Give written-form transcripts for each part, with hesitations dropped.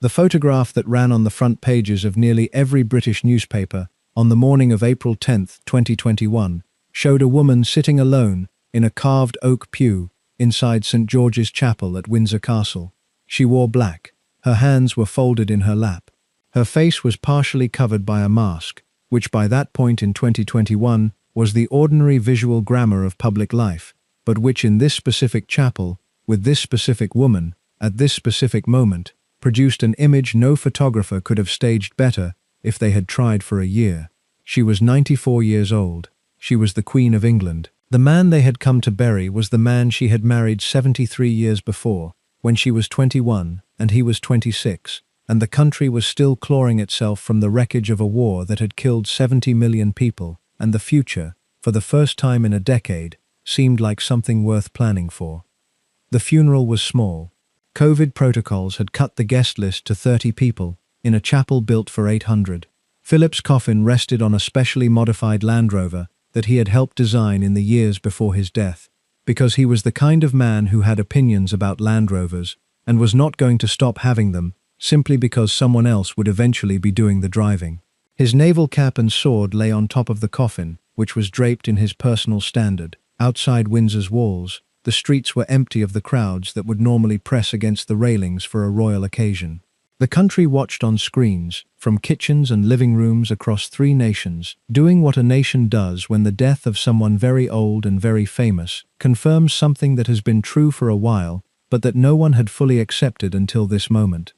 The photograph that ran on the front pages of nearly every British newspaper on the morning of April 10, 2021, showed a woman sitting alone in a carved oak pew inside St. George's Chapel at Windsor Castle. She wore black. Her hands were folded in her lap. Her face was partially covered by a mask, which by that point in 2021 was the ordinary visual grammar of public life, but which in this specific chapel, with this specific woman, at this specific moment, produced an image no photographer could have staged better if they had tried for a year. She was 94 years old. She was the Queen of England. The man they had come to bury was the man she had married 73 years before, when she was 21 and he was 26, and the country was still clawing itself from the wreckage of a war that had killed 70 million people, and the future, for the first time in a decade, seemed like something worth planning for. The funeral was small. COVID protocols had cut the guest list to 30 people, in a chapel built for 800. Philip's coffin rested on a specially modified Land Rover that he had helped design in the years before his death, because he was the kind of man who had opinions about Land Rovers, and was not going to stop having them, simply because someone else would eventually be doing the driving. His naval cap and sword lay on top of the coffin, which was draped in his personal standard. Outside Windsor's walls, the streets were empty of the crowds that would normally press against the railings for a royal occasion. The country watched on screens, from kitchens and living rooms across 3 nations, doing what a nation does when the death of someone very old and very famous confirms something that has been true for a while, but that no one had fully accepted until this moment.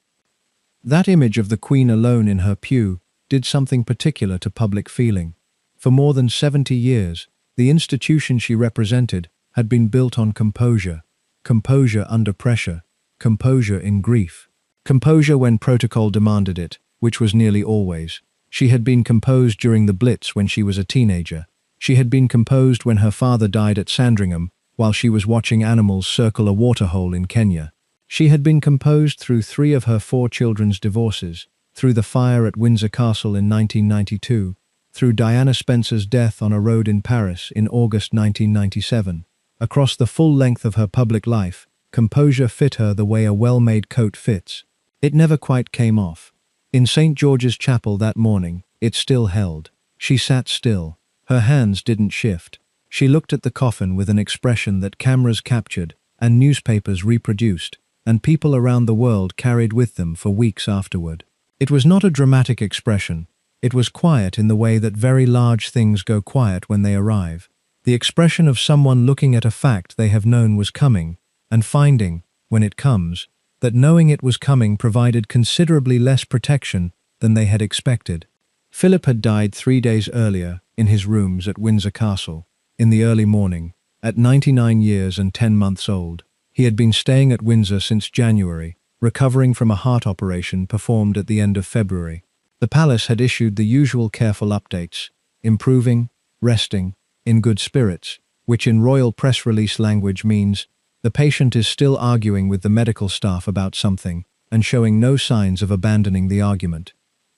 That image of the Queen alone in her pew did something particular to public feeling. For more than 70 years, the institution she represented had been built on composure. Composure under pressure. Composure in grief. Composure when protocol demanded it, which was nearly always. She had been composed during the Blitz when she was a teenager. She had been composed when her father died at Sandringham, while she was watching animals circle a waterhole in Kenya. She had been composed through 3 of her 4 children's divorces, through the fire at Windsor Castle in 1992, through Diana Spencer's death on a road in Paris in August 1997. Across the full length of her public life, composure fit her the way a well-made coat fits. It never quite came off. In St. George's Chapel that morning, it still held. She sat still. Her hands didn't shift. She looked at the coffin with an expression that cameras captured and newspapers reproduced, and people around the world carried with them for weeks afterward. It was not a dramatic expression. It was quiet in the way that very large things go quiet when they arrive. The expression of someone looking at a fact they have known was coming, and finding, when it comes, that knowing it was coming provided considerably less protection than they had expected. Philip had died 3 days earlier in his rooms at Windsor Castle, in the early morning, at 99 years and 10 months old. He had been staying at Windsor since January, recovering from a heart operation performed at the end of February. The palace had issued the usual careful updates, improving, resting, in good spirits, which in royal press release language means the patient is still arguing with the medical staff about something and showing no signs of abandoning the argument.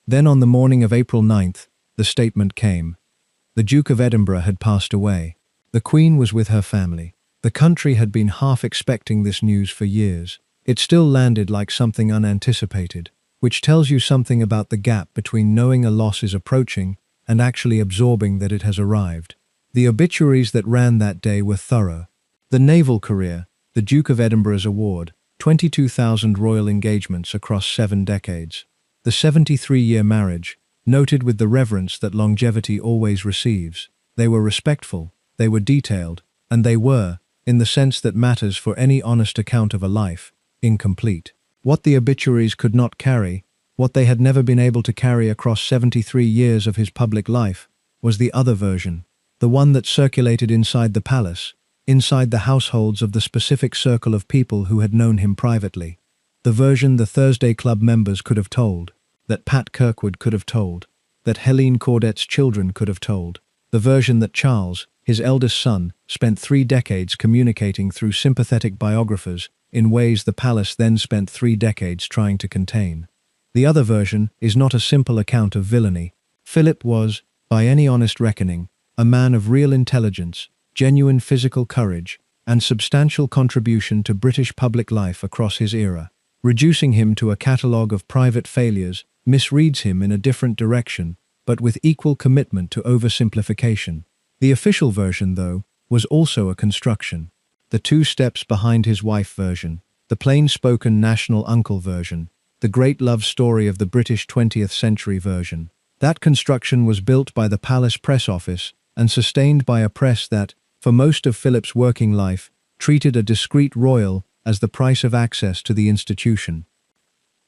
Then on the morning of April 9th, the statement came. The Duke of Edinburgh had passed away. The Queen was with her family. The country had been half expecting this news for years. It still landed like something unanticipated, which tells you something about the gap between knowing a loss is approaching and actually absorbing that it has arrived. The obituaries that ran that day were thorough. The naval career, the Duke of Edinburgh's award, 22,000 royal engagements across 7 decades. The 73-year marriage, noted with the reverence that longevity always receives. They were respectful, they were detailed, and they were, in the sense that matters for any honest account of a life, incomplete. What the obituaries could not carry, what they had never been able to carry across 73 years of his public life, was the other version, the one that circulated inside the palace, inside the households of the specific circle of people who had known him privately. The version the Thursday Club members could have told, that Pat Kirkwood could have told, that Helene Cordet's children could have told. The version that Charles, his eldest son, spent 3 decades communicating through sympathetic biographers in ways the palace then spent 3 decades trying to contain. The other version is not a simple account of villainy. Philip was, by any honest reckoning, a man of real intelligence, genuine physical courage, and substantial contribution to British public life across his era. reducing him to a catalogue of private failures, misreads him in a different direction, but with equal commitment to oversimplification. The official version, though, was also a construction. The 2 steps behind his wife version, the plain-spoken national uncle version, the great love story of the British 20th century version. That construction was built by the Palace Press Office and sustained by a press that, for most of Philip's working life, treated a discreet royal as the price of access to the institution.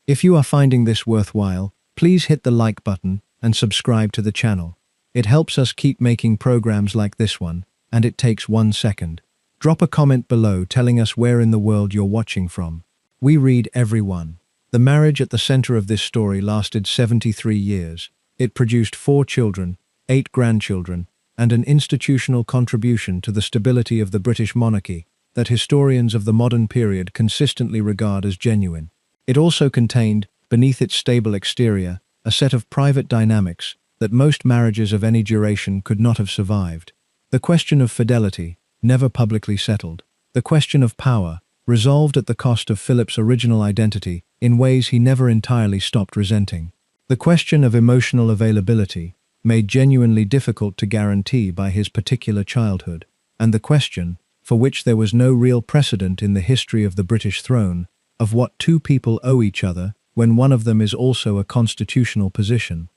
If you are finding this worthwhile, please hit the like button and subscribe to the channel. It helps us keep making programs like this one, and it takes 1 second. Drop a comment below telling us where in the world you're watching from. We read every one. The marriage at the center of this story lasted 73 years. It produced 4 children, 8 grandchildren, and an institutional contribution to the stability of the British monarchy that historians of the modern period consistently regard as genuine. It also contained, beneath its stable exterior, a set of private dynamics that most marriages of any duration could not have survived. The question of fidelity, never publicly settled. The question of power, resolved at the cost of Philip's original identity in ways he never entirely stopped resenting. The question of emotional availability, made genuinely difficult to guarantee by his particular childhood, and the question, for which there was no real precedent in the history of the British throne, of what 2 people owe each other when one of them is also a constitutional position.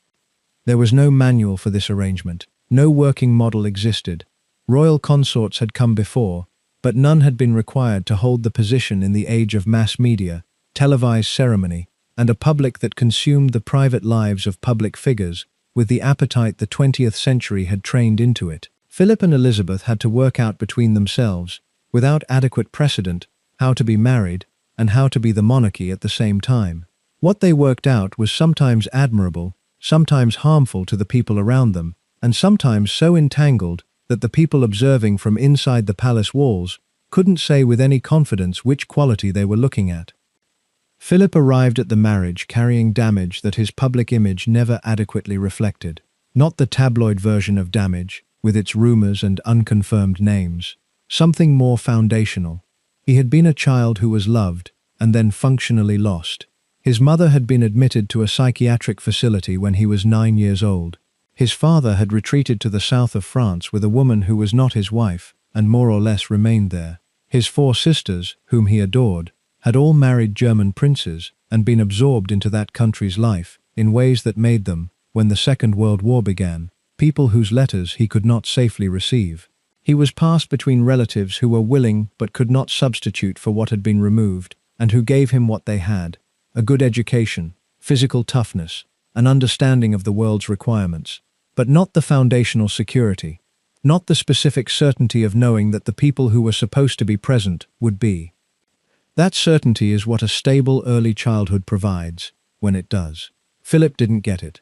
There was no manual for this arrangement. No working model existed. Royal consorts had come before, but none had been required to hold the position in the age of mass media, televised ceremony, and a public that consumed the private lives of public figures with the appetite the 20th century had trained into it. Philip and Elizabeth had to work out between themselves, without adequate precedent, how to be married and how to be the monarchy at the same time. What they worked out was sometimes admirable, sometimes harmful to the people around them, and sometimes so entangled that the people observing from inside the palace walls couldn't say with any confidence which quality they were looking at. Philip arrived at the marriage carrying damage that his public image never adequately reflected. Not the tabloid version of damage, with its rumors and unconfirmed names. Something more foundational. He had been a child who was loved, and then functionally lost. His mother had been admitted to a psychiatric facility when he was 9 years old. His father had retreated to the south of France with a woman who was not his wife, and more or less remained there. His 4 sisters, whom he adored, had all married German princes and been absorbed into that country's life in ways that made them, when the Second World War began, people whose letters he could not safely receive. He was passed between relatives who were willing but could not substitute for what had been removed, and who gave him what they had: a good education, physical toughness, an understanding of the world's requirements, but not the foundational security, not the specific certainty of knowing that the people who were supposed to be present would be. That certainty is what a stable early childhood provides, when it does. Philip didn't get it.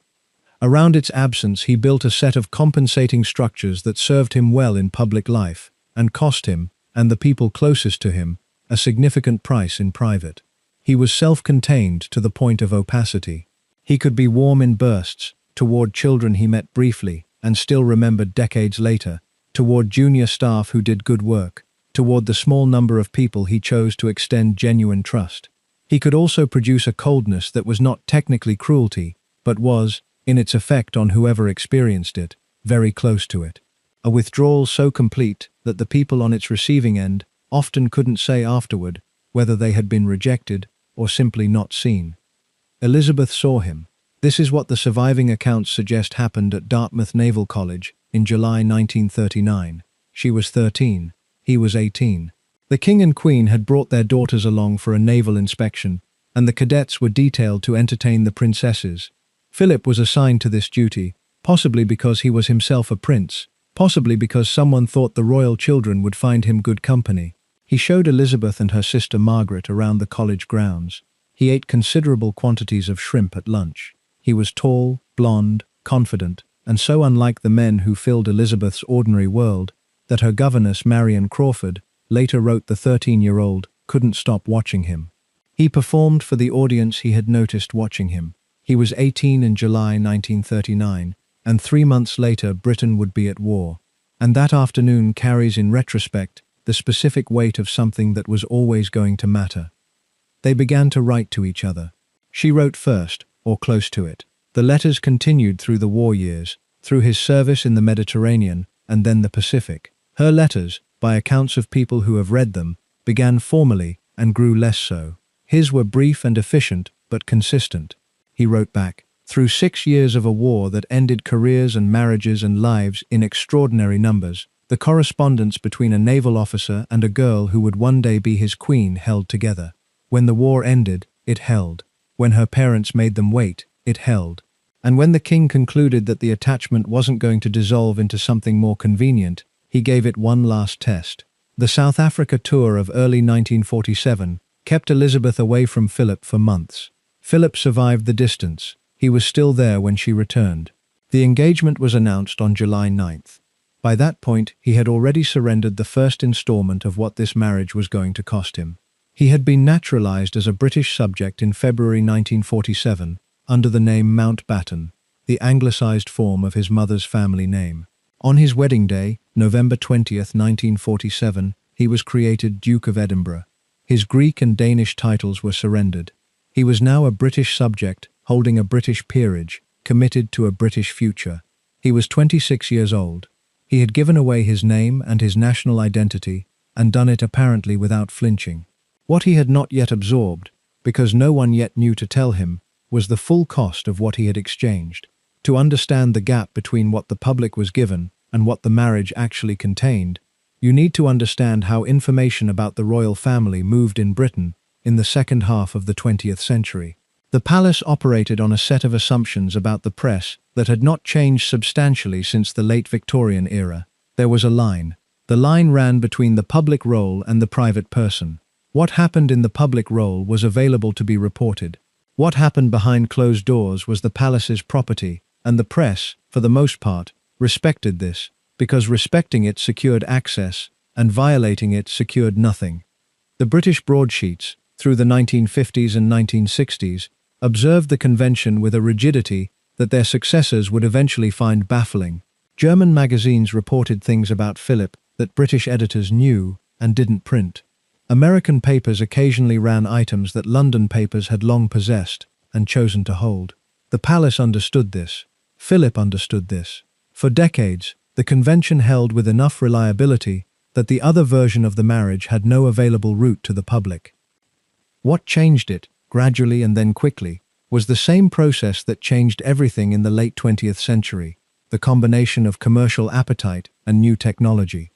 Around its absence he built a set of compensating structures that served him well in public life, and cost him, and the people closest to him, a significant price in private. He was self-contained to the point of opacity. He could be warm in bursts, toward children he met briefly and still remembered decades later, toward junior staff who did good work, toward the small number of people he chose to extend genuine trust. He could also produce a coldness that was not technically cruelty, but was, in its effect on whoever experienced it, very close to it. A withdrawal so complete that the people on its receiving end often couldn't say afterward whether they had been rejected or simply not seen. Elizabeth saw him. This is what the surviving accounts suggest happened at Dartmouth Naval College in July 1939. She was 13. He was 18. The King and Queen had brought their daughters along for a naval inspection, and the cadets were detailed to entertain the princesses. Philip was assigned to this duty, possibly because he was himself a prince, possibly because someone thought the royal children would find him good company. He showed Elizabeth and her sister Margaret around the college grounds. He ate considerable quantities of shrimp at lunch. He was tall, blonde, confident, and so unlike the men who filled Elizabeth's ordinary world that her governess Marion Crawford later wrote the 13-year-old couldn't stop watching him. He performed for the audience he had noticed watching him. He was 18 in July 1939, and 3 months later Britain would be at war. And that afternoon carries in retrospect the specific weight of something that was always going to matter. They began to write to each other. She wrote first, or close to it. The letters continued through the war years, through his service in the Mediterranean and then the Pacific. Her letters, by accounts of people who have read them, began formally and grew less so. His were brief and efficient, but consistent. He wrote back, "Through 6 years of a war that ended careers and marriages and lives in extraordinary numbers, the correspondence between a naval officer and a girl who would one day be his queen held together. When the war ended, it held. When her parents made them wait, it held. And when the king concluded that the attachment wasn't going to dissolve into something more convenient, he gave it one last test." The South Africa tour of early 1947 kept Elizabeth away from Philip for months. Philip survived the distance. He was still there when she returned. The engagement was announced on July 9th. By that point, he had already surrendered the first installment of what this marriage was going to cost him. He had been naturalized as a British subject in February 1947 under the name Mountbatten, the anglicized form of his mother's family name. On his wedding day, November 20th, 1947, he was created Duke of Edinburgh. His Greek and Danish titles were surrendered. He was now a British subject, holding a British peerage, committed to a British future. He was 26 years old. He had given away his name and his national identity, and done it apparently without flinching. What he had not yet absorbed, because no one yet knew to tell him, was the full cost of what he had exchanged. To understand the gap between what the public was given and what the marriage actually contained, you need to understand how information about the royal family moved in Britain in the second half of the 20th century. The palace operated on a set of assumptions about the press that had not changed substantially since the late Victorian era. There was a line. The line ran between the public role and the private person. What happened in the public role was available to be reported. What happened behind closed doors was the palace's property, and the press, for the most part, respected this, because respecting it secured access, and violating it secured nothing. The British broadsheets, through the 1950s and 1960s, observed the convention with a rigidity that their successors would eventually find baffling. German magazines reported things about Philip that British editors knew and didn't print. American papers occasionally ran items that London papers had long possessed and chosen to hold. The palace understood this. Philip understood this. For decades, the convention held with enough reliability that the other version of the marriage had no available route to the public. What changed it, gradually and then quickly, was the same process that changed everything in the late 20th century, the combination of commercial appetite and new technology.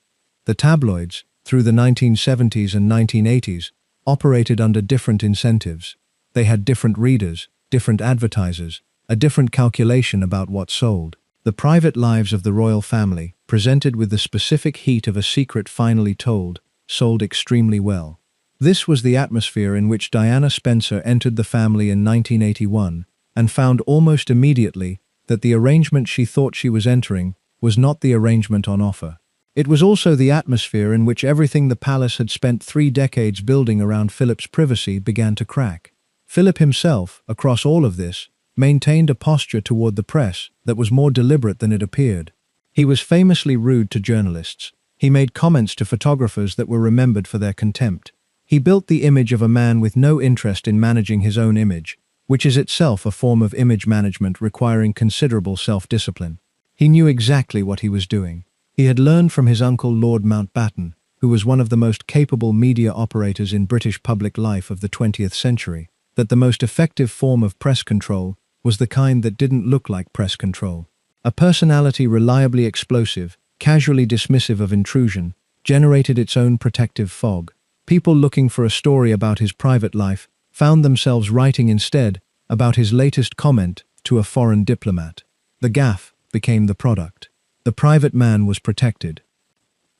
The tabloids, through the 1970s and 1980s, operated under different incentives. They had different readers, different advertisers, a different calculation about what sold. The private lives of the royal family, presented with the specific heat of a secret finally told, sold extremely well. This was the atmosphere in which Diana Spencer entered the family in 1981 and found almost immediately that the arrangement she thought she was entering was not the arrangement on offer. It was also the atmosphere in which everything the palace had spent 3 decades building around Philip's privacy began to crack. Philip himself, across all of this, maintained a posture toward the press that was more deliberate than it appeared. He was famously rude to journalists. He made comments to photographers that were remembered for their contempt. He built the image of a man with no interest in managing his own image, which is itself a form of image management requiring considerable self-discipline. He knew exactly what he was doing. He had learned from his uncle Lord Mountbatten, who was one of the most capable media operators in British public life of the 20th century, that the most effective form of press control was the kind that didn't look like press control. A personality reliably explosive, casually dismissive of intrusion, generated its own protective fog. People looking for a story about his private life found themselves writing instead about his latest comment to a foreign diplomat. The gaffe became the product. The private man was protected.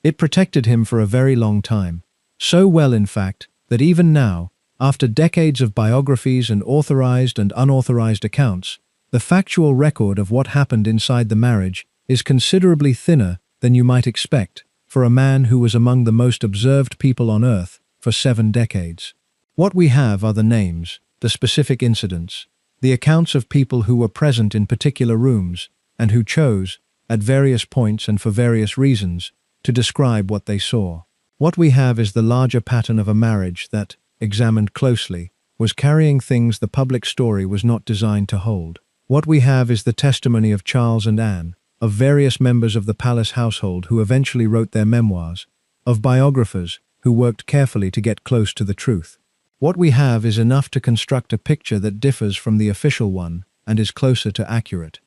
It protected him for a very long time. So well, in fact, that even now, after decades of biographies and authorized and unauthorized accounts, the factual record of what happened inside the marriage is considerably thinner than you might expect for a man who was among the most observed people on earth for 7 decades. What we have are the names, the specific incidents, the accounts of people who were present in particular rooms and who chose, at various points and for various reasons, to describe what they saw. What we have is the larger pattern of a marriage that, examined closely, was carrying things the public story was not designed to hold. What we have is the testimony of Charles and Anne, of various members of the palace household who eventually wrote their memoirs, of biographers who worked carefully to get close to the truth. What we have is enough to construct a picture that differs from the official one and is closer to accurate.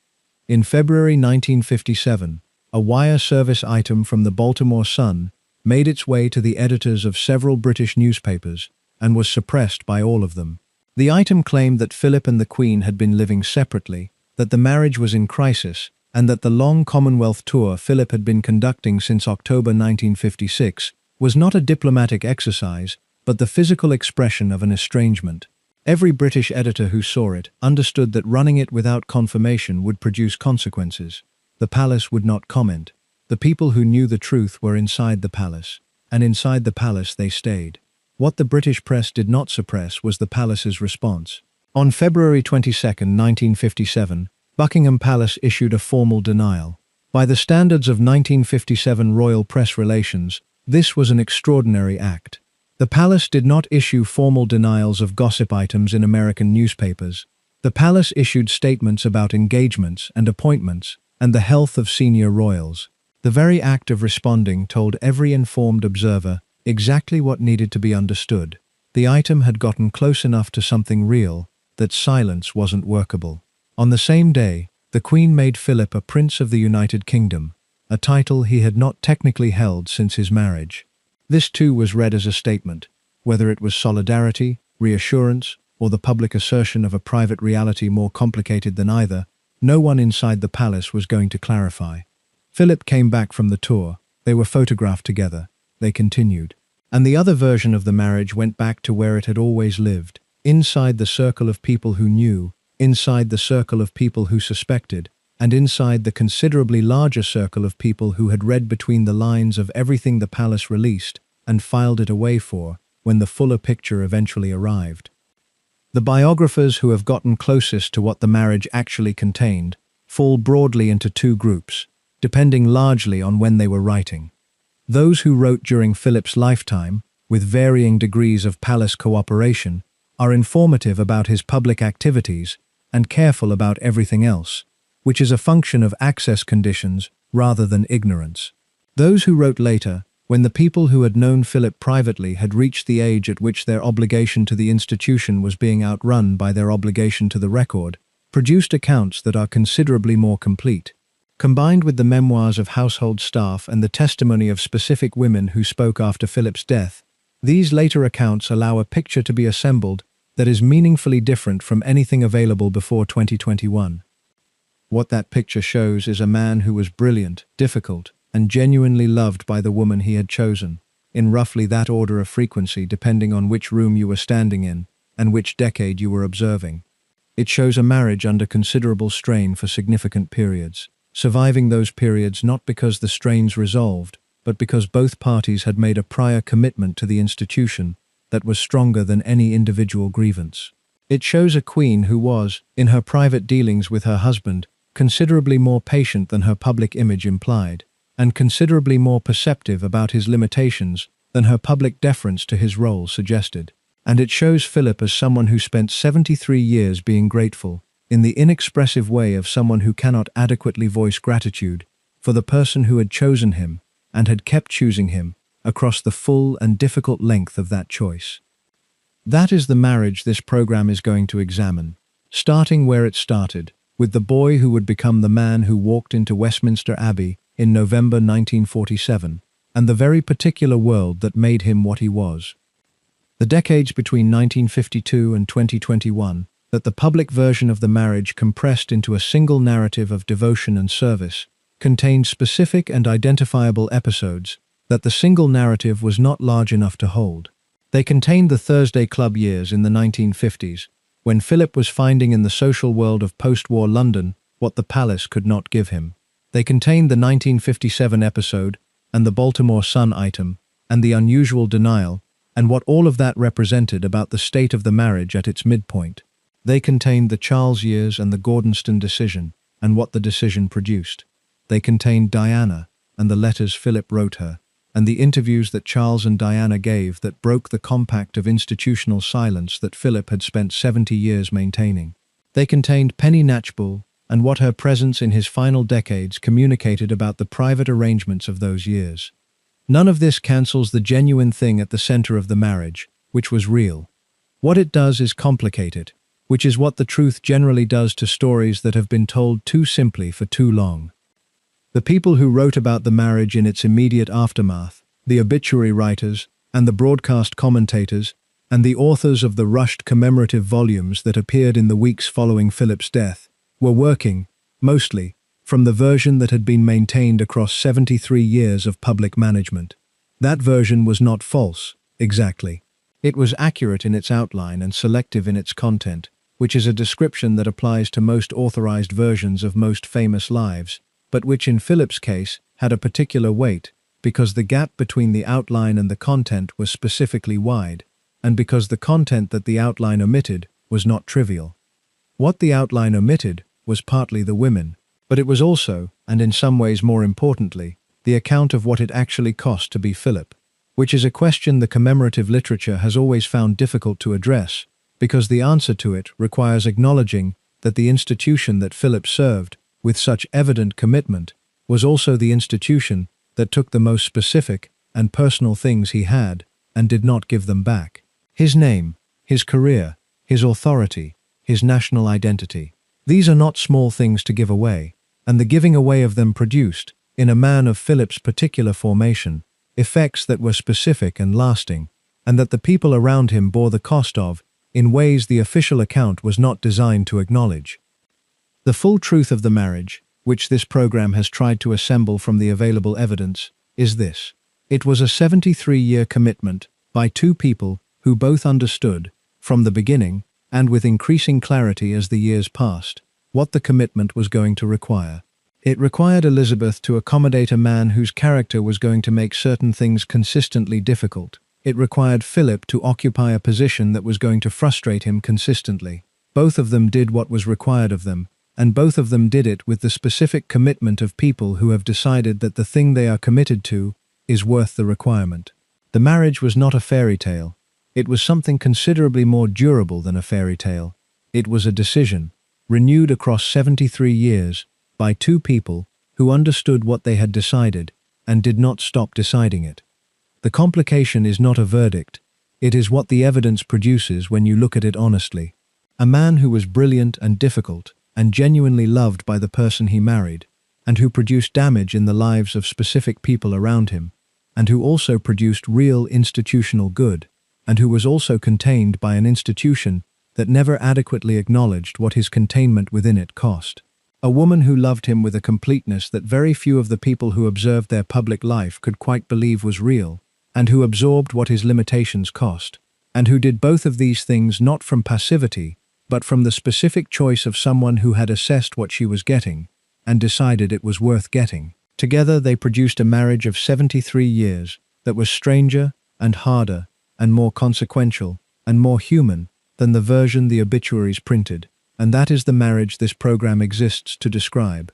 In February 1957, a wire service item from the Baltimore Sun made its way to the editors of several British newspapers and was suppressed by all of them. The item claimed that Philip and the Queen had been living separately, that the marriage was in crisis, and that the long Commonwealth tour Philip had been conducting since October 1956 was not a diplomatic exercise, but the physical expression of an estrangement. Every British editor who saw it understood that running it without confirmation would produce consequences. The palace would not comment. The people who knew the truth were inside the palace, and inside the palace they stayed. What the British press did not suppress was the palace's response. On February 22, 1957, Buckingham Palace issued a formal denial. By the standards of 1957 royal press relations, this was an extraordinary act. The palace did not issue formal denials of gossip items in American newspapers. The palace issued statements about engagements and appointments and the health of senior royals. The very act of responding told every informed observer exactly what needed to be understood. The item had gotten close enough to something real that silence wasn't workable. On the same day, the Queen made Philip a Prince of the United Kingdom, a title he had not technically held since his marriage. This too was read as a statement, whether it was solidarity, reassurance, or the public assertion of a private reality more complicated than either. No one inside the palace was going to clarify. Philip came back from the tour. They were photographed together. They continued. And the other version of the marriage went back to where it had always lived, inside the circle of people who knew, inside the circle of people who suspected, and inside the considerably larger circle of people who had read between the lines of everything the palace released and filed it away for when the fuller picture eventually arrived. The biographers who have gotten closest to what the marriage actually contained fall broadly into two groups, depending largely on when they were writing. Those who wrote during Philip's lifetime, with varying degrees of palace cooperation, are informative about his public activities and careful about everything else, which is a function of access conditions rather than ignorance. Those who wrote later, when the people who had known Philip privately had reached the age at which their obligation to the institution was being outrun by their obligation to the record, produced accounts that are considerably more complete. Combined with the memoirs of household staff and the testimony of specific women who spoke after Philip's death, these later accounts allow a picture to be assembled that is meaningfully different from anything available before 2021. What that picture shows is a man who was brilliant, difficult, and genuinely loved by the woman he had chosen, in roughly that order of frequency depending on which room you were standing in and which decade you were observing. It shows a marriage under considerable strain for significant periods, surviving those periods not because the strains resolved, but because both parties had made a prior commitment to the institution that was stronger than any individual grievance. It shows a queen who was, in her private dealings with her husband, considerably more patient than her public image implied, and considerably more perceptive about his limitations than her public deference to his role suggested. And it shows Philip as someone who spent 73 years being grateful, in the inexpressive way of someone who cannot adequately voice gratitude, for the person who had chosen him, and had kept choosing him, across the full and difficult length of that choice. That is the marriage this program is going to examine, starting where it started, with the boy who would become the man who walked into Westminster Abbey in November 1947, and the very particular world that made him what he was. The decades between 1952 and 2021, that the public version of the marriage compressed into a single narrative of devotion and service, contained specific and identifiable episodes that the single narrative was not large enough to hold. They contained the Thursday Club years in the 1950s, when Philip was finding in the social world of post-war London what the palace could not give him. They contained the 1957 episode, and the Baltimore Sun item, and the unusual denial, and what all of that represented about the state of the marriage at its midpoint. They contained the Charles years and the Gordonstoun decision, and what the decision produced. They contained Diana, and the letters Philip wrote her, and the interviews that Charles and Diana gave that broke the compact of institutional silence that Philip had spent 70 years maintaining. They contained Penny Knatchbull and what her presence in his final decades communicated about the private arrangements of those years. None of this cancels the genuine thing at the center of the marriage, which was real. What it does is complicate it, which is what the truth generally does to stories that have been told too simply for too long. The people who wrote about the marriage in its immediate aftermath, the obituary writers, and the broadcast commentators, and the authors of the rushed commemorative volumes that appeared in the weeks following Philip's death, were working, mostly, from the version that had been maintained across 73 years of public management. That version was not false, exactly. It was accurate in its outline and selective in its content, which is a description that applies to most authorized versions of most famous lives, but which in Philip's case had a particular weight, because the gap between the outline and the content was specifically wide, and because the content that the outline omitted was not trivial. What the outline omitted was partly the women, but it was also, and in some ways more importantly, the account of what it actually cost to be Philip, which is a question the commemorative literature has always found difficult to address, because the answer to it requires acknowledging that the institution that Philip served with such evident commitment was also the institution that took the most specific and personal things he had and did not give them back. His name, his career, his authority, his national identity. These are not small things to give away, and the giving away of them produced, in a man of Philip's particular formation, effects that were specific and lasting, and that the people around him bore the cost of, in ways the official account was not designed to acknowledge. The full truth of the marriage, which this program has tried to assemble from the available evidence, is this. It was a 73-year commitment by two people who both understood, from the beginning, and with increasing clarity as the years passed, what the commitment was going to require. It required Elizabeth to accommodate a man whose character was going to make certain things consistently difficult. It required Philip to occupy a position that was going to frustrate him consistently. Both of them did what was required of them, and both of them did it with the specific commitment of people who have decided that the thing they are committed to is worth the requirement. The marriage was not a fairy tale. It was something considerably more durable than a fairy tale. It was a decision, renewed across 73 years, by two people who understood what they had decided and did not stop deciding it. The complication is not a verdict. It is what the evidence produces when you look at it honestly. A man who was brilliant and difficult, and genuinely loved by the person he married, and who produced damage in the lives of specific people around him, and who also produced real institutional good, and who was also contained by an institution that never adequately acknowledged what his containment within it cost. A woman who loved him with a completeness that very few of the people who observed their public life could quite believe was real, and who absorbed what his limitations cost, and who did both of these things not from passivity, but from the specific choice of someone who had assessed what she was getting, and decided it was worth getting. Together they produced a marriage of 73 years that was stranger and harder and more consequential and more human than the version the obituaries printed, and that is the marriage this program exists to describe.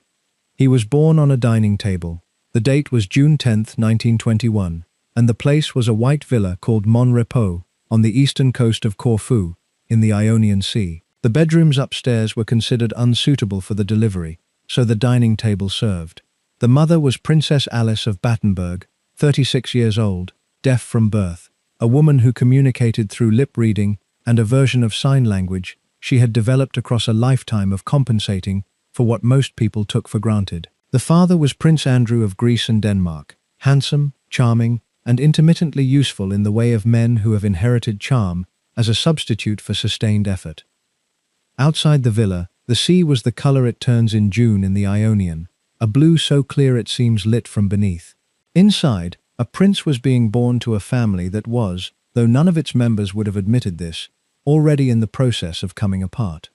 He was born on a dining table. The date was June 10, 1921, and the place was a white villa called Mon Repos on the eastern coast of Corfu, in the Ionian Sea. The bedrooms upstairs were considered unsuitable for the delivery, so the dining table served. The mother was Princess Alice of Battenberg, 36 years old, deaf from birth, a woman who communicated through lip reading and a version of sign language she had developed across a lifetime of compensating for what most people took for granted. The father was Prince Andrew of Greece and Denmark, handsome, charming, and intermittently useful in the way of men who have inherited charm as a substitute for sustained effort. Outside the villa, the sea was the color it turns in June in the Ionian, a blue so clear it seems lit from beneath. Inside, a prince was being born to a family that was, though none of its members would have admitted this, already in the process of coming apart.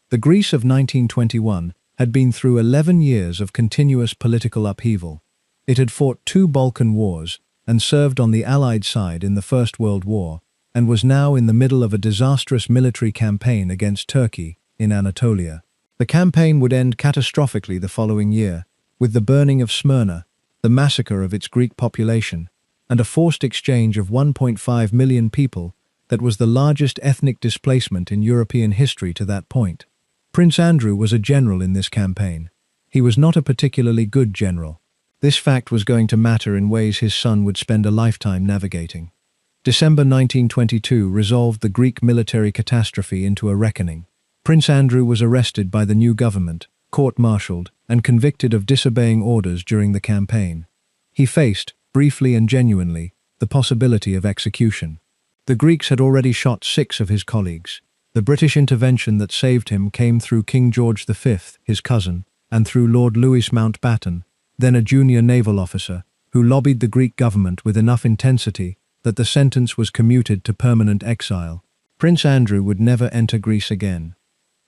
The Greece of 1921 had been through 11 years of continuous political upheaval. It had fought 2 Balkan wars and served on the Allied side in the First World War, and was now in the middle of a disastrous military campaign against Turkey in Anatolia. The campaign would end catastrophically the following year, with the burning of Smyrna, the massacre of its Greek population, and a forced exchange of 1.5 million people that was the largest ethnic displacement in European history to that point. Prince Andrew was a general in this campaign. He was not a particularly good general. This fact was going to matter in ways his son would spend a lifetime navigating. December 1922 resolved the Greek military catastrophe into a reckoning. Prince Andrew was arrested by the new government, court-martialed, and convicted of disobeying orders during the campaign. He faced, briefly and genuinely, the possibility of execution. The Greeks had already shot 6 of his colleagues. The British intervention that saved him came through King George V, his cousin, and through Lord Louis Mountbatten, then a junior naval officer, who lobbied the Greek government with enough intensity that the sentence was commuted to permanent exile. Prince Andrew would never enter Greece again.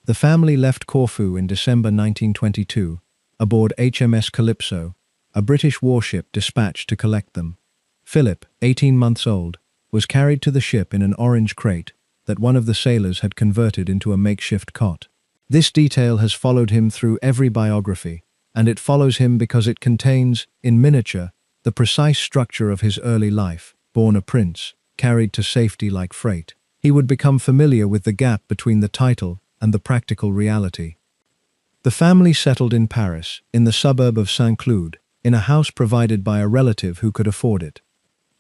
The family left Corfu in December 1922, aboard HMS Calypso, a British warship dispatched to collect them. Philip, 18 months old, was carried to the ship in an orange crate that one of the sailors had converted into a makeshift cot. This detail has followed him through every biography, and it follows him because it contains, in miniature, the precise structure of his early life. Born a prince, carried to safety like freight, he would become familiar with the gap between the title and the practical reality. The family settled in Paris, in the suburb of Saint-Cloud, in a house provided by a relative who could afford it.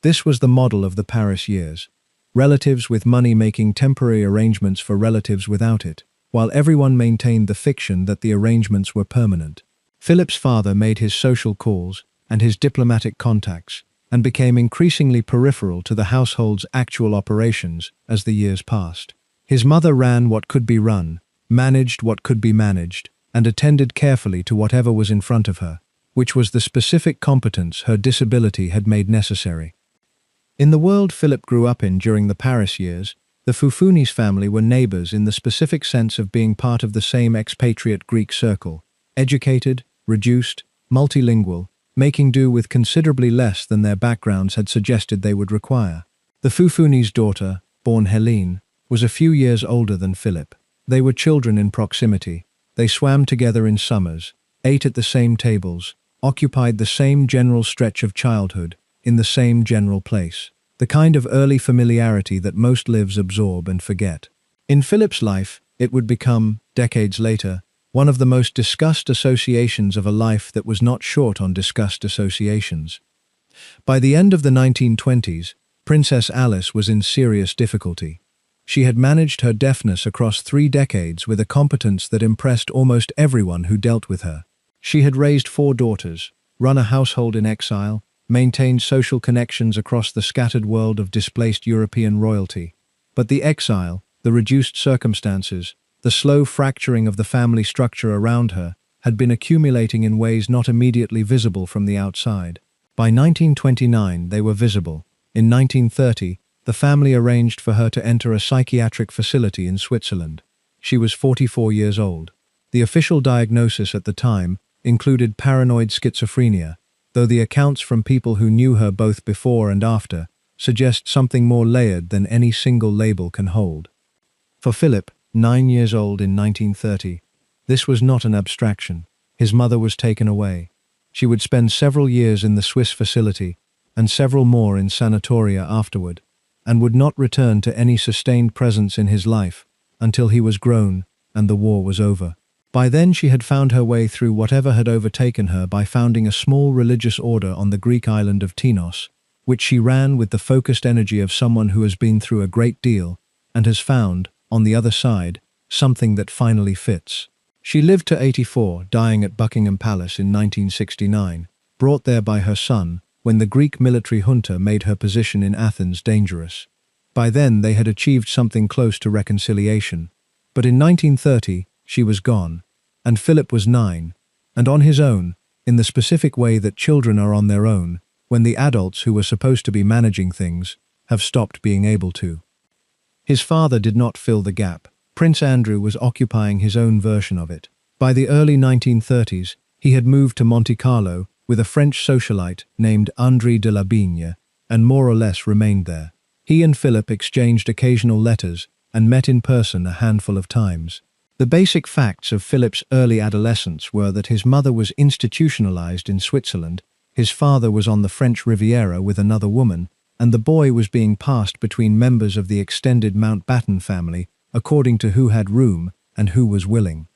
This was the model of the Paris years. Relatives with money making temporary arrangements for relatives without it, while everyone maintained the fiction that the arrangements were permanent. Philip's father made his social calls and his diplomatic contacts, and became increasingly peripheral to the household's actual operations as the years passed. His mother ran what could be run, managed what could be managed, and attended carefully to whatever was in front of her, which was the specific competence her disability had made necessary. In the world Philip grew up in during the Paris years, the Foufounis family were neighbors in the specific sense of being part of the same expatriate Greek circle, educated, reduced, multilingual, making do with considerably less than their backgrounds had suggested they would require. The Foufounis' daughter, born Helene, was a few years older than Philip. They were children in proximity. They swam together in summers, ate at the same tables, occupied the same general stretch of childhood, in the same general place. The kind of early familiarity that most lives absorb and forget. In Philip's life, it would become, decades later, one of the most discussed associations of a life that was not short on discussed associations. By the end of the 1920s, Princess Alice was in serious difficulty. She had managed her deafness across 3 decades with a competence that impressed almost everyone who dealt with her. She had raised 4 daughters, run a household in exile, maintained social connections across the scattered world of displaced European royalty. But the exile, the reduced circumstances, the slow fracturing of the family structure around her had been accumulating in ways not immediately visible from the outside. By 1929, they were visible. In 1930, the family arranged for her to enter a psychiatric facility in Switzerland. She was 44 years old. The official diagnosis at the time included paranoid schizophrenia, though the accounts from people who knew her both before and after suggest something more layered than any single label can hold. For Philip, 9 years old in 1930, this was not an abstraction. His mother was taken away. She would spend several years in the Swiss facility and several more in sanatoria afterward, and would not return to any sustained presence in his life until he was grown and the war was over. By then she had found her way through whatever had overtaken her by founding a small religious order on the Greek island of Tinos, which she ran with the focused energy of someone who has been through a great deal and has found, on the other side, something that finally fits. She lived to 84, dying at Buckingham Palace in 1969, brought there by her son when the Greek military junta made her position in Athens dangerous. By then they had achieved something close to reconciliation, but in 1930 she was gone, and Philip was 9, and on his own, in the specific way that children are on their own, when the adults who were supposed to be managing things have stopped being able to. His father did not fill the gap. Prince Andrew was occupying his own version of it. By the early 1930s, he had moved to Monte Carlo with a French socialite named André de la Bigne, and more or less remained there. He and Philip exchanged occasional letters and met in person a handful of times. The basic facts of Philip's early adolescence were that his mother was institutionalized in Switzerland His father was on the French Riviera with another woman, and the boy was being passed between members of the extended Mountbatten family according to who had room and who was willing.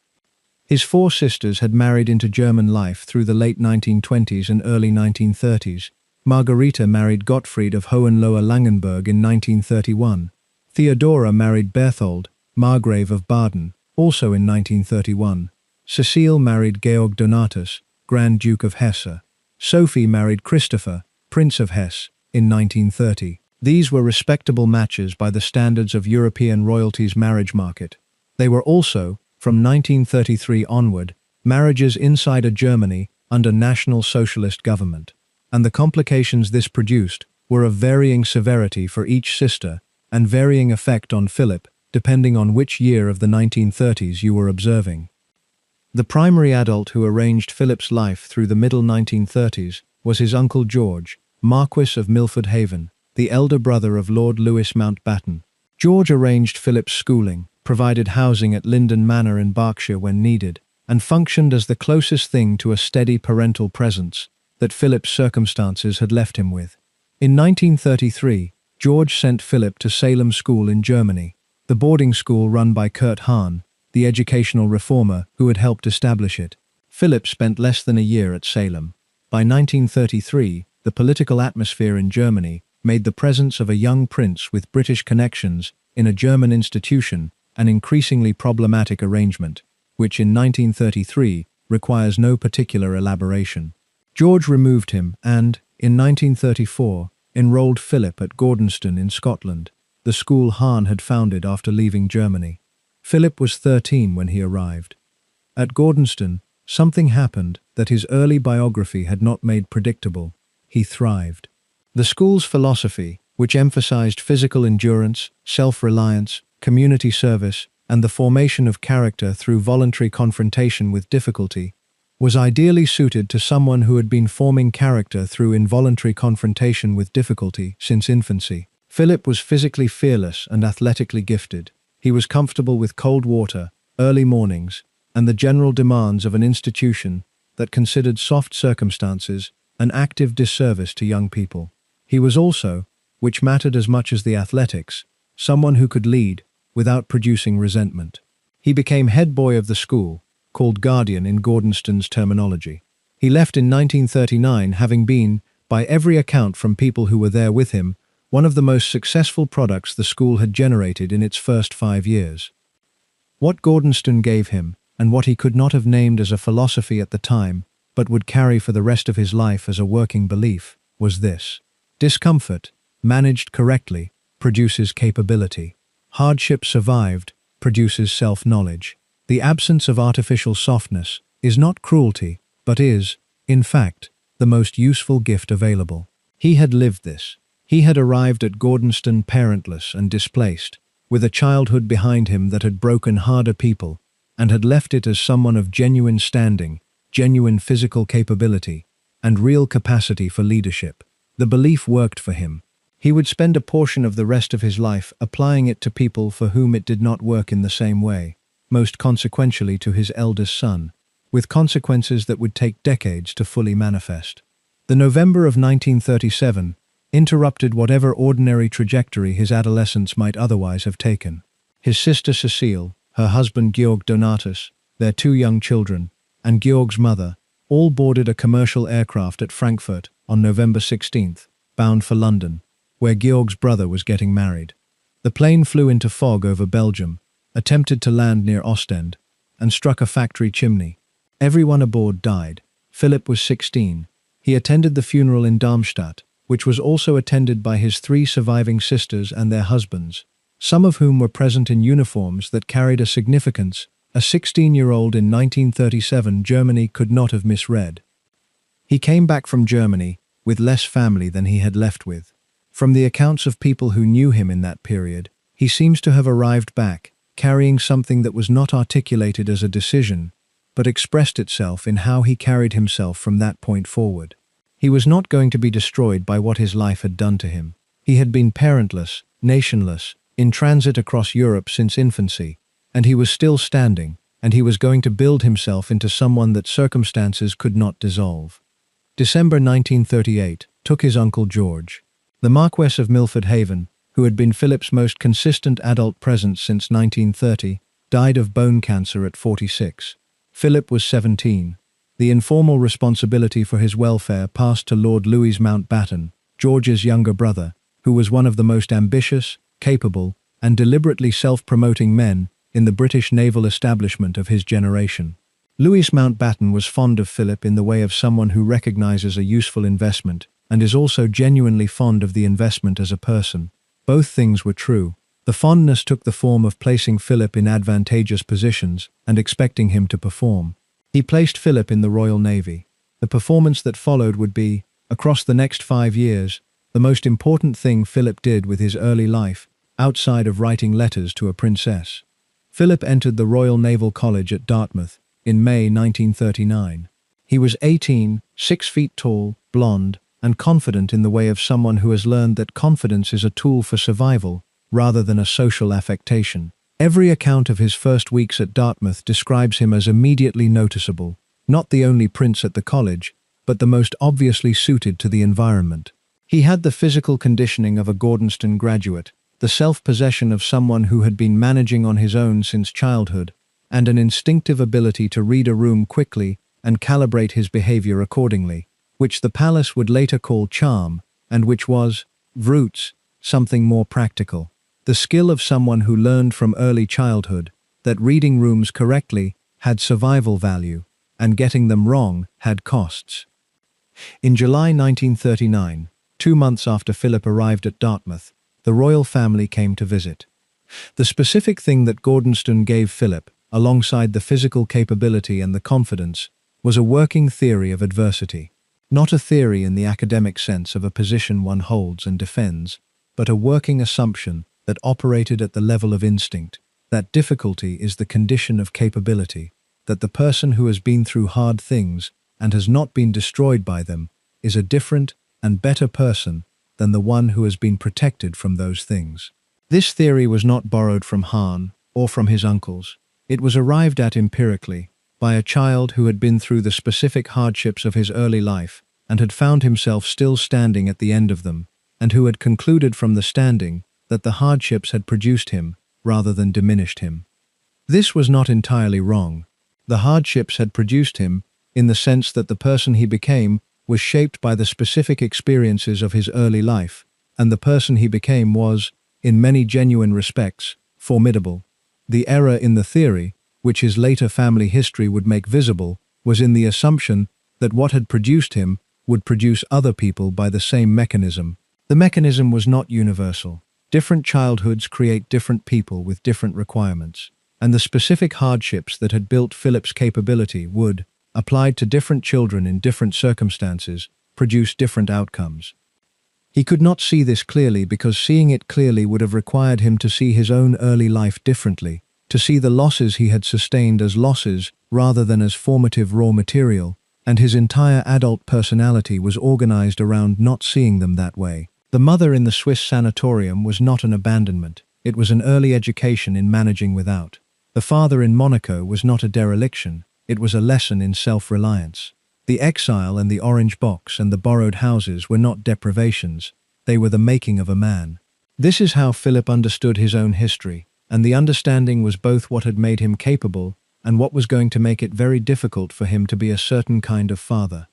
His 4 sisters had married into German life through the late 1920s and early 1930s. Margarita married Gottfried of Hohenlohe-Langenburg in 1931. Theodora married Berthold, Margrave of Baden, also in 1931. Cecile married Georg Donatus, Grand Duke of Hesse. Sophie married Christopher, Prince of Hesse, in 1930. These were respectable matches by the standards of European royalty's marriage market. They were also, from 1933 onward, marriages inside a Germany under National Socialist government. And the complications this produced were of varying severity for each sister and varying effect on Philip, depending on which year of the 1930s you were observing. The primary adult who arranged Philip's life through the middle 1930s was his uncle George, Marquis of Milford Haven, the elder brother of Lord Louis Mountbatten. George arranged Philip's schooling, provided housing at Linden Manor in Berkshire when needed, and functioned as the closest thing to a steady parental presence that Philip's circumstances had left him with. In 1933, George sent Philip to Salem School in Germany, the boarding school run by Kurt Hahn, the educational reformer who had helped establish it. Philip spent less than a year at Salem. By 1933, the political atmosphere in Germany made the presence of a young prince with British connections in a German institution an increasingly problematic arrangement, which in 1933 requires no particular elaboration. George removed him and, in 1934, enrolled Philip at Gordonstoun in Scotland, the school Hahn had founded after leaving Germany. Philip was 13 when he arrived. At Gordonstoun, something happened that his early biography had not made predictable. He thrived. The school's philosophy, which emphasized physical endurance, self-reliance, community service, and the formation of character through voluntary confrontation with difficulty, was ideally suited to someone who had been forming character through involuntary confrontation with difficulty since infancy. Philip was physically fearless and athletically gifted. He was comfortable with cold water, early mornings, and the general demands of an institution that considered soft circumstances an active disservice to young people. He was also, which mattered as much as the athletics, someone who could lead without producing resentment. He became head boy of the school, called guardian in Gordonstoun's terminology. He left in 1939 having been, by every account from people who were there with him, one of the most successful products the school had generated in its first 5 years. What Gordonstoun gave him, and what he could not have named as a philosophy at the time, but would carry for the rest of his life as a working belief, was this: discomfort, managed correctly, produces capability. Hardship survived, produces self-knowledge. The absence of artificial softness is not cruelty, but is, in fact, the most useful gift available. He had lived this. He had arrived at Gordonstoun parentless and displaced, with a childhood behind him that had broken harder people, and had left it as someone of genuine standing, genuine physical capability, and real capacity for leadership. The belief worked for him. He would spend a portion of the rest of his life applying it to people for whom it did not work in the same way, most consequentially to his eldest son, with consequences that would take decades to fully manifest. The November of 1937 interrupted whatever ordinary trajectory his adolescence might otherwise have taken. His sister Cecile, her husband Georg Donatus, their 2 young children, and Georg's mother, all boarded a commercial aircraft at Frankfurt on November 16th, bound for London, where Georg's brother was getting married. The plane flew into fog over Belgium, attempted to land near Ostend, and struck a factory chimney. Everyone aboard died. Philip was 16. He attended the funeral in Darmstadt, which was also attended by his 3 surviving sisters and their husbands, some of whom were present in uniforms that carried a significance a 16-year-old in 1937 Germany could not have misread. He came back from Germany with less family than he had left with. From the accounts of people who knew him in that period, he seems to have arrived back, carrying something that was not articulated as a decision, but expressed itself in how he carried himself from that point forward. He was not going to be destroyed by what his life had done to him. He had been parentless, nationless, in transit across Europe since infancy, and he was still standing, and he was going to build himself into someone that circumstances could not dissolve. December 1938 took his uncle George. The Marquess of Milford Haven, who had been Philip's most consistent adult presence since 1930, died of bone cancer at 46. Philip was 17. The informal responsibility for his welfare passed to Lord Louis Mountbatten, George's younger brother, who was one of the most ambitious, capable, and deliberately self-promoting men in the British naval establishment of his generation. Louis Mountbatten was fond of Philip in the way of someone who recognizes a useful investment and is also genuinely fond of the investment as a person. Both things were true. The fondness took the form of placing Philip in advantageous positions and expecting him to perform. He placed Philip in the Royal Navy. The performance that followed would be, across the next 5 years, the most important thing Philip did with his early life, outside of writing letters to a princess. Philip entered the Royal Naval College at Dartmouth in May 1939. He was 18, 6 feet tall, blonde, and confident in the way of someone who has learned that confidence is a tool for survival rather than a social affectation. Every account of his first weeks at Dartmouth describes him as immediately noticeable, not the only prince at the college, but the most obviously suited to the environment. He had the physical conditioning of a Gordonstoun graduate, the self-possession of someone who had been managing on his own since childhood, and an instinctive ability to read a room quickly and calibrate his behavior accordingly, which the palace would later call charm, and which was, roots, something more practical. The skill of someone who learned from early childhood that reading rooms correctly had survival value, and getting them wrong had costs. In July 1939, 2 months after Philip arrived at Dartmouth, the royal family came to visit. The specific thing that Gordonstoun gave Philip, alongside the physical capability and the confidence, was a working theory of adversity. Not a theory in the academic sense of a position one holds and defends, but a working assumption that operated at the level of instinct, that difficulty is the condition of capability, that the person who has been through hard things and has not been destroyed by them is a different and better person than the one who has been protected from those things. This theory was not borrowed from Hahn or from his uncles. It was arrived at empirically by a child who had been through the specific hardships of his early life and had found himself still standing at the end of them, and who had concluded from the standing that the hardships had produced him rather than diminished him. This was not entirely wrong. The hardships had produced him in the sense that the person he became was shaped by the specific experiences of his early life, and the person he became was, in many genuine respects, formidable. The error in the theory, which his later family history would make visible, was in the assumption that what had produced him would produce other people by the same mechanism. The mechanism was not universal. Different childhoods create different people with different requirements, and the specific hardships that had built Philip's capability would, applied to different children in different circumstances, produce different outcomes. He could not see this clearly because seeing it clearly would have required him to see his own early life differently, to see the losses he had sustained as losses rather than as formative raw material, and his entire adult personality was organized around not seeing them that way. The mother in the Swiss sanatorium was not an abandonment, it was an early education in managing without. The father in Monaco was not a dereliction, it was a lesson in self-reliance. The exile and the orange box and the borrowed houses were not deprivations, they were the making of a man. This is how Philip understood his own history, and the understanding was both what had made him capable and what was going to make it very difficult for him to be a certain kind of father.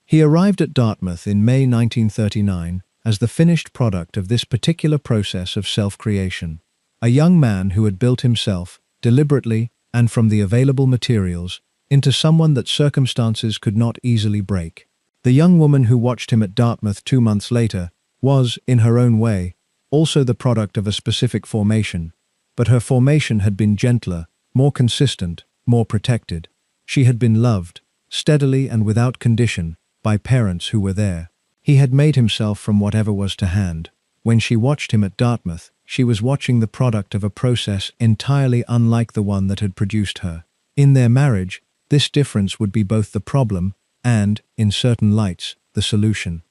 He arrived at Dartmouth in May 1939 as the finished product of this particular process of self-creation. A young man who had built himself, deliberately and from the available materials, into someone that circumstances could not easily break. The young woman who watched him at Dartmouth 2 months later was, in her own way, also the product of a specific formation, but her formation had been gentler, more consistent, more protected. She had been loved, steadily and without condition, by parents who were there. He had made himself from whatever was to hand. When she watched him at Dartmouth, she was watching the product of a process entirely unlike the one that had produced her. In their marriage, this difference would be both the problem and, in certain lights, the solution.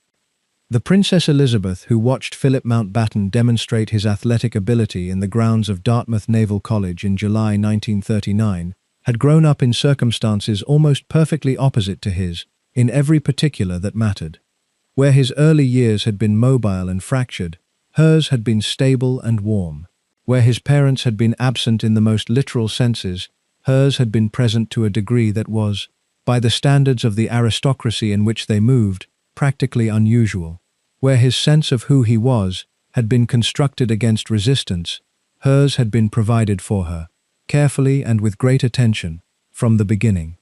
The Princess Elizabeth, who watched Philip Mountbatten demonstrate his athletic ability in the grounds of Dartmouth Naval College in July 1939, had grown up in circumstances almost perfectly opposite to his, in every particular that mattered. Where his early years had been mobile and fractured, hers had been stable and warm. Where his parents had been absent in the most literal senses, hers had been present to a degree that was, by the standards of the aristocracy in which they moved, practically unusual. Where his sense of who he was had been constructed against resistance, hers had been provided for her, carefully and with great attention, from the beginning.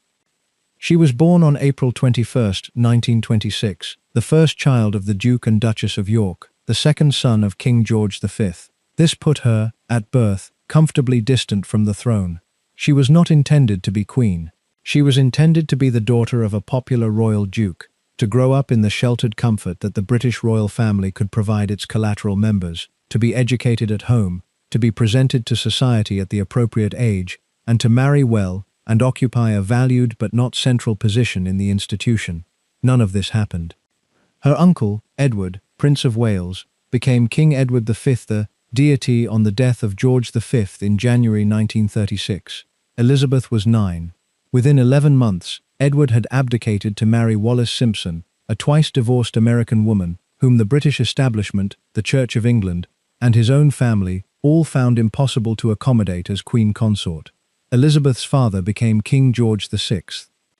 She was born on April 21, 1926, the first child of the Duke and Duchess of York, the second son of King George V. This put her, at birth, comfortably distant from the throne. She was not intended to be queen. She was intended to be the daughter of a popular royal duke, to grow up in the sheltered comfort that the British royal family could provide its collateral members, to be educated at home, to be presented to society at the appropriate age, and to marry well and occupy a valued but not central position in the institution. None of this happened. Her uncle, Edward, Prince of Wales, became King Edward V, the deity, on the death of George V in January 1936. Elizabeth was 9. Within 11 months, Edward had abdicated to marry Wallis Simpson, a twice-divorced American woman whom the British establishment, the Church of England, and his own family all found impossible to accommodate as queen consort. Elizabeth's father became King George VI.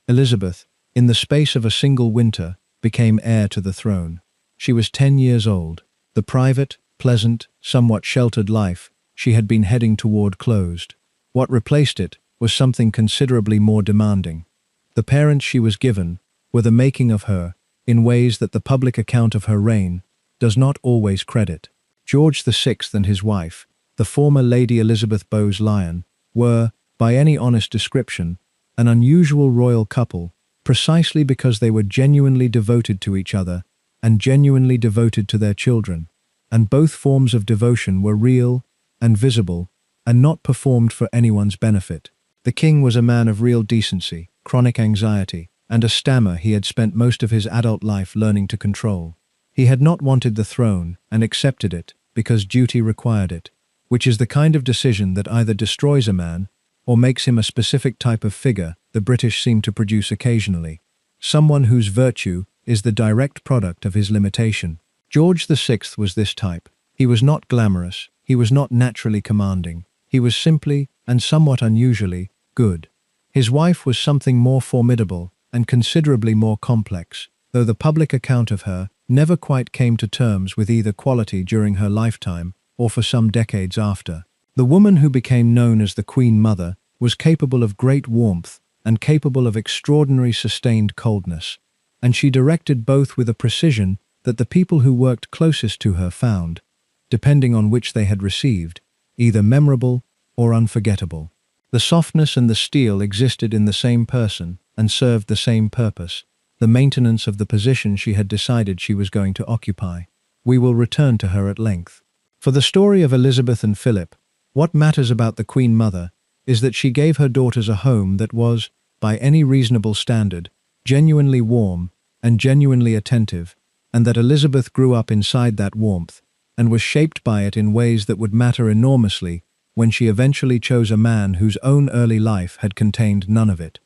Elizabeth, in the space of a single winter, became heir to the throne. She was 10 years old. The private, pleasant, somewhat sheltered life she had been heading toward closed. What replaced it was something considerably more demanding. The parents she was given were the making of her in ways that the public account of her reign does not always credit. George VI and his wife, the former Lady Elizabeth Bowes-Lyon, were, by any honest description, an unusual royal couple, precisely because they were genuinely devoted to each other and genuinely devoted to their children, and both forms of devotion were real and visible and not performed for anyone's benefit. The king was a man of real decency, chronic anxiety, and a stammer he had spent most of his adult life learning to control. He had not wanted the throne and accepted it because duty required it, which is the kind of decision that either destroys a man or makes him a specific type of figure the British seem to produce occasionally, someone whose virtue is the direct product of his limitation. George VI was this type. He was not glamorous, he was not naturally commanding, he was simply, and somewhat unusually, good. His wife was something more formidable and considerably more complex, though the public account of her never quite came to terms with either quality during her lifetime or for some decades after. The woman who became known as the Queen Mother was capable of great warmth and capable of extraordinary sustained coldness, and she directed both with a precision that the people who worked closest to her found, depending on which they had received, either memorable or unforgettable. The softness and the steel existed in the same person and served the same purpose, the maintenance of the position she had decided she was going to occupy. We will return to her at length. For the story of Elizabeth and Philip, what matters about the Queen Mother is that she gave her daughters a home that was, by any reasonable standard, genuinely warm and genuinely attentive, and that Elizabeth grew up inside that warmth and was shaped by it in ways that would matter enormously when she eventually chose a man whose own early life had contained none of it.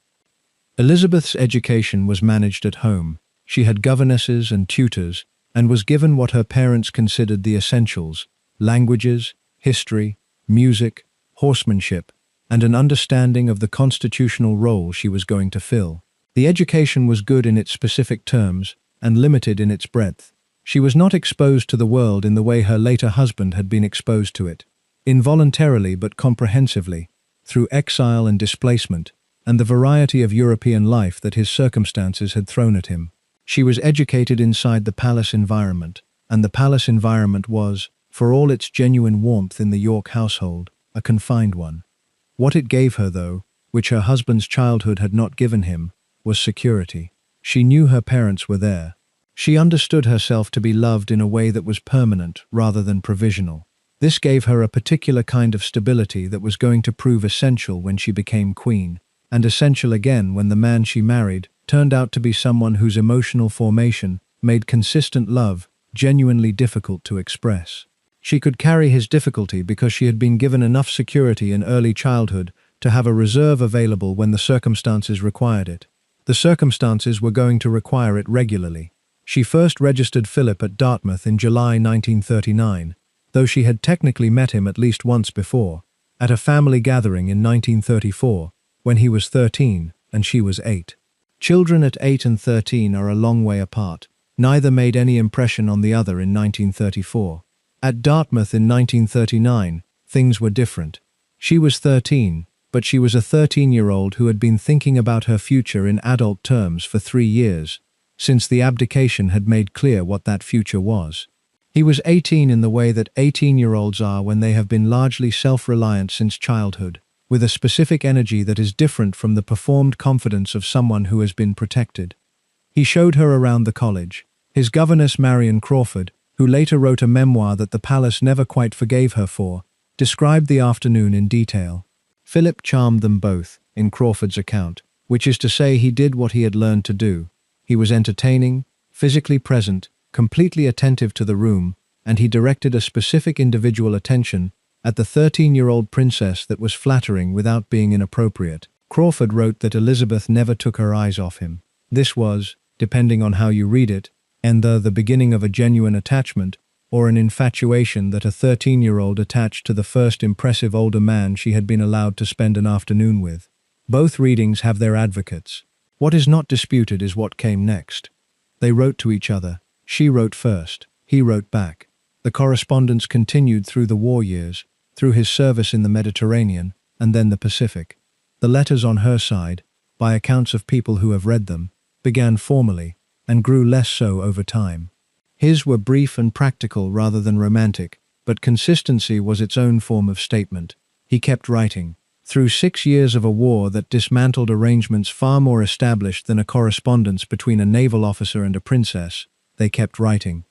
Elizabeth's education was managed at home. She had governesses and tutors and was given what her parents considered the essentials: languages, history, music, horsemanship, and an understanding of the constitutional role she was going to fill. The education was good in its specific terms and limited in its breadth. She was not exposed to the world in the way her later husband had been exposed to it, involuntarily but comprehensively, through exile and displacement, and the variety of European life that his circumstances had thrown at him. She was educated inside the palace environment, and the palace environment was, for all its genuine warmth in the York household, a confined one. What it gave her, though, which her husband's childhood had not given him, was security. She knew her parents were there. She understood herself to be loved in a way that was permanent rather than provisional. This gave her a particular kind of stability that was going to prove essential when she became queen, and essential again when the man she married turned out to be someone whose emotional formation made consistent love genuinely difficult to express. She could carry his difficulty because she had been given enough security in early childhood to have a reserve available when the circumstances required it. The circumstances were going to require it regularly. She first registered Philip at Dartmouth in July 1939, though she had technically met him at least once before, at a family gathering in 1934, when he was 13 and she was 8. Children at 8 and 13 are a long way apart. Neither made any impression on the other in 1934. At Dartmouth in 1939, things were different. She was 13, but she was a 13-year-old who had been thinking about her future in adult terms for 3 years, since the abdication had made clear what that future was. He was 18 in the way that 18-year-olds are when they have been largely self-reliant since childhood, with a specific energy that is different from the performed confidence of someone who has been protected. He showed her around the college. His governess Marion Crawford, who later wrote a memoir that the palace never quite forgave her for, described the afternoon in detail. Philip charmed them both, in Crawford's account, which is to say he did what he had learned to do. He was entertaining, physically present, completely attentive to the room, and he directed a specific individual attention at the 13-year-old princess that was flattering without being inappropriate. Crawford wrote that Elizabeth never took her eyes off him. This was, depending on how you read it, either the beginning of a genuine attachment or an infatuation that a 13-year-old attached to the first impressive older man she had been allowed to spend an afternoon with. Both readings have their advocates. What is not disputed is what came next. They wrote to each other. She wrote first. He wrote back. The correspondence continued through the war years, through his service in the Mediterranean, and then the Pacific. The letters on her side, by accounts of people who have read them, began formally, and grew less so over time. His were brief and practical rather than romantic, but consistency was its own form of statement. He kept writing. Through 6 years of a war that dismantled arrangements far more established than a correspondence between a naval officer and a princess, they kept writing.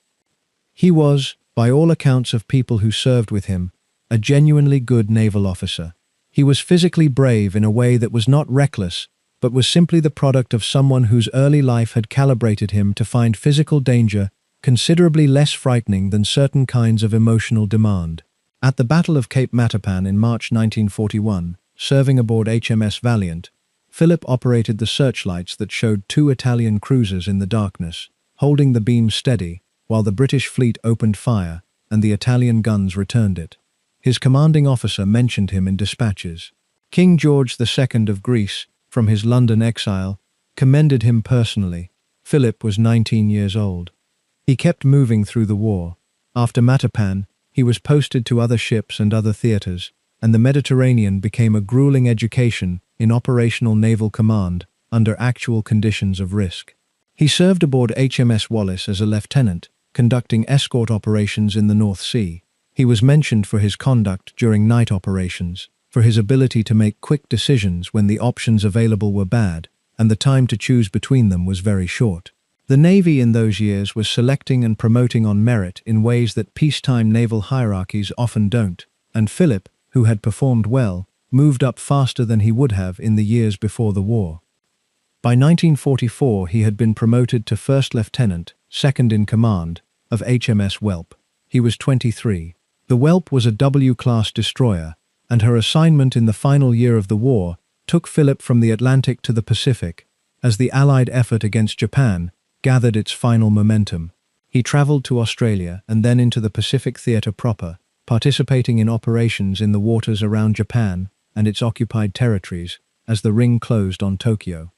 He was, by all accounts of people who served with him, a genuinely good naval officer. He was physically brave in a way that was not reckless, but was simply the product of someone whose early life had calibrated him to find physical danger considerably less frightening than certain kinds of emotional demand. At the Battle of Cape Matapan in March 1941, serving aboard HMS Valiant, Philip operated the searchlights that showed 2 Italian cruisers in the darkness, holding the beam steady while the British fleet opened fire and the Italian guns returned it. His commanding officer mentioned him in dispatches. King George II of Greece, from his London exile, commended him personally. Philip was 19 years old. He kept moving through the war. After Matapan, he was posted to other ships and other theaters, and the Mediterranean became a grueling education in operational naval command under actual conditions of risk. He served aboard HMS Wallis as a lieutenant, conducting escort operations in the North Sea. He was mentioned for his conduct during night operations, for his ability to make quick decisions when the options available were bad, and the time to choose between them was very short. The Navy in those years was selecting and promoting on merit in ways that peacetime naval hierarchies often don't, and Philip, who had performed well, moved up faster than he would have in the years before the war. By 1944 he had been promoted to first lieutenant, second in command, of HMS Whelp. He was 23. The Whelp was a W-class destroyer, and her assignment in the final year of the war took Philip from the Atlantic to the Pacific, as the Allied effort against Japan gathered its final momentum. He traveled to Australia and then into the Pacific theater proper, participating in operations in the waters around Japan and its occupied territories as the ring closed on Tokyo.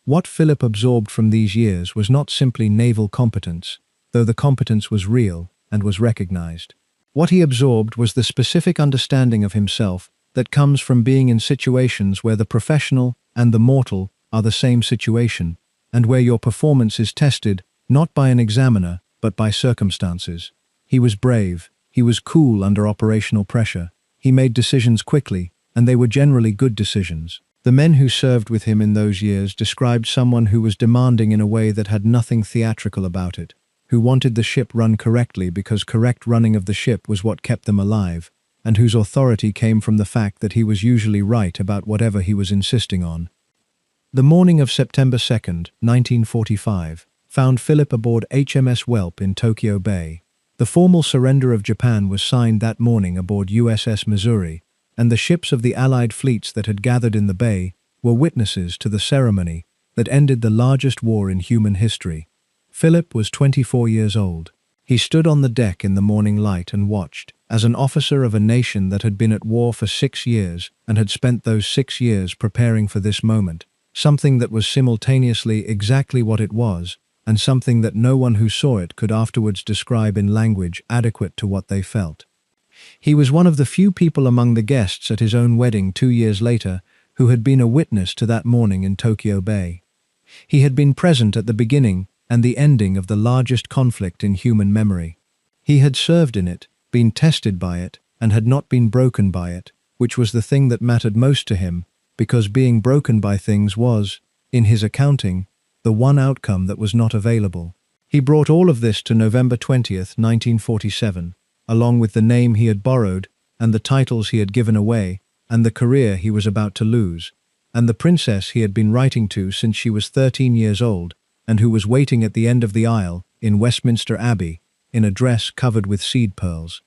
What Philip absorbed from these years was not simply naval competence, though the competence was real and was recognized. What he absorbed was the specific understanding of himself that comes from being in situations where the professional and the mortal are the same situation, and where your performance is tested not by an examiner but by circumstances. He was brave, he was cool under operational pressure, he made decisions quickly, and they were generally good decisions. The men who served with him in those years described someone who was demanding in a way that had nothing theatrical about it, who wanted the ship run correctly because correct running of the ship was what kept them alive, and whose authority came from the fact that he was usually right about whatever he was insisting on. The morning of September 2nd, 1945, found Philip aboard HMS Whelp in Tokyo Bay. The formal surrender of Japan was signed that morning aboard USS Missouri, and the ships of the Allied fleets that had gathered in the bay were witnesses to the ceremony that ended the largest war in human history. Philip was 24 years old. He stood on the deck in the morning light and watched, as an officer of a nation that had been at war for 6 years and had spent those 6 years preparing for this moment, something that was simultaneously exactly what it was, and something that no one who saw it could afterwards describe in language adequate to what they felt. He was one of the few people among the guests at his own wedding 2 years later who had been a witness to that morning in Tokyo Bay. He had been present at the beginning and the ending of the largest conflict in human memory. He had served in it, been tested by it, and had not been broken by it, which was the thing that mattered most to him, because being broken by things was, in his accounting, the one outcome that was not available. He brought all of this to November 20th, 1947, along with the name he had borrowed, and the titles he had given away, and the career he was about to lose, and the princess he had been writing to since she was 13 years old, and who was waiting at the end of the aisle, in Westminster Abbey, in a dress covered with seed pearls.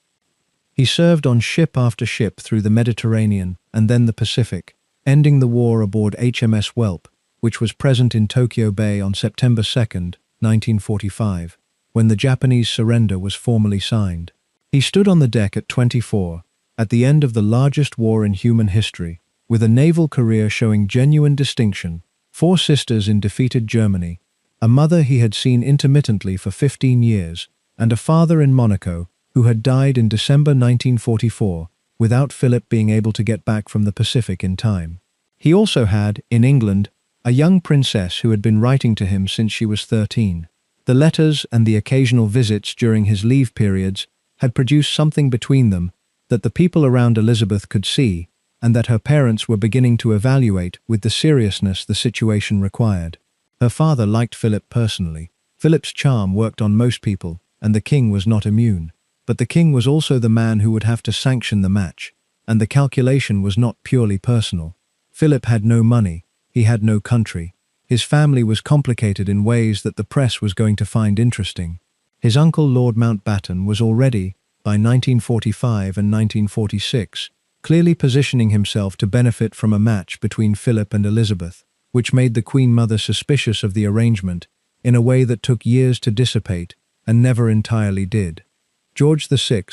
He served on ship after ship through the Mediterranean and then the Pacific, ending the war aboard HMS Whelp, which was present in Tokyo Bay on September 2nd, 1945, when the Japanese surrender was formally signed. He stood on the deck at 24, at the end of the largest war in human history, with a naval career showing genuine distinction, 4 sisters in defeated Germany, a mother he had seen intermittently for 15 years, and a father in Monaco who had died in December 1944, without Philip being able to get back from the Pacific in time. He also had, in England, a young princess who had been writing to him since she was 13. The letters and the occasional visits during his leave periods had produced something between them that the people around Elizabeth could see, and that her parents were beginning to evaluate with the seriousness the situation required. Her father liked Philip personally. Philip's charm worked on most people, and the king was not immune. But the king was also the man who would have to sanction the match, and the calculation was not purely personal. Philip had no money, he had no country. His family was complicated in ways that the press was going to find interesting. His uncle Lord Mountbatten was already, by 1945 and 1946, clearly positioning himself to benefit from a match between Philip and Elizabeth, which made the Queen Mother suspicious of the arrangement in a way that took years to dissipate and never entirely did. George VI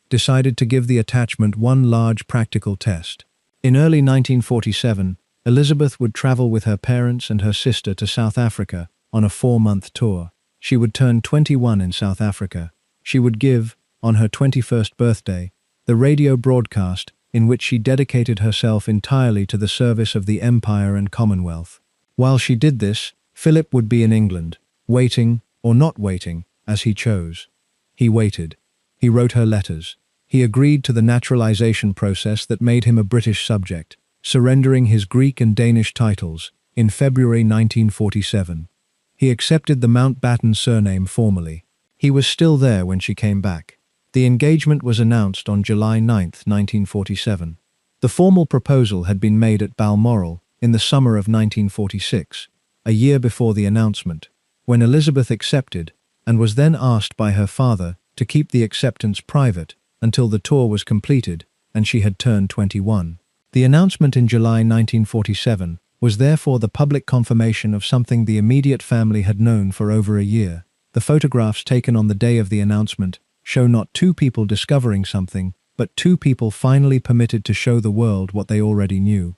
decided to give the attachment one large practical test. In early 1947, Elizabeth would travel with her parents and her sister to South Africa on a 4-month tour. She would turn 21 in South Africa. She would give, on her 21st birthday, the radio broadcast in which she dedicated herself entirely to the service of the Empire and Commonwealth. While she did this, Philip would be in England, waiting, or not waiting, as he chose. He waited. He wrote her letters. He agreed to the naturalization process that made him a British subject, surrendering his Greek and Danish titles in February 1947. He accepted the Mountbatten surname formally. He was still there when she came back. The engagement was announced on July 9, 1947. The formal proposal had been made at Balmoral in the summer of 1946, a year before the announcement, when Elizabeth accepted and was then asked by her father to keep the acceptance private until the tour was completed and she had turned 21. The announcement in July 1947 was therefore the public confirmation of something the immediate family had known for over a year. The photographs taken on the day of the announcement show not 2 people discovering something, but 2 people finally permitted to show the world what they already knew.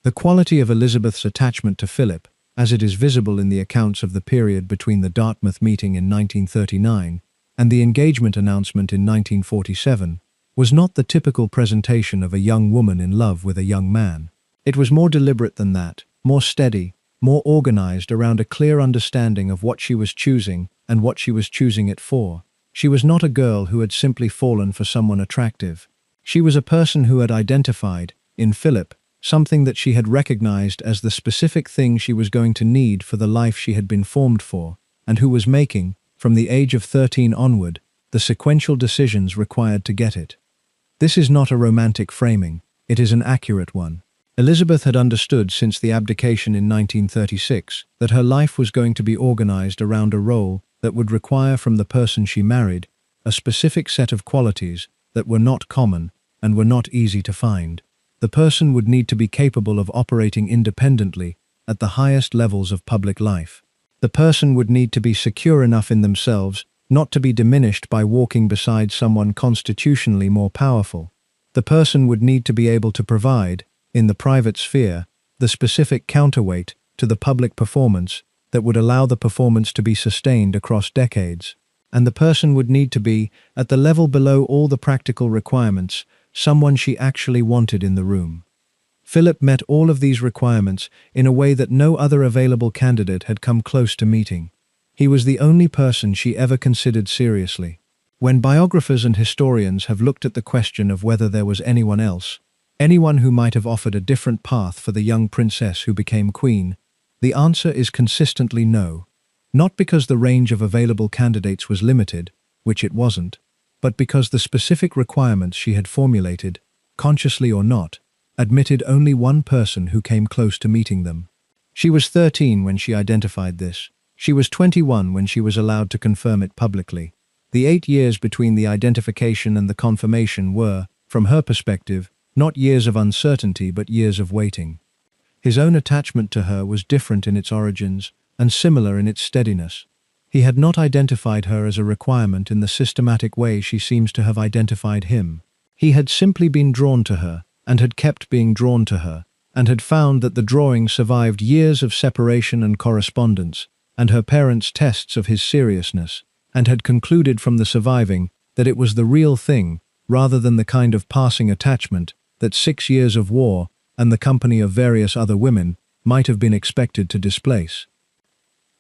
The quality of Elizabeth's attachment to Philip, as it is visible in the accounts of the period between the Dartmouth meeting in 1939 and the engagement announcement in 1947, was not the typical presentation of a young woman in love with a young man. It was more deliberate than that, more steady, more organized around a clear understanding of what she was choosing and what she was choosing it for. She was not a girl who had simply fallen for someone attractive. She was a person who had identified, in Philip, something that she had recognized as the specific thing she was going to need for the life she had been formed for, and who was making, from the age of 13 onward, the sequential decisions required to get it. This is not a romantic framing, it is an accurate one. Elizabeth had understood since the abdication in 1936 that her life was going to be organized around a role that would require from the person she married a specific set of qualities that were not common and were not easy to find. The person would need to be capable of operating independently at the highest levels of public life. The person would need to be secure enough in themselves not to be diminished by walking beside someone constitutionally more powerful. The person would need to be able to provide, in the private sphere, the specific counterweight to the public performance that would allow the performance to be sustained across decades. And the person would need to be, at the level below all the practical requirements, someone she actually wanted in the room. Philip met all of these requirements in a way that no other available candidate had come close to meeting. He was the only person she ever considered seriously. When biographers and historians have looked at the question of whether there was anyone else, anyone who might have offered a different path for the young princess who became queen, the answer is consistently no. Not because the range of available candidates was limited, which it wasn't, but because the specific requirements she had formulated, consciously or not, admitted only one person who came close to meeting them. She was 13 when she identified this. She was 21 when she was allowed to confirm it publicly. The 8 years between the identification and the confirmation were, from her perspective, not years of uncertainty but years of waiting. His own attachment to her was different in its origins and similar in its steadiness. He had not identified her as a requirement in the systematic way she seems to have identified him. He had simply been drawn to her, and had kept being drawn to her, and had found that the drawing survived years of separation and correspondence, and her parents' tests of his seriousness, and had concluded from the surviving that it was the real thing, rather than the kind of passing attachment that 6 years of war and the company of various other women might have been expected to displace.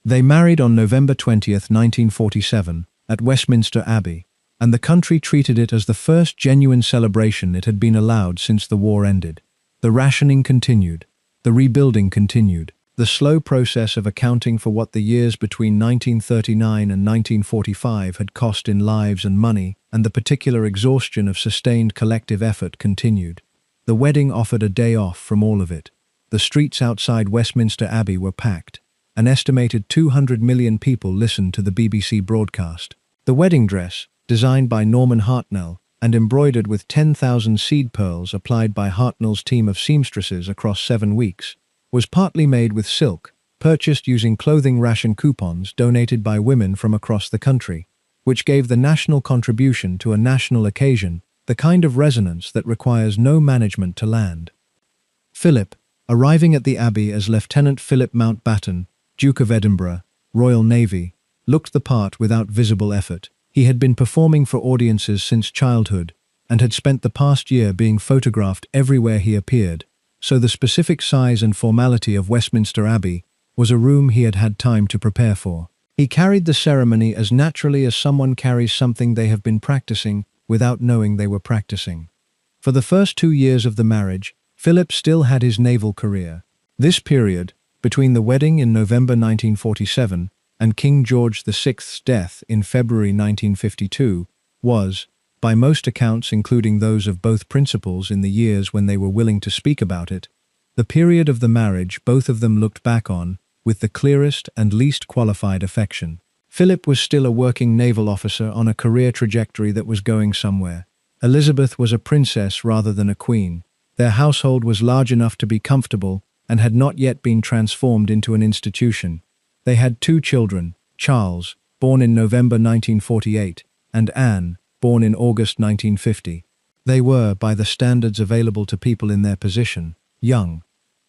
They married on November 20th, 1947, at Westminster Abbey, and the country treated it as the first genuine celebration it had been allowed since the war ended. The rationing continued. The rebuilding continued. The slow process of accounting for what the years between 1939 and 1945 had cost in lives and money, and the particular exhaustion of sustained collective effort continued. The wedding offered a day off from all of it. The streets outside Westminster Abbey were packed. An estimated 200 million people listened to the BBC broadcast. The wedding dress, designed by Norman Hartnell and embroidered with 10,000 seed pearls applied by Hartnell's team of seamstresses across 7 weeks, was partly made with silk, purchased using clothing ration coupons donated by women from across the country, which gave the national contribution to a national occasion the kind of resonance that requires no management to land. Philip, arriving at the Abbey as Lieutenant Philip Mountbatten, Duke of Edinburgh, Royal Navy, looked the part without visible effort. He had been performing for audiences since childhood and had spent the past year being photographed everywhere he appeared, so the specific size and formality of Westminster Abbey was a room he had had time to prepare for. He carried the ceremony as naturally as someone carries something they have been practicing without knowing they were practicing. For the first 2 years of the marriage, Philip still had his naval career. This period, between the wedding in November 1947 and King George VI's death in February 1952, was, by most accounts including those of both principals in the years when they were willing to speak about it, the period of the marriage both of them looked back on with the clearest and least qualified affection. Philip was still a working naval officer on a career trajectory that was going somewhere. Elizabeth was a princess rather than a queen. Their household was large enough to be comfortable and had not yet been transformed into an institution. They had 2 children, Charles, born in November 1948, and Anne, born in August 1950. They were, by the standards available to people in their position, young.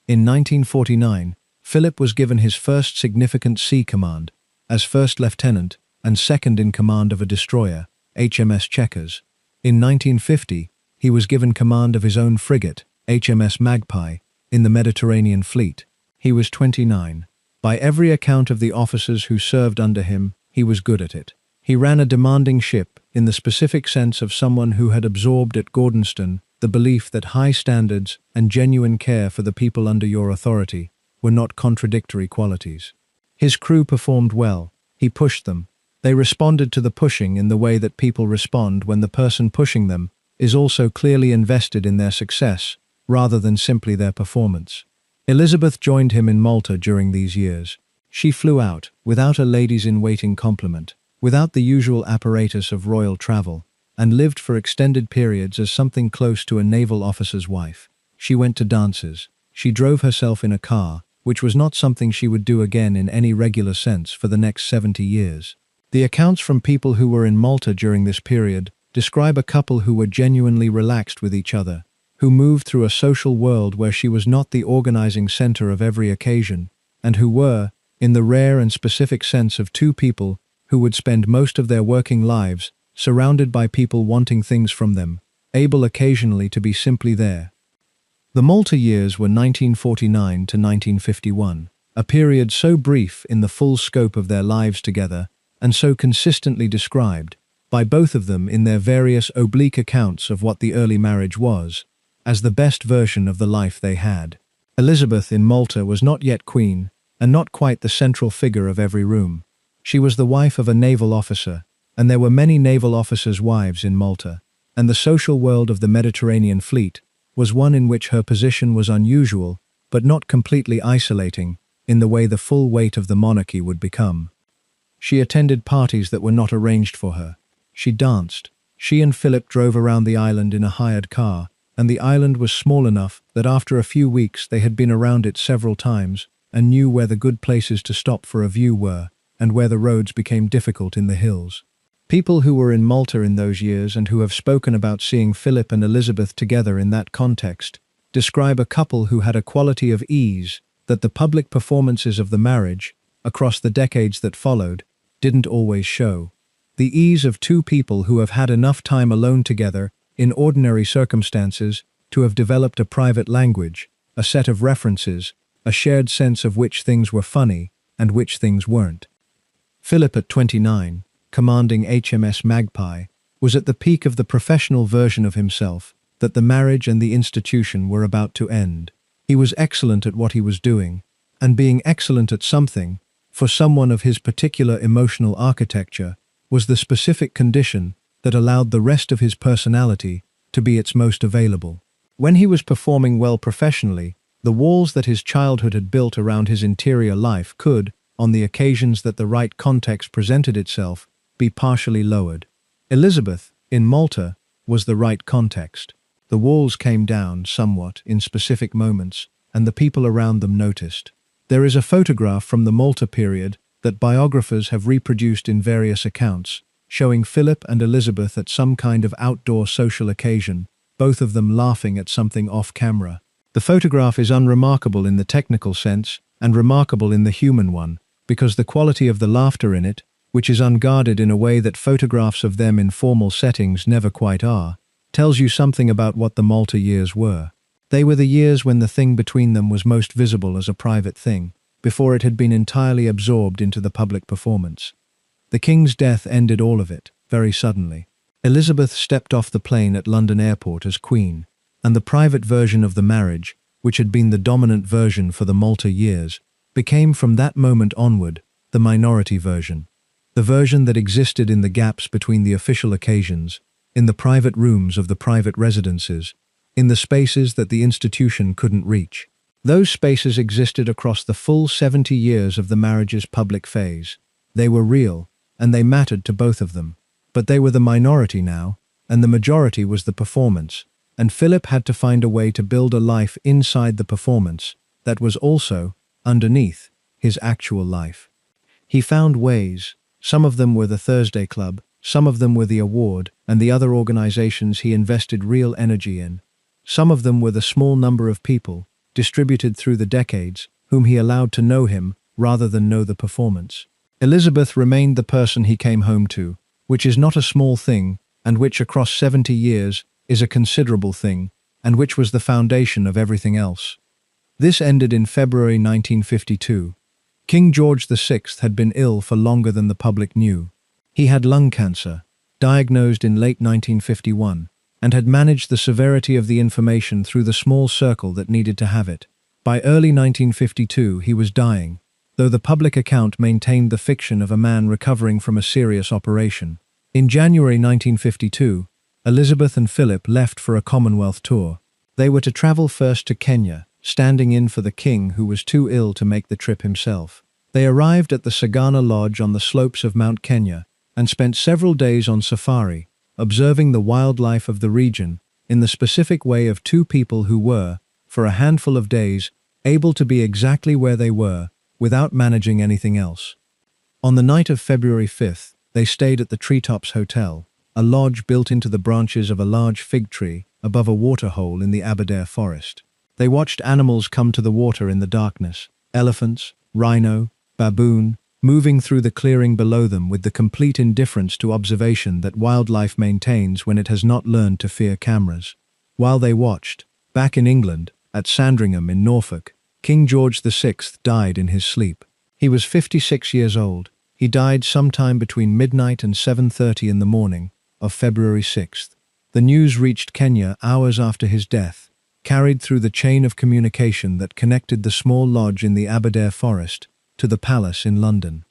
In 1949, Philip was given his first significant sea command, as first lieutenant and second in command of a destroyer, HMS Chequers. In 1950, he was given command of his own frigate, HMS Magpie, in the Mediterranean Fleet. He was 29. By every account of the officers who served under him, he was good at it. He ran a demanding ship in the specific sense of someone who had absorbed at Gordonstoun the belief that high standards and genuine care for the people under your authority were not contradictory qualities. His crew performed well. He pushed them. They responded to the pushing in the way that people respond when the person pushing them is also clearly invested in their success, rather than simply their performance. Elizabeth joined him in Malta during these years. She flew out, without a ladies-in-waiting complement, without the usual apparatus of royal travel, and lived for extended periods as something close to a naval officer's wife. She went to dances. She drove herself in a car, which was not something she would do again in any regular sense for the next 70 years. The accounts from people who were in Malta during this period describe a couple who were genuinely relaxed with each other, who moved through a social world where she was not the organizing center of every occasion, and who were, in the rare and specific sense of two people who would spend most of their working lives surrounded by people wanting things from them, able occasionally to be simply there. The Malta years were 1949 to 1951, a period so brief in the full scope of their lives together and so consistently described, by both of them in their various oblique accounts of what the early marriage was, as the best version of the life they had. Elizabeth in Malta was not yet queen, and not quite the central figure of every room. She was the wife of a naval officer, and there were many naval officers' wives in Malta, and the social world of the Mediterranean fleet was one in which her position was unusual, but not completely isolating, in the way the full weight of the monarchy would become. She attended parties that were not arranged for her. She danced. She and Philip drove around the island in a hired car, and the island was small enough that after a few weeks they had been around it several times and knew where the good places to stop for a view were, and where the roads became difficult in the hills. People who were in Malta in those years and who have spoken about seeing Philip and Elizabeth together in that context describe a couple who had a quality of ease that the public performances of the marriage, across the decades that followed, didn't always show. The ease of two people who have had enough time alone together, in ordinary circumstances, to have developed a private language, a set of references, a shared sense of which things were funny and which things weren't. Philip at 29, commanding HMS Magpie, was at the peak of the professional version of himself that the marriage and the institution were about to end. He was excellent at what he was doing, and being excellent at something, for someone of his particular emotional architecture, was the specific condition that allowed the rest of his personality to be its most available. When he was performing well professionally, the walls that his childhood had built around his interior life could, on the occasions that the right context presented itself, be partially lowered. Elizabeth, in Malta, was the right context. The walls came down somewhat in specific moments, and the people around them noticed. There is a photograph from the Malta period that biographers have reproduced in various accounts, showing Philip and Elizabeth at some kind of outdoor social occasion, both of them laughing at something off-camera. The photograph is unremarkable in the technical sense, and remarkable in the human one, because the quality of the laughter in it, which is unguarded in a way that photographs of them in formal settings never quite are, tells you something about what the Malta years were. They were the years when the thing between them was most visible as a private thing, before it had been entirely absorbed into the public performance. The King's death ended all of it, very suddenly. Elizabeth stepped off the plane at London Airport as Queen, and the private version of the marriage, which had been the dominant version for the Malta years, became from that moment onward the minority version. The version that existed in the gaps between the official occasions, in the private rooms of the private residences, in the spaces that the institution couldn't reach. Those spaces existed across the full 70 years of the marriage's public phase. They were real, and they mattered to both of them. But they were the minority now, and the majority was the performance, and Philip had to find a way to build a life inside the performance that was also, underneath, his actual life. He found ways. Some of them were the Thursday Club, some of them were the award, and the other organizations he invested real energy in. Some of them were the small number of people, distributed through the decades, whom he allowed to know him rather than know the performance. Elizabeth remained the person he came home to, which is not a small thing, and which across 70 years is a considerable thing, and which was the foundation of everything else. This ended in February 1952. King George VI had been ill for longer than the public knew. He had lung cancer, diagnosed in late 1951, and had managed the severity of the information through the small circle that needed to have it. By early 1952 he was dying, though the public account maintained the fiction of a man recovering from a serious operation. In January 1952, Elizabeth and Philip left for a Commonwealth tour. They were to travel first to Kenya, standing in for the king who was too ill to make the trip himself. They arrived at the Sagana Lodge on the slopes of Mount Kenya and spent several days on safari, observing the wildlife of the region in the specific way of two people who were, for a handful of days, able to be exactly where they were, without managing anything else. On the night of February 5th, they stayed at the Treetops Hotel, a lodge built into the branches of a large fig tree above a waterhole in the Aberdare forest. They watched animals come to the water in the darkness: elephants, rhino, baboon, moving through the clearing below them with the complete indifference to observation that wildlife maintains when it has not learned to fear cameras. While they watched, back in England, at Sandringham in Norfolk, King George VI died in his sleep. He was 56 years old. He died sometime between midnight and 7:30 in the morning of February 6th. The news reached Kenya hours after his death, carried through the chain of communication that connected the small lodge in the Aberdare forest to the palace in London.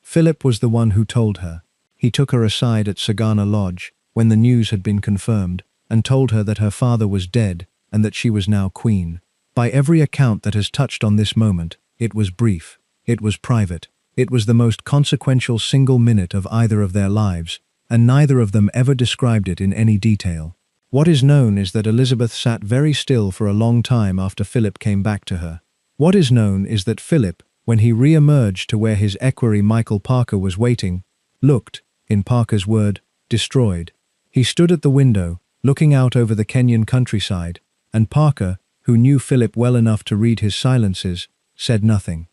Philip was the one who told her. He took her aside at Sagana Lodge when the news had been confirmed and told her that her father was dead and that she was now queen. By every account that has touched on this moment, it was brief, it was private, it was the most consequential single minute of either of their lives, and neither of them ever described it in any detail. What is known is that Elizabeth sat very still for a long time after Philip came back to her. What is known is that Philip, when he re-emerged to where his equerry Michael Parker was waiting, looked, in Parker's word, destroyed. He stood at the window, looking out over the Kenyan countryside, and Parker, who knew Philip well enough to read his silences, said nothing.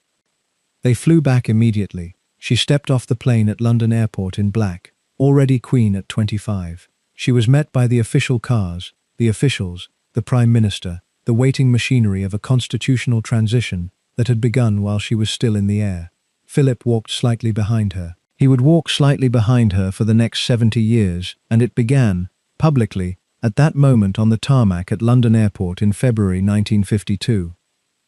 They flew back immediately. She stepped off the plane at London Airport in black, already queen at 25. She was met by the official cars, the officials, the Prime Minister, the waiting machinery of a constitutional transition that had begun while she was still in the air. Philip walked slightly behind her. He would walk slightly behind her for the next 70 years, and it began, publicly, at that moment on the tarmac at London Airport in February 1952.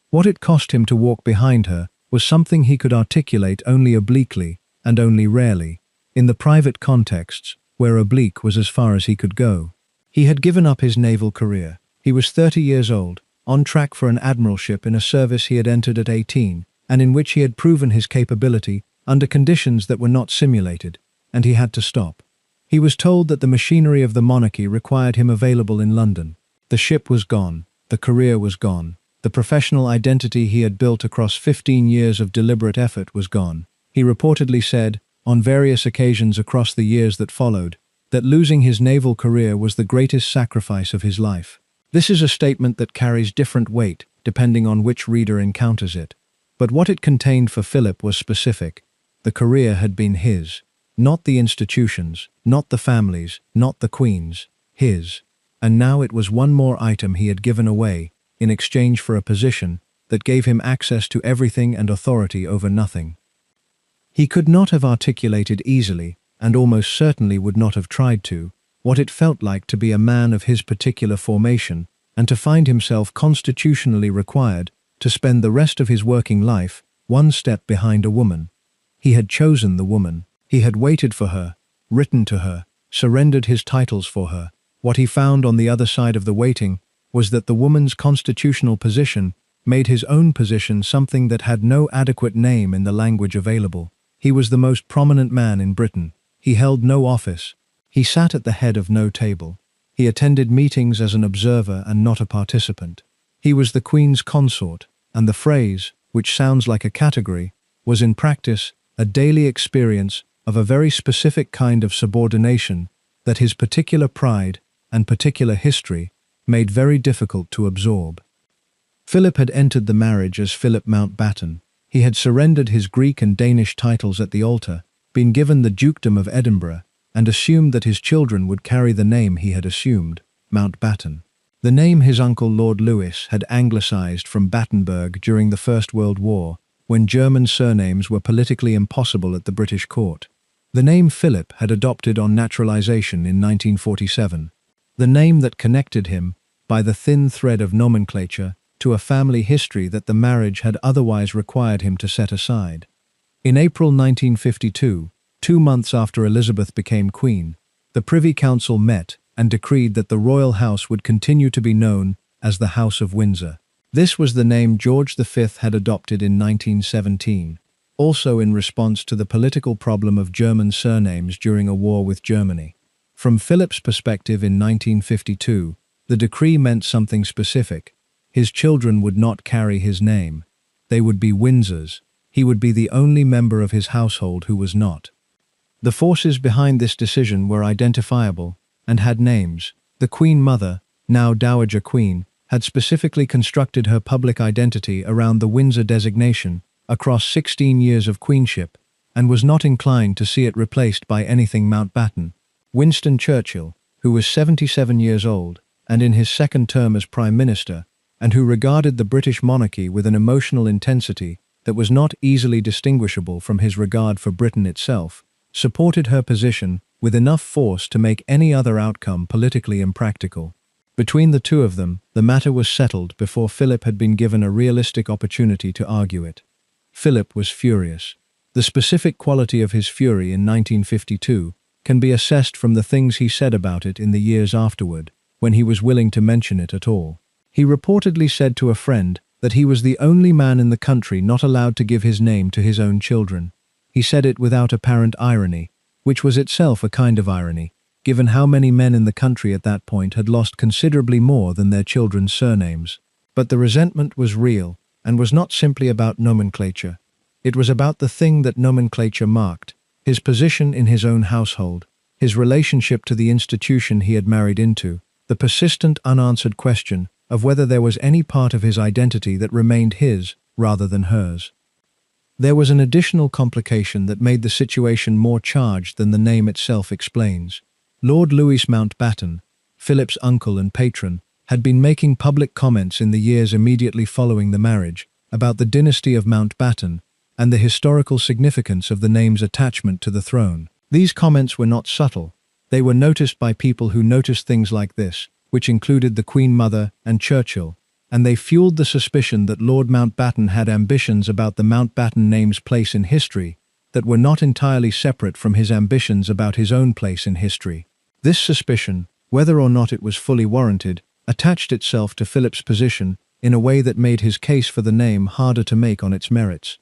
What it cost him to walk behind her was something he could articulate only obliquely and only rarely, in the private contexts where oblique was as far as he could go. He had given up his naval career. He was 30 years old, on track for an admiralship in a service he had entered at 18, and in which he had proven his capability under conditions that were not simulated, and he had to stop. He was told that the machinery of the monarchy required him available in London. The ship was gone, the career was gone, the professional identity he had built across 15 years of deliberate effort was gone. He reportedly said, on various occasions across the years that followed, that losing his naval career was the greatest sacrifice of his life. This is a statement that carries different weight depending on which reader encounters it. But what it contained for Philip was specific. The career had been his. Not the institutions, not the families, not the Queen's, his. And now it was one more item he had given away in exchange for a position that gave him access to everything and authority over nothing. He could not have articulated easily, and almost certainly would not have tried to, what it felt like to be a man of his particular formation and to find himself constitutionally required to spend the rest of his working life one step behind a woman. He had chosen the woman. He had waited for her, written to her, surrendered his titles for her. What he found on the other side of the waiting was that the woman's constitutional position made his own position something that had no adequate name in the language available. He was the most prominent man in Britain. He held no office. He sat at the head of no table. He attended meetings as an observer and not a participant. He was the Queen's consort, and the phrase, which sounds like a category, was in practice a daily experience of a very specific kind of subordination that his particular pride and particular history made very difficult to absorb. Philip had entered the marriage as Philip Mountbatten. He had surrendered his Greek and Danish titles at the altar, been given the dukedom of Edinburgh, and assumed that his children would carry the name he had assumed, Mountbatten. The name his uncle Lord Louis had anglicised from Battenberg during the First World War, when German surnames were politically impossible at the British court. The name Philip had adopted on naturalisation in 1947, the name that connected him, by the thin thread of nomenclature, to a family history that the marriage had otherwise required him to set aside. In April 1952, 2 months after Elizabeth became queen, the Privy Council met and decreed that the royal house would continue to be known as the House of Windsor. This was the name George V had adopted in 1917, also in response to the political problem of German surnames during a war with Germany. From Philip's perspective in 1952, the decree meant something specific. His children would not carry his name. They would be Windsors. He would be the only member of his household who was not. The forces behind this decision were identifiable and had names. The Queen Mother, now Dowager Queen, had specifically constructed her public identity around the Windsor designation across 16 years of queenship and was not inclined to see it replaced by anything Mountbatten. Winston Churchill, who was 77 years old and in his second term as Prime Minister, and who regarded the British monarchy with an emotional intensity that was not easily distinguishable from his regard for Britain itself, supported her position with enough force to make any other outcome politically impractical. Between the two of them, the matter was settled before Philip had been given a realistic opportunity to argue it. Philip was furious. The specific quality of his fury in 1952 can be assessed from the things he said about it in the years afterward, when he was willing to mention it at all. He reportedly said to a friend that he was the only man in the country not allowed to give his name to his own children. He said it without apparent irony, which was itself a kind of irony, given how many men in the country at that point had lost considerably more than their children's surnames. But the resentment was real, and was not simply about nomenclature. It was about the thing that nomenclature marked: his position in his own household, his relationship to the institution he had married into, the persistent unanswered question of whether there was any part of his identity that remained his rather than hers. There was an additional complication that made the situation more charged than the name itself explains. Lord Louis Mountbatten, Philip's uncle and patron, had been making public comments in the years immediately following the marriage about the dynasty of Mountbatten and the historical significance of the name's attachment to the throne. These comments were not subtle. They were noticed by people who noticed things like this, which included the Queen Mother and Churchill, and they fueled the suspicion that Lord Mountbatten had ambitions about the Mountbatten name's place in history that were not entirely separate from his ambitions about his own place in history. This suspicion, whether or not it was fully warranted, attached itself to Philip's position in a way that made his case for the name harder to make on its merits.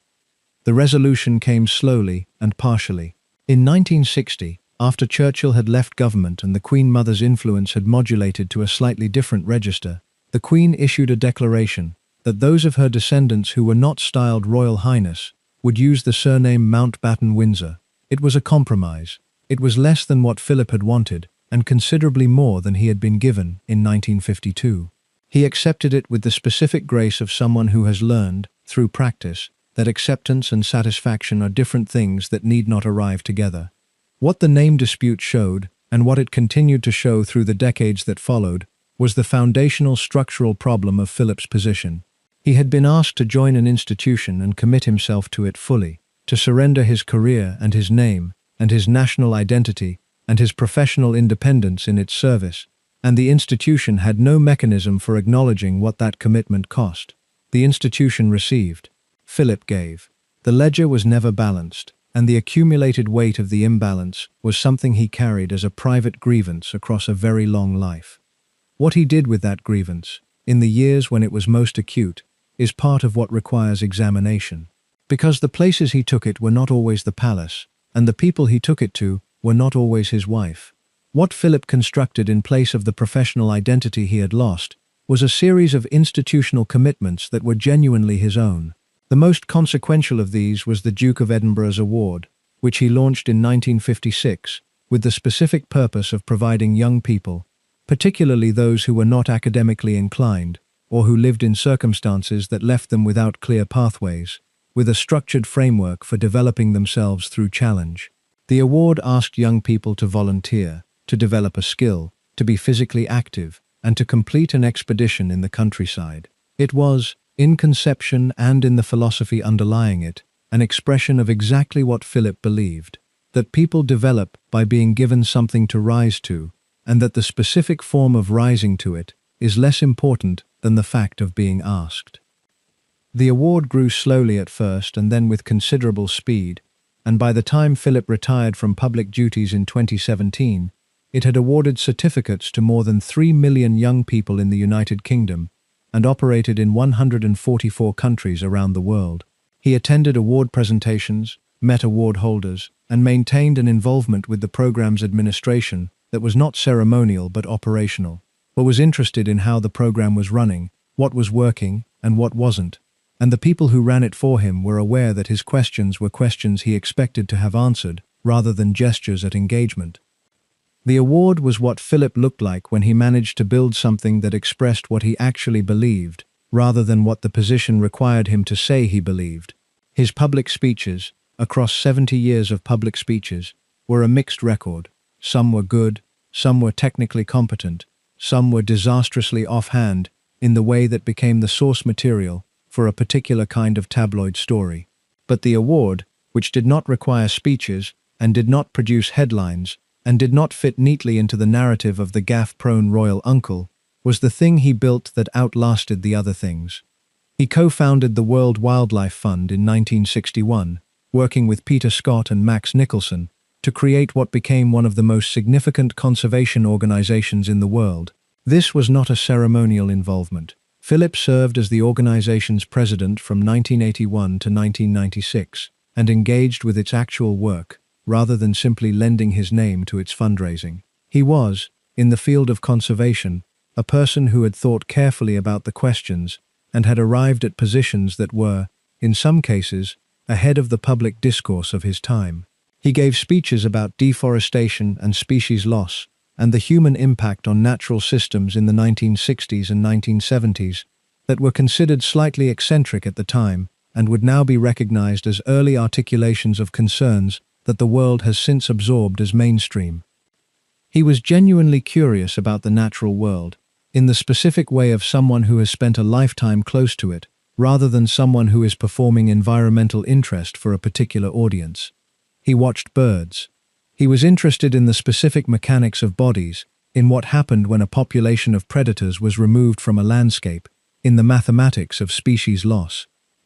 The resolution came slowly and partially. In 1960, after Churchill had left government and the Queen Mother's influence had modulated to a slightly different register, the Queen issued a declaration that those of her descendants who were not styled Royal Highness would use the surname Mountbatten Windsor. It was a compromise. It was less than what Philip had wanted, and considerably more than he had been given in 1952. He accepted it with the specific grace of someone who has learned, through practice, that acceptance and satisfaction are different things that need not arrive together. What the name dispute showed, and what it continued to show through the decades that followed, was the foundational structural problem of Philip's position. He had been asked to join an institution and commit himself to it fully, to surrender his career and his name, and his national identity, and his professional independence in its service, and the institution had no mechanism for acknowledging what that commitment cost. The institution received. Philip gave. The ledger was never balanced, and the accumulated weight of the imbalance was something he carried as a private grievance across a very long life. What he did with that grievance, in the years when it was most acute, is part of what requires examination. Because the places he took it were not always the palace, and the people he took it to were not always his wife. What Philip constructed in place of the professional identity he had lost was a series of institutional commitments that were genuinely his own. The most consequential of these was the Duke of Edinburgh's award, which he launched in 1956, with the specific purpose of providing young people, particularly those who were not academically inclined, or who lived in circumstances that left them without clear pathways, with a structured framework for developing themselves through challenge. The award asked young people to volunteer, to develop a skill, to be physically active, and to complete an expedition in the countryside. It was, in conception and in the philosophy underlying it, an expression of exactly what Philip believed, that people develop by being given something to rise to, and that the specific form of rising to it is less important than the fact of being asked. The award grew slowly at first and then with considerable speed, and by the time Philip retired from public duties in 2017, it had awarded certificates to more than 3 million young people in the United Kingdom and operated in 144 countries around the world. He attended award presentations, met award holders, and maintained an involvement with the program's administration that was not ceremonial but operational, but was interested in how the program was running, what was working and what wasn't, and the people who ran it for him were aware that his questions were questions he expected to have answered, rather than gestures at engagement. The award was what Philip looked like when he managed to build something that expressed what he actually believed, rather than what the position required him to say he believed. His public speeches, across 70 years of public speeches, were a mixed record. Some were good, some were technically competent, some were disastrously offhand in the way that became the source material for a particular kind of tabloid story. But the award, which did not require speeches and did not produce headlines and did not fit neatly into the narrative of the gaffe-prone royal uncle, was the thing he built that outlasted the other things. He co-founded the World Wildlife Fund in 1961, working with Peter Scott and Max Nicholson, to create what became one of the most significant conservation organizations in the world. This was not a ceremonial involvement. Philip served as the organization's president from 1981 to 1996, and engaged with its actual work, rather than simply lending his name to its fundraising. He was, in the field of conservation, a person who had thought carefully about the questions and had arrived at positions that were, in some cases, ahead of the public discourse of his time. He gave speeches about deforestation and species loss and the human impact on natural systems in the 1960s and 1970s that were considered slightly eccentric at the time and would now be recognized as early articulations of concerns that the world has since absorbed as mainstream. He was genuinely curious about the natural world, in the specific way of someone who has spent a lifetime close to it, rather than someone who is performing environmental interest for a particular audience. He watched birds. He was interested in the specific mechanics of bodies, in what happened when a population of predators was removed from a landscape, in the mathematics of species loss.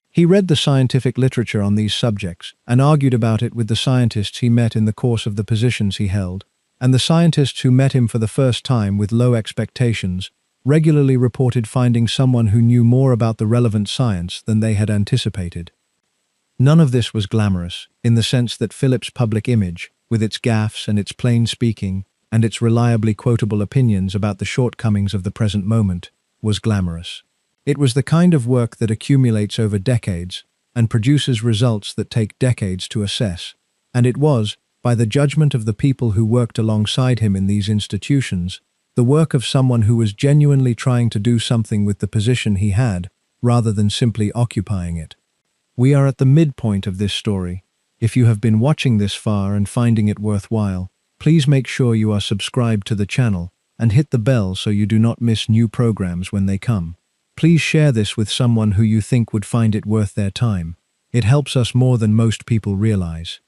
He read the scientific literature on these subjects and argued about it with the scientists he met in the course of the positions he held, and the scientists who met him for the first time with low expectations regularly reported finding someone who knew more about the relevant science than they had anticipated. None of this was glamorous, in the sense that Philip's public image, with its gaffes and its plain speaking and its reliably quotable opinions about the shortcomings of the present moment, was glamorous. It was the kind of work that accumulates over decades and produces results that take decades to assess, and it was, by the judgment of the people who worked alongside him in these institutions, the work of someone who was genuinely trying to do something with the position he had, rather than simply occupying it. We are at the midpoint of this story. If you have been watching this far and finding it worthwhile, please make sure you are subscribed to the channel and hit the bell so you do not miss new programs when they come. Please share this with someone who you think would find it worth their time. It helps us more than most people realize.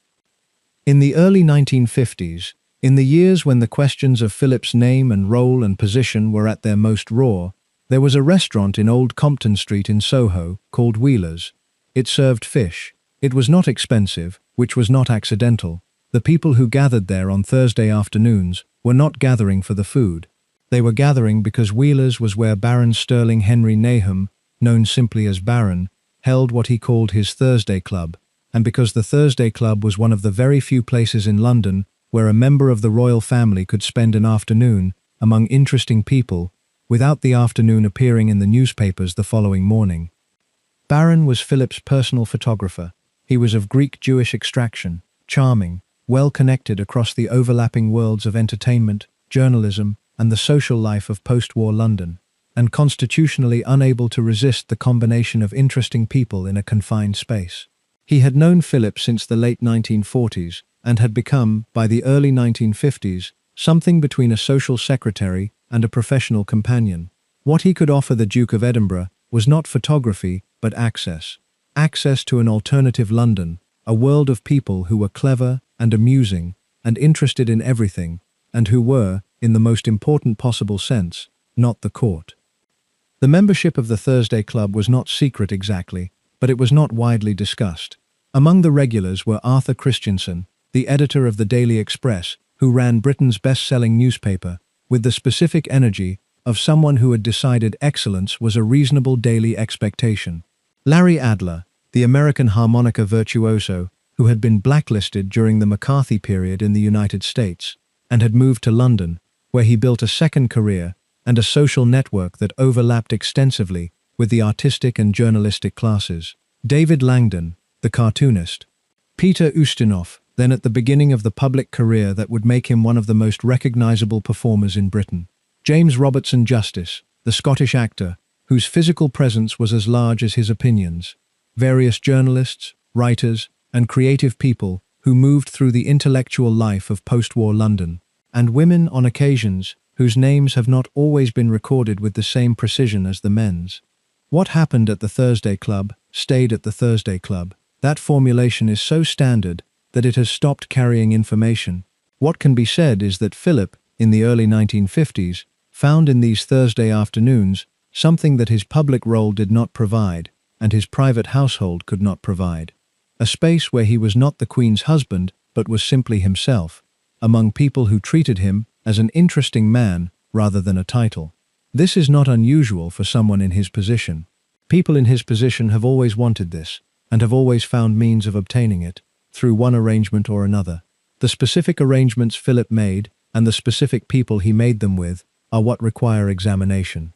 In the early 1950s, in the years when the questions of Philip's name and role and position were at their most raw, there was a restaurant in Old Compton Street in Soho called Wheeler's. It served fish. It was not expensive, which was not accidental. The people who gathered there on Thursday afternoons were not gathering for the food. They were gathering because Wheeler's was where Baron Sterling Henry Nahum, known simply as Baron, held what he called his Thursday Club, and because the Thursday Club was one of the very few places in London where a member of the royal family could spend an afternoon among interesting people without the afternoon appearing in the newspapers the following morning. Baron was Philip's personal photographer. He was of Greek-Jewish extraction, charming, well-connected across the overlapping worlds of entertainment, journalism, and the social life of post-war London, and constitutionally unable to resist the combination of interesting people in a confined space. He had known Philip since the late 1940s and had become, by the early 1950s, something between a social secretary and a professional companion. What he could offer the Duke of Edinburgh was not photography, but access. Access to an alternative London, a world of people who were clever and amusing and interested in everything, and who were, in the most important possible sense, not the court. The membership of the Thursday Club was not secret exactly, but it was not widely discussed. Among the regulars were Arthur Christensen, the editor of the Daily Express, who ran Britain's best-selling newspaper, with the specific energy of someone who had decided excellence was a reasonable daily expectation. Larry Adler, the American harmonica virtuoso, who had been blacklisted during the McCarthy period in the United States, and had moved to London, where he built a second career and a social network that overlapped extensively with the artistic and journalistic classes. David Langdon, the cartoonist. Peter Ustinov, then at the beginning of the public career that would make him one of the most recognizable performers in Britain. James Robertson Justice, the Scottish actor, whose physical presence was as large as his opinions. Various journalists, writers, and creative people who moved through the intellectual life of post-war London. And women on occasions, whose names have not always been recorded with the same precision as the men's. What happened at the Thursday Club, stayed at the Thursday Club. That formulation is so standard that it has stopped carrying information. What can be said is that Philip, in the early 1950s, found in these Thursday afternoons something that his public role did not provide, and his private household could not provide. A space where he was not the Queen's husband, but was simply himself, among people who treated him as an interesting man rather than a title. This is not unusual for someone in his position. People in his position have always wanted this, and have always found means of obtaining it, through one arrangement or another. The specific arrangements Philip made, and the specific people he made them with, are what require examination.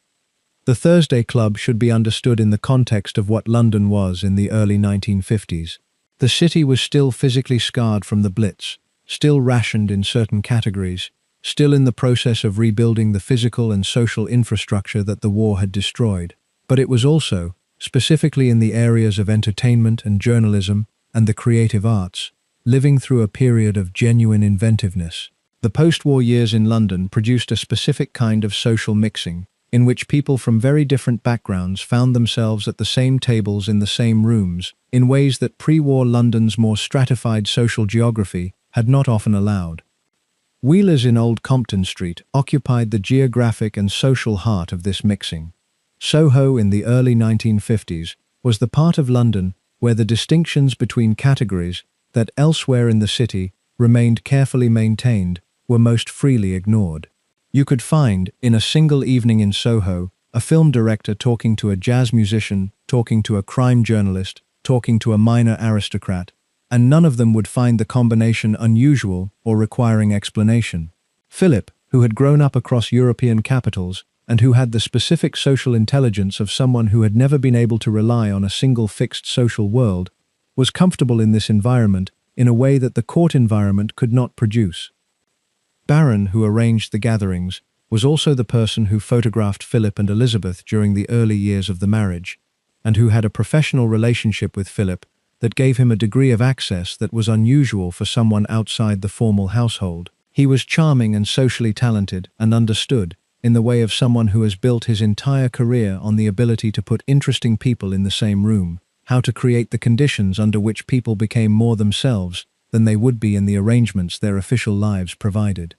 The Thursday Club should be understood in the context of what London was in the early 1950s. The city was still physically scarred from the Blitz, still rationed in certain categories, still in the process of rebuilding the physical and social infrastructure that the war had destroyed. But it was also, specifically in the areas of entertainment and journalism and the creative arts, living through a period of genuine inventiveness. The post-war years in London produced a specific kind of social mixing, in which people from very different backgrounds found themselves at the same tables in the same rooms, in ways that pre-war London's more stratified social geography had not often allowed. Wheelers in Old Compton Street occupied the geographic and social heart of this mixing. Soho in the early 1950s was the part of London where the distinctions between categories that elsewhere in the city remained carefully maintained were most freely ignored. You could find, in a single evening in Soho, a film director talking to a jazz musician, talking to a crime journalist, talking to a minor aristocrat, and none of them would find the combination unusual or requiring explanation. Philip, who had grown up across European capitals, and who had the specific social intelligence of someone who had never been able to rely on a single fixed social world, was comfortable in this environment in a way that the court environment could not produce. Barron, who arranged the gatherings, was also the person who photographed Philip and Elizabeth during the early years of the marriage, and who had a professional relationship with Philip that gave him a degree of access that was unusual for someone outside the formal household. He was charming and socially talented and understood, in the way of someone who has built his entire career on the ability to put interesting people in the same room, how to create the conditions under which people became more themselves than they would be in the arrangements their official lives provided.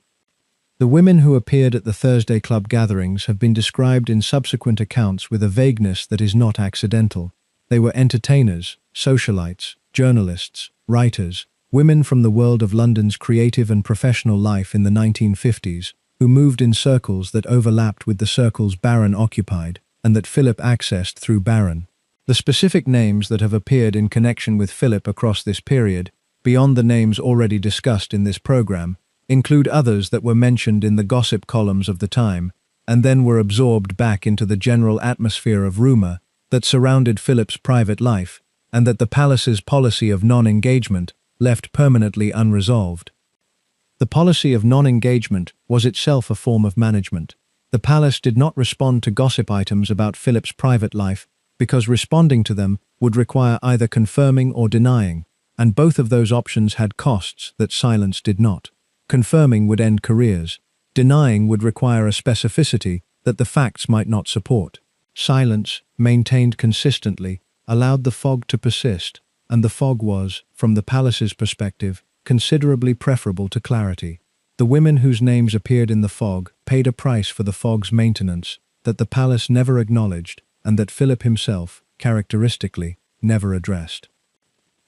The women who appeared at the Thursday Club gatherings have been described in subsequent accounts with a vagueness that is not accidental. They were entertainers, socialites, journalists, writers, women from the world of London's creative and professional life in the 1950s, who moved in circles that overlapped with the circles Barron occupied, and that Philip accessed through Barron. The specific names that have appeared in connection with Philip across this period, beyond the names already discussed in this program, include others that were mentioned in the gossip columns of the time, and then were absorbed back into the general atmosphere of rumour that surrounded Philip's private life, and that the palace's policy of non-engagement left permanently unresolved. The policy of non-engagement was itself a form of management. The palace did not respond to gossip items about Philip's private life because responding to them would require either confirming or denying, and both of those options had costs that silence did not. Confirming would end careers. Denying would require a specificity that the facts might not support. Silence, maintained consistently, allowed the fog to persist, and the fog was, from the palace's perspective, considerably preferable to clarity. The women whose names appeared in the fog paid a price for the fog's maintenance that the palace never acknowledged and that Philip himself, characteristically, never addressed.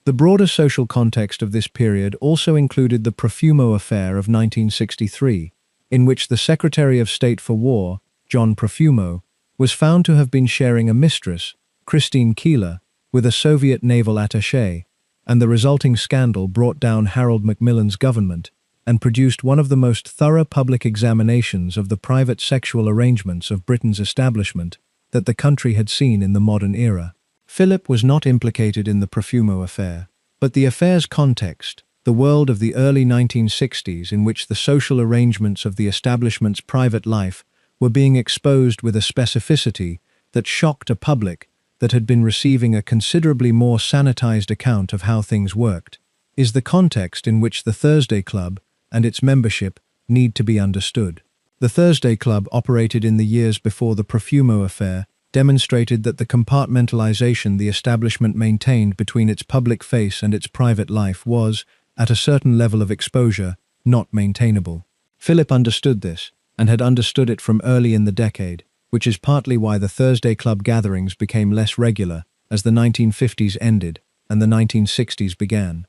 The broader social context of this period also included the Profumo affair of 1963, in which the Secretary of State for War, John Profumo, was found to have been sharing a mistress, Christine Keeler, with a Soviet naval attaché, and the resulting scandal brought down Harold Macmillan's government and produced one of the most thorough public examinations of the private sexual arrangements of Britain's establishment that the country had seen in the modern era. Philip was not implicated in the Profumo affair, but the affair's context, the world of the early 1960s in which the social arrangements of the establishment's private life were being exposed with a specificity that shocked a public that had been receiving a considerably more sanitized account of how things worked, is the context in which the Thursday Club and its membership need to be understood. The Thursday Club operated in the years before the Profumo affair, demonstrated that the compartmentalization the establishment maintained between its public face and its private life was, at a certain level of exposure, not maintainable. Philip understood this, and had understood it from early in the decade, which is partly why the Thursday Club gatherings became less regular as the 1950s ended and the 1960s began.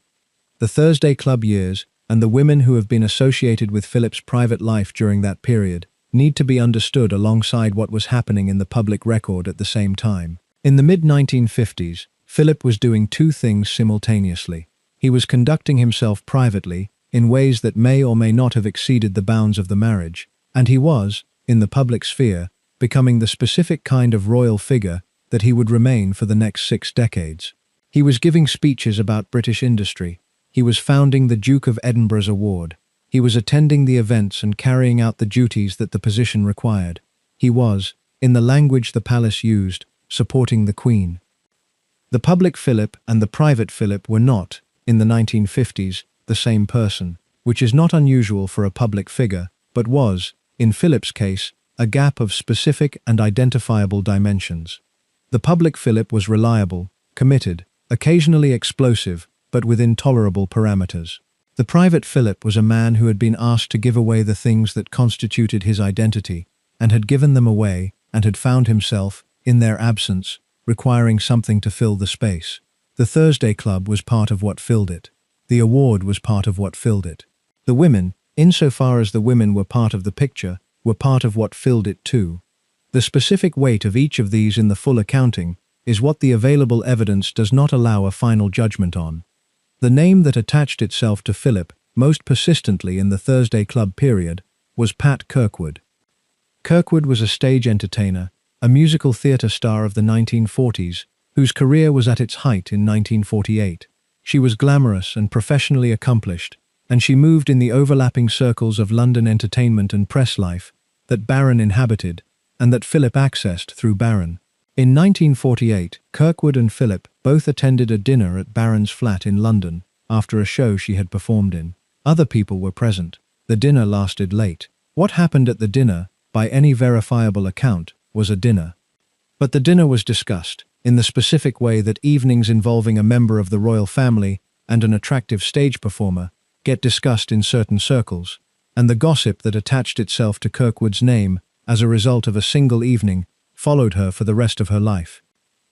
The Thursday Club years, and the women who have been associated with Philip's private life during that period, need to be understood alongside what was happening in the public record at the same time. In the mid-1950s, Philip was doing two things simultaneously. He was conducting himself privately, in ways that may or may not have exceeded the bounds of the marriage, and he was, in the public sphere, becoming the specific kind of royal figure that he would remain for the next 6 decades. He was giving speeches about British industry. He was founding the Duke of Edinburgh's award. He was attending the events and carrying out the duties that the position required. He was, in the language the palace used, supporting the Queen. The public Philip and the private Philip were not, in the 1950s, the same person, which is not unusual for a public figure, but was, in Philip's case, a gap of specific and identifiable dimensions. The public Philip was reliable, committed, occasionally explosive, but within tolerable parameters. The private Philip was a man who had been asked to give away the things that constituted his identity, and had given them away, and had found himself, in their absence, requiring something to fill the space. The Thursday Club was part of what filled it. The award was part of what filled it. The women, insofar as the women were part of the picture, were part of what filled it too. The specific weight of each of these in the full accounting is what the available evidence does not allow a final judgment on. The name that attached itself to Philip most persistently in the Thursday Club period was Pat Kirkwood. Kirkwood was a stage entertainer, a musical theatre star of the 1940s, whose career was at its height in 1948. She was glamorous and professionally accomplished, and she moved in the overlapping circles of London entertainment and press life that Barron inhabited and that Philip accessed through Barron. In 1948, Kirkwood and Philip both attended a dinner at Barron's flat in London after a show she had performed in. Other people were present. The dinner lasted late. What happened at the dinner, by any verifiable account, was a dinner. But the dinner was discussed, in the specific way that evenings involving a member of the royal family and an attractive stage performer get discussed in certain circles, and the gossip that attached itself to Kirkwood's name as a result of a single evening followed her for the rest of her life.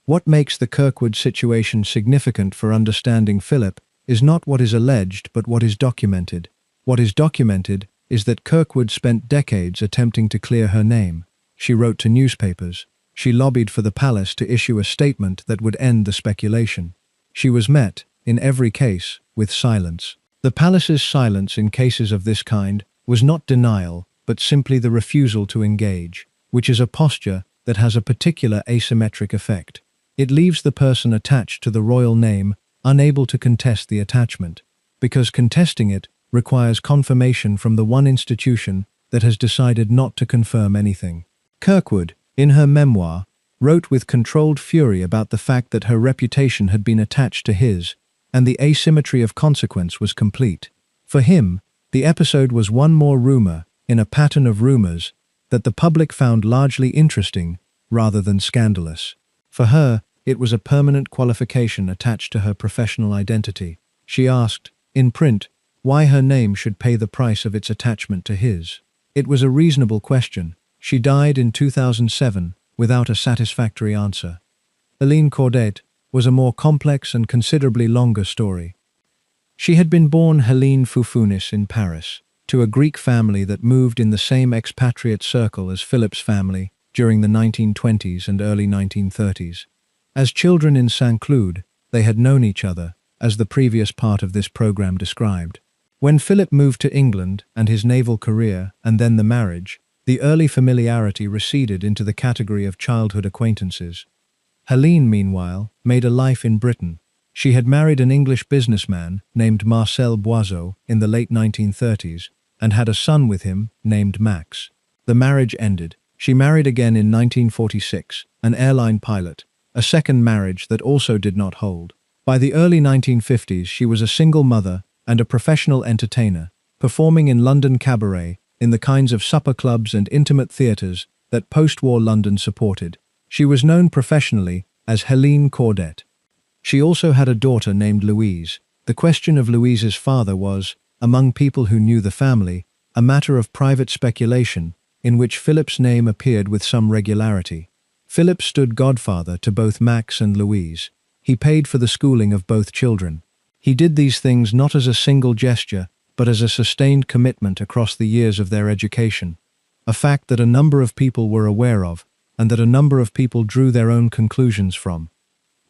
What makes the Kirkwood situation significant for understanding Philip is not what is alleged but what is documented. What is documented is that Kirkwood spent decades attempting to clear her name. She wrote to newspapers. She lobbied for the palace to issue a statement that would end the speculation. She was met, in every case, with silence. The palace's silence in cases of this kind was not denial, but simply the refusal to engage, which is a posture that has a particular asymmetric effect. It leaves the person attached to the royal name unable to contest the attachment, because contesting it requires confirmation from the one institution that has decided not to confirm anything. Kirkwood, in her memoir, wrote with controlled fury about the fact that her reputation had been attached to his, and the asymmetry of consequence was complete. For him, the episode was one more rumor in a pattern of rumors that the public found largely interesting rather than scandalous. For her, it was a permanent qualification attached to her professional identity. She asked, in print, why her name should pay the price of its attachment to his. It was a reasonable question. She died in 2007 without a satisfactory answer. Helene Cordet was a more complex and considerably longer story. She had been born Helene Foufounis in Paris, to a Greek family that moved in the same expatriate circle as Philip's family during the 1920s and early 1930s. As children in Saint-Cloud, they had known each other, as the previous part of this program described. When Philip moved to England and his naval career and then the marriage, The early familiarity receded into the category of childhood acquaintances. Helene, meanwhile, made a life in Britain. She had married an English businessman named Marcel Boiseau in the late 1930s and had a son with him named Max. The marriage ended. She married again in 1946, an airline pilot, a second marriage that also did not hold. By the early 1950s, she was a single mother and a professional entertainer, performing in London cabaret, in the kinds of supper clubs and intimate theatres that post-war London supported. She was known professionally as Helene Cordet. She also had a daughter named Louise. The question of Louise's father was, among people who knew the family, a matter of private speculation, in which Philip's name appeared with some regularity. Philip stood godfather to both Max and Louise. He paid for the schooling of both children. He did these things not as a single gesture, but as a sustained commitment across the years of their education, a fact that a number of people were aware of, and that a number of people drew their own conclusions from.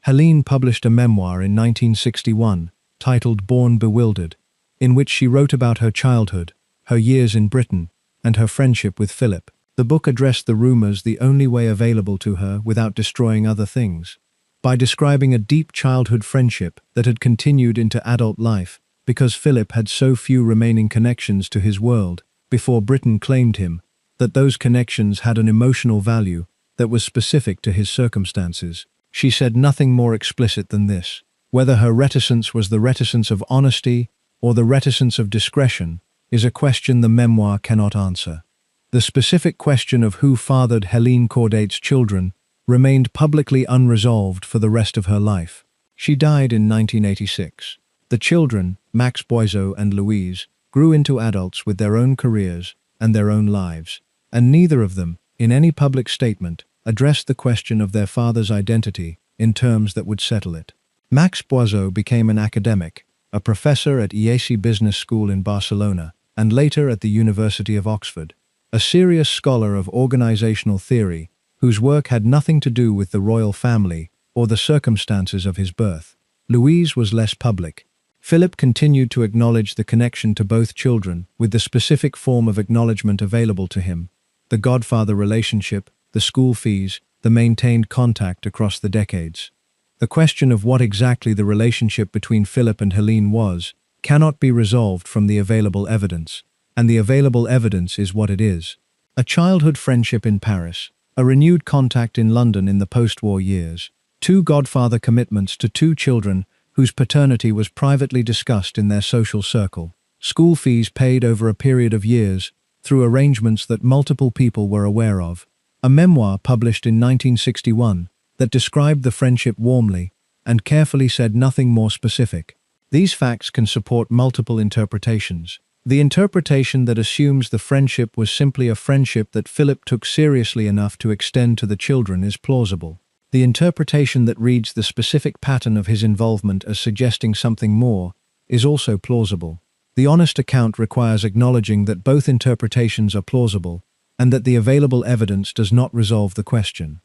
Helene published a memoir in 1961, titled Born Bewildered, in which she wrote about her childhood, her years in Britain, and her friendship with Philip. The book addressed the rumors the only way available to her without destroying other things, by describing a deep childhood friendship that had continued into adult life, because Philip had so few remaining connections to his world before Britain claimed him, that those connections had an emotional value that was specific to his circumstances. She said nothing more explicit than this. Whether her reticence was the reticence of honesty or the reticence of discretion is a question the memoir cannot answer. The specific question of who fathered Helene Cordet's children remained publicly unresolved for the rest of her life. She died in 1986. The children, Max Boiseau and Louise, grew into adults with their own careers and their own lives, and neither of them, in any public statement, addressed the question of their father's identity in terms that would settle it. Max Boiseau became an academic, a professor at IESE Business School in Barcelona, and later at the University of Oxford, a serious scholar of organizational theory whose work had nothing to do with the royal family or the circumstances of his birth. Louise was less public. Philip continued to acknowledge the connection to both children with the specific form of acknowledgement available to him: the godfather relationship, the school fees, the maintained contact across the decades. The question of what exactly the relationship between Philip and Helene was cannot be resolved from the available evidence, and the available evidence is what it is. A childhood friendship in Paris, a renewed contact in London in the post-war years, two godfather commitments to two children whose paternity was privately discussed in their social circle, school fees paid over a period of years through arrangements that multiple people were aware of, a memoir published in 1961 that described the friendship warmly and carefully said nothing more specific. These facts can support multiple interpretations. The interpretation that assumes the friendship was simply a friendship that Philip took seriously enough to extend to the children is plausible. The interpretation that reads the specific pattern of his involvement as suggesting something more is also plausible. The honest account requires acknowledging that both interpretations are plausible and that the available evidence does not resolve the question.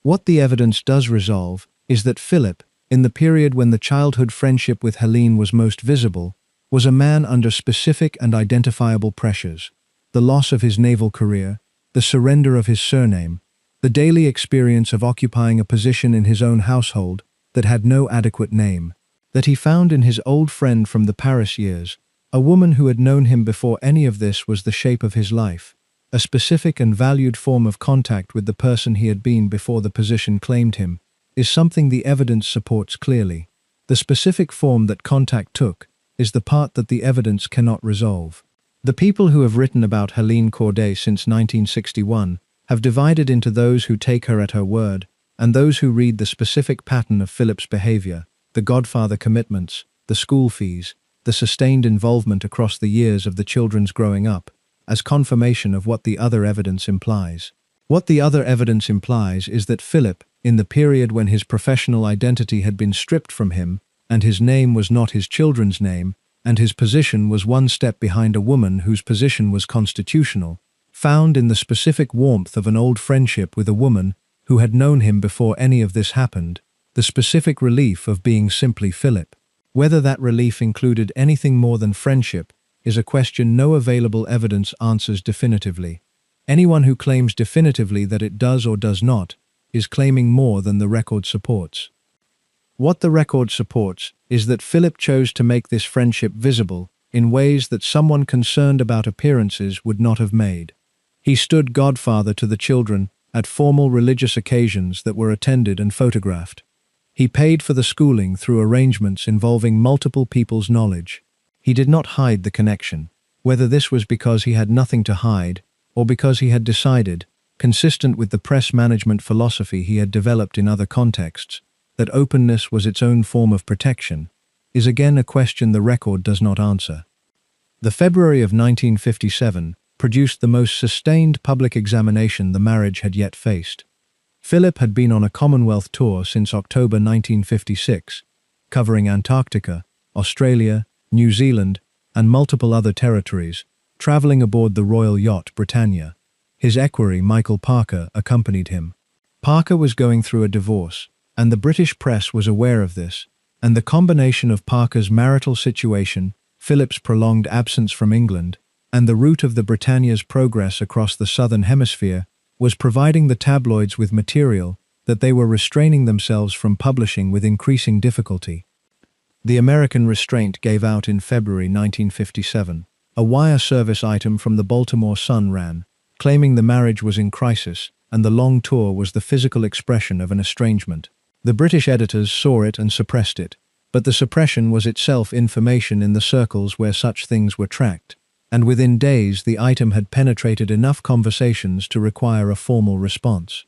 What the evidence does resolve is that Philip, in the period when the childhood friendship with Helene was most visible, was a man under specific and identifiable pressures: the loss of his naval career, the surrender of his surname, the daily experience of occupying a position in his own household that had no adequate name, that he found in his old friend from the Paris years, a woman who had known him before any of this was the shape of his life, a specific and valued form of contact with the person he had been before the position claimed him, is something the evidence supports clearly. The specific form that contact took is the part that the evidence cannot resolve. The people who have written about Helene Cordet since 1961 have divided into those who take her at her word and those who read the specific pattern of Philip's behavior, the godfather commitments, the school fees, the sustained involvement across the years of the children's growing up, as confirmation of what the other evidence implies. What the other evidence implies is that Philip, in the period when his professional identity had been stripped from him, and his name was not his children's name, and his position was one step behind a woman whose position was constitutional, found in the specific warmth of an old friendship with a woman who had known him before any of this happened, the specific relief of being simply Philip. Whether that relief included anything more than friendship is a question no available evidence answers definitively. Anyone who claims definitively that it does or does not is claiming more than the record supports. What the record supports is that Philip chose to make this friendship visible in ways that someone concerned about appearances would not have made. He stood godfather to the children at formal religious occasions that were attended and photographed. He paid for the schooling through arrangements involving multiple people's knowledge. He did not hide the connection, whether this was because he had nothing to hide or because he had decided, consistent with the press management philosophy he had developed in other contexts, that openness was its own form of protection, is again a question the record does not answer. The February of 1957 produced the most sustained public examination the marriage had yet faced. Philip had been on a Commonwealth tour since October 1956, covering Antarctica, Australia, New Zealand, and multiple other territories, travelling aboard the royal yacht Britannia. His equerry, Michael Parker, accompanied him. Parker was going through a divorce, and the British press was aware of this, and the combination of Parker's marital situation, Philip's prolonged absence from England, and the route of the Britannia's progress across the southern hemisphere was providing the tabloids with material that they were restraining themselves from publishing with increasing difficulty. The American restraint gave out in February 1957. A wire service item from the Baltimore Sun ran, claiming the marriage was in crisis and the long tour was the physical expression of an estrangement. The British editors saw it and suppressed it, but the suppression was itself information in the circles where such things were tracked, and within days the item had penetrated enough conversations to require a formal response.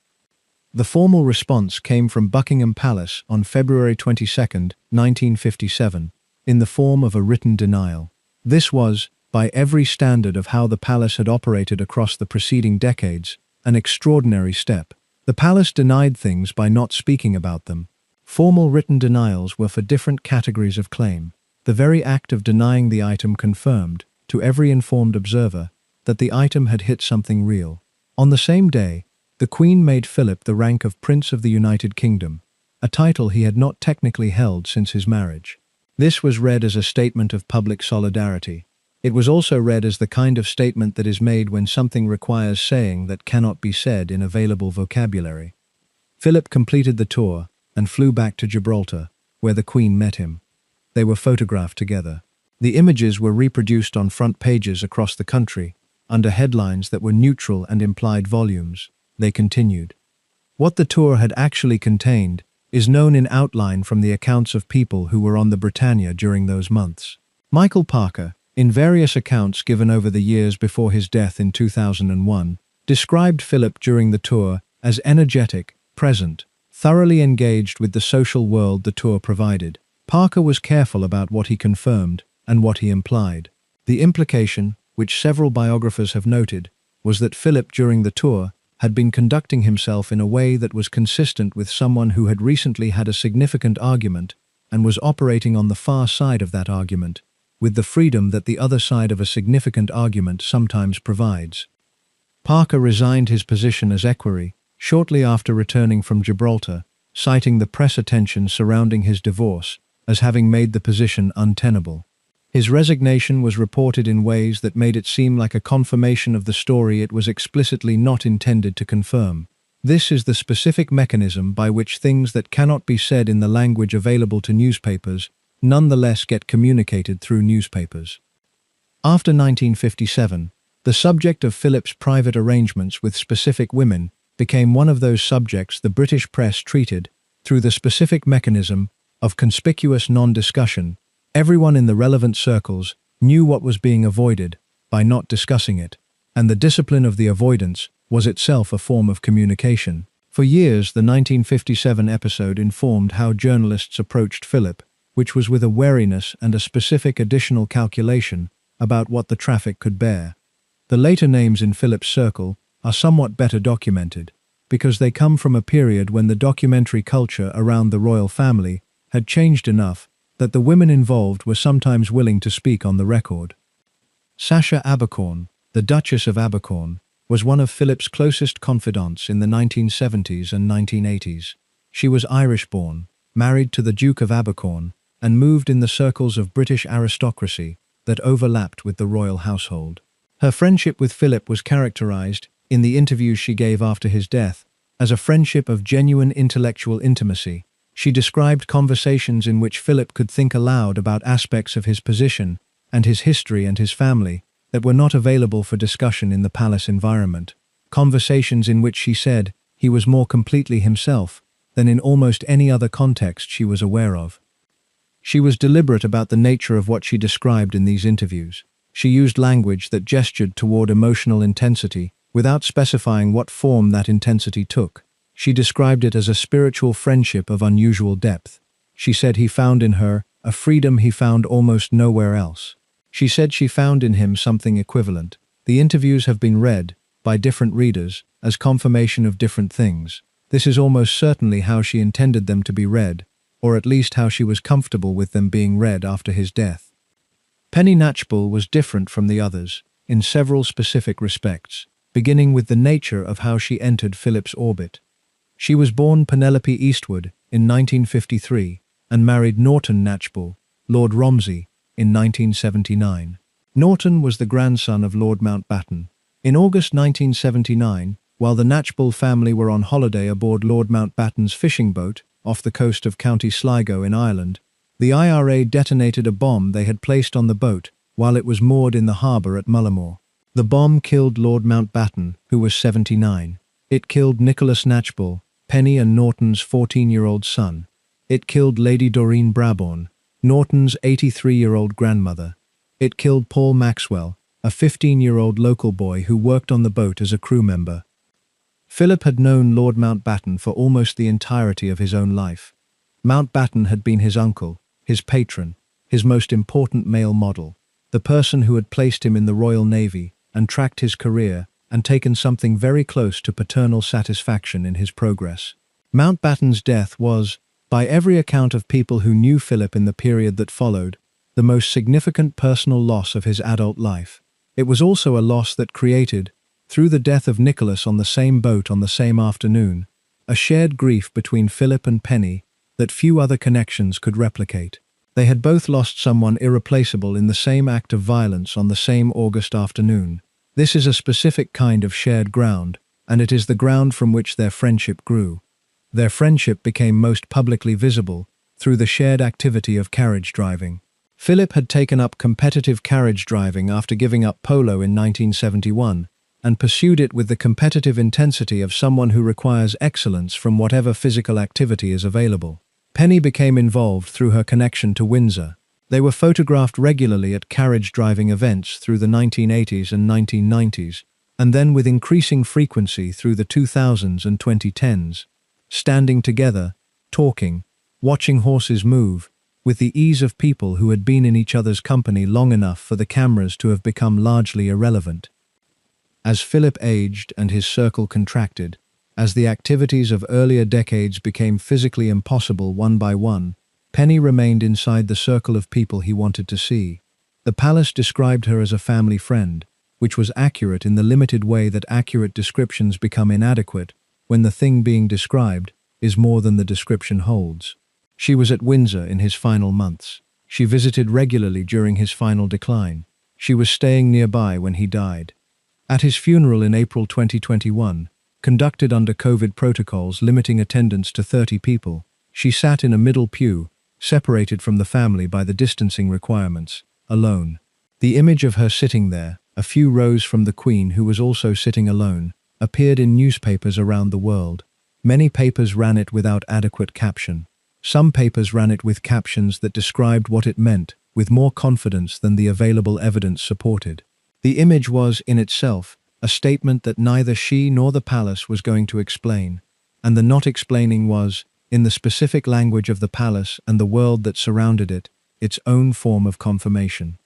The formal response came from Buckingham Palace on February 22, 1957, in the form of a written denial. This was, by every standard of how the palace had operated across the preceding decades, an extraordinary step. The palace denied things by not speaking about them. Formal written denials were for different categories of claim. The very act of denying the item confirmed, to every informed observer, that the item had hit something real. On the same day, the Queen made Philip the rank of Prince of the United Kingdom, a title he had not technically held since his marriage. This was read as a statement of public solidarity. It was also read as the kind of statement that is made when something requires saying that cannot be said in available vocabulary. Philip completed the tour and flew back to Gibraltar, where the Queen met him. They were photographed together. The images were reproduced on front pages across the country, under headlines that were neutral and implied volumes. They continued. What the tour had actually contained is known in outline from the accounts of people who were on the Britannia during those months. Michael Parker, in various accounts given over the years before his death in 2001, described Philip during the tour as energetic, present, thoroughly engaged with the social world the tour provided. Parker was careful about what he confirmed and what he implied. The implication, which several biographers have noted, was that Philip during the tour had been conducting himself in a way that was consistent with someone who had recently had a significant argument and was operating on the far side of that argument, with the freedom that the other side of a significant argument sometimes provides. Parker resigned his position as equerry shortly after returning from Gibraltar, citing the press attention surrounding his divorce as having made the position untenable. His resignation was reported in ways that made it seem like a confirmation of the story it was explicitly not intended to confirm. This is the specific mechanism by which things that cannot be said in the language available to newspapers nonetheless get communicated through newspapers. After 1957, the subject of Philip's private arrangements with specific women became one of those subjects the British press treated through the specific mechanism of conspicuous non-discussion. Everyone in the relevant circles knew what was being avoided by not discussing it, and the discipline of the avoidance was itself a form of communication. For years, the 1957 episode informed how journalists approached Philip, which was with a wariness and a specific additional calculation about what the traffic could bear. The later names in Philip's circle are somewhat better documented, because they come from a period when the documentary culture around the royal family had changed enough that the women involved were sometimes willing to speak on the record. Sacha Abercorn, the Duchess of Abercorn, was one of Philip's closest confidants in the 1970s and 1980s. She was Irish-born, married to the Duke of Abercorn, and moved in the circles of British aristocracy that overlapped with the royal household. Her friendship with Philip was characterized in the interviews she gave after his death, as a friendship of genuine intellectual intimacy. She described conversations in which Philip could think aloud about aspects of his position and his history and his family that were not available for discussion in the palace environment. Conversations in which she said he was more completely himself than in almost any other context she was aware of. She was deliberate about the nature of what she described in these interviews. She used language that gestured toward emotional intensity without specifying what form that intensity took. She described it as a spiritual friendship of unusual depth. She said he found in her a freedom he found almost nowhere else. She said she found in him something equivalent. The interviews have been read, by different readers, as confirmation of different things. This is almost certainly how she intended them to be read, or at least how she was comfortable with them being read after his death. Penny Knatchbull was different from the others, in several specific respects, beginning with the nature of how she entered Philip's orbit. She was born Penelope Eastwood in 1953 and married Norton Knatchbull, Lord Romsey, in 1979. Norton was the grandson of Lord Mountbatten. In August 1979, while the Knatchbull family were on holiday aboard Lord Mountbatten's fishing boat off the coast of County Sligo in Ireland, the IRA detonated a bomb they had placed on the boat while it was moored in the harbour at Mullimore. The bomb killed Lord Mountbatten, who was 79. It killed Nicholas Knatchbull, Penny and Norton's 14-year-old son. It killed Lady Doreen Brabourne, Norton's 83-year-old grandmother. It killed Paul Maxwell, a 15-year-old local boy who worked on the boat as a crew member. Philip had known Lord Mountbatten for almost the entirety of his own life. Mountbatten had been his uncle, his patron, his most important male model, the person who had placed him in the Royal Navy and tracked his career and taken something very close to paternal satisfaction in his progress. Mountbatten's death was, by every account of people who knew Philip in the period that followed, the most significant personal loss of his adult life. It was also a loss that created, through the death of Nicholas on the same boat on the same afternoon, a shared grief between Philip and Penny that few other connections could replicate. They had both lost someone irreplaceable in the same act of violence on the same August afternoon. This is a specific kind of shared ground, and it is the ground from which their friendship grew. Their friendship became most publicly visible through the shared activity of carriage driving. Philip had taken up competitive carriage driving after giving up polo in 1971, and pursued it with the competitive intensity of someone who requires excellence from whatever physical activity is available. Penny became involved through her connection to Windsor. They were photographed regularly at carriage driving events through the 1980s and 1990s, and then with increasing frequency through the 2000s and 2010s, standing together, talking, watching horses move, with the ease of people who had been in each other's company long enough for the cameras to have become largely irrelevant. As Philip aged and his circle contracted, as the activities of earlier decades became physically impossible one by one, Penny remained inside the circle of people he wanted to see. The palace described her as a family friend, which was accurate in the limited way that accurate descriptions become inadequate when the thing being described is more than the description holds. She was at Windsor in his final months. She visited regularly during his final decline. She was staying nearby when he died. At his funeral in April 2021, conducted under COVID protocols limiting attendance to 30 people, she sat in a middle pew, separated from the family by the distancing requirements, alone. The image of her sitting there, a few rows from the Queen who was also sitting alone, appeared in newspapers around the world. Many papers ran it without adequate caption. Some papers ran it with captions that described what it meant, with more confidence than the available evidence supported. The image was, in itself, a statement that neither she nor the palace was going to explain, and the not explaining was, in the specific language of the palace and the world that surrounded it, its own form of confirmation.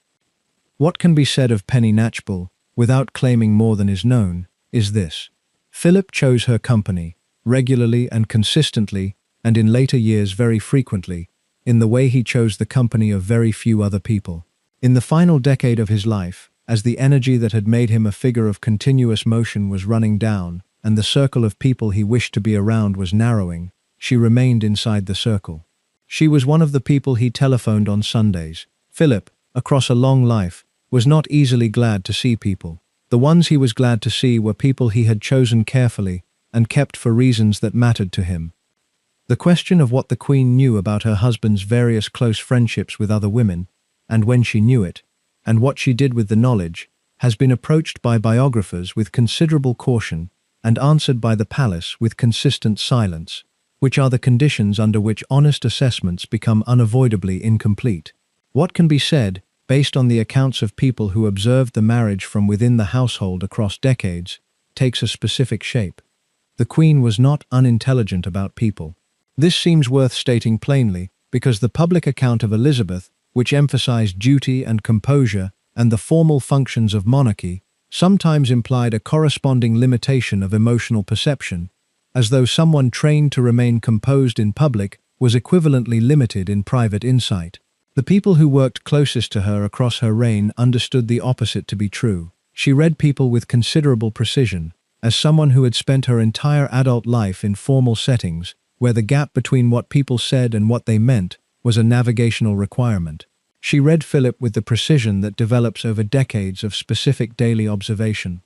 What can be said of Penny Knatchbull, without claiming more than is known, is this. Philip chose her company, regularly and consistently, and in later years very frequently, in the way he chose the company of very few other people. In the final decade of his life, as the energy that had made him a figure of continuous motion was running down, and the circle of people he wished to be around was narrowing, she remained inside the circle. She was one of the people he telephoned on Sundays. Philip, across a long life, was not easily glad to see people. The ones he was glad to see were people he had chosen carefully and kept for reasons that mattered to him. The question of what the Queen knew about her husband's various close friendships with other women, and when she knew it, and what she did with the knowledge, has been approached by biographers with considerable caution and answered by the palace with consistent silence, which are the conditions under which honest assessments become unavoidably incomplete. What can be said, based on the accounts of people who observed the marriage from within the household across decades, takes a specific shape. The Queen was not unintelligent about people. This seems worth stating plainly, because the public account of Elizabeth, which emphasized duty and composure and the formal functions of monarchy, sometimes implied a corresponding limitation of emotional perception, as though someone trained to remain composed in public was equivalently limited in private insight. The people who worked closest to her across her reign understood the opposite to be true. She read people with considerable precision, as someone who had spent her entire adult life in formal settings, where the gap between what people said and what they meant was a navigational requirement. She read Philip with the precision that develops over decades of specific daily observation.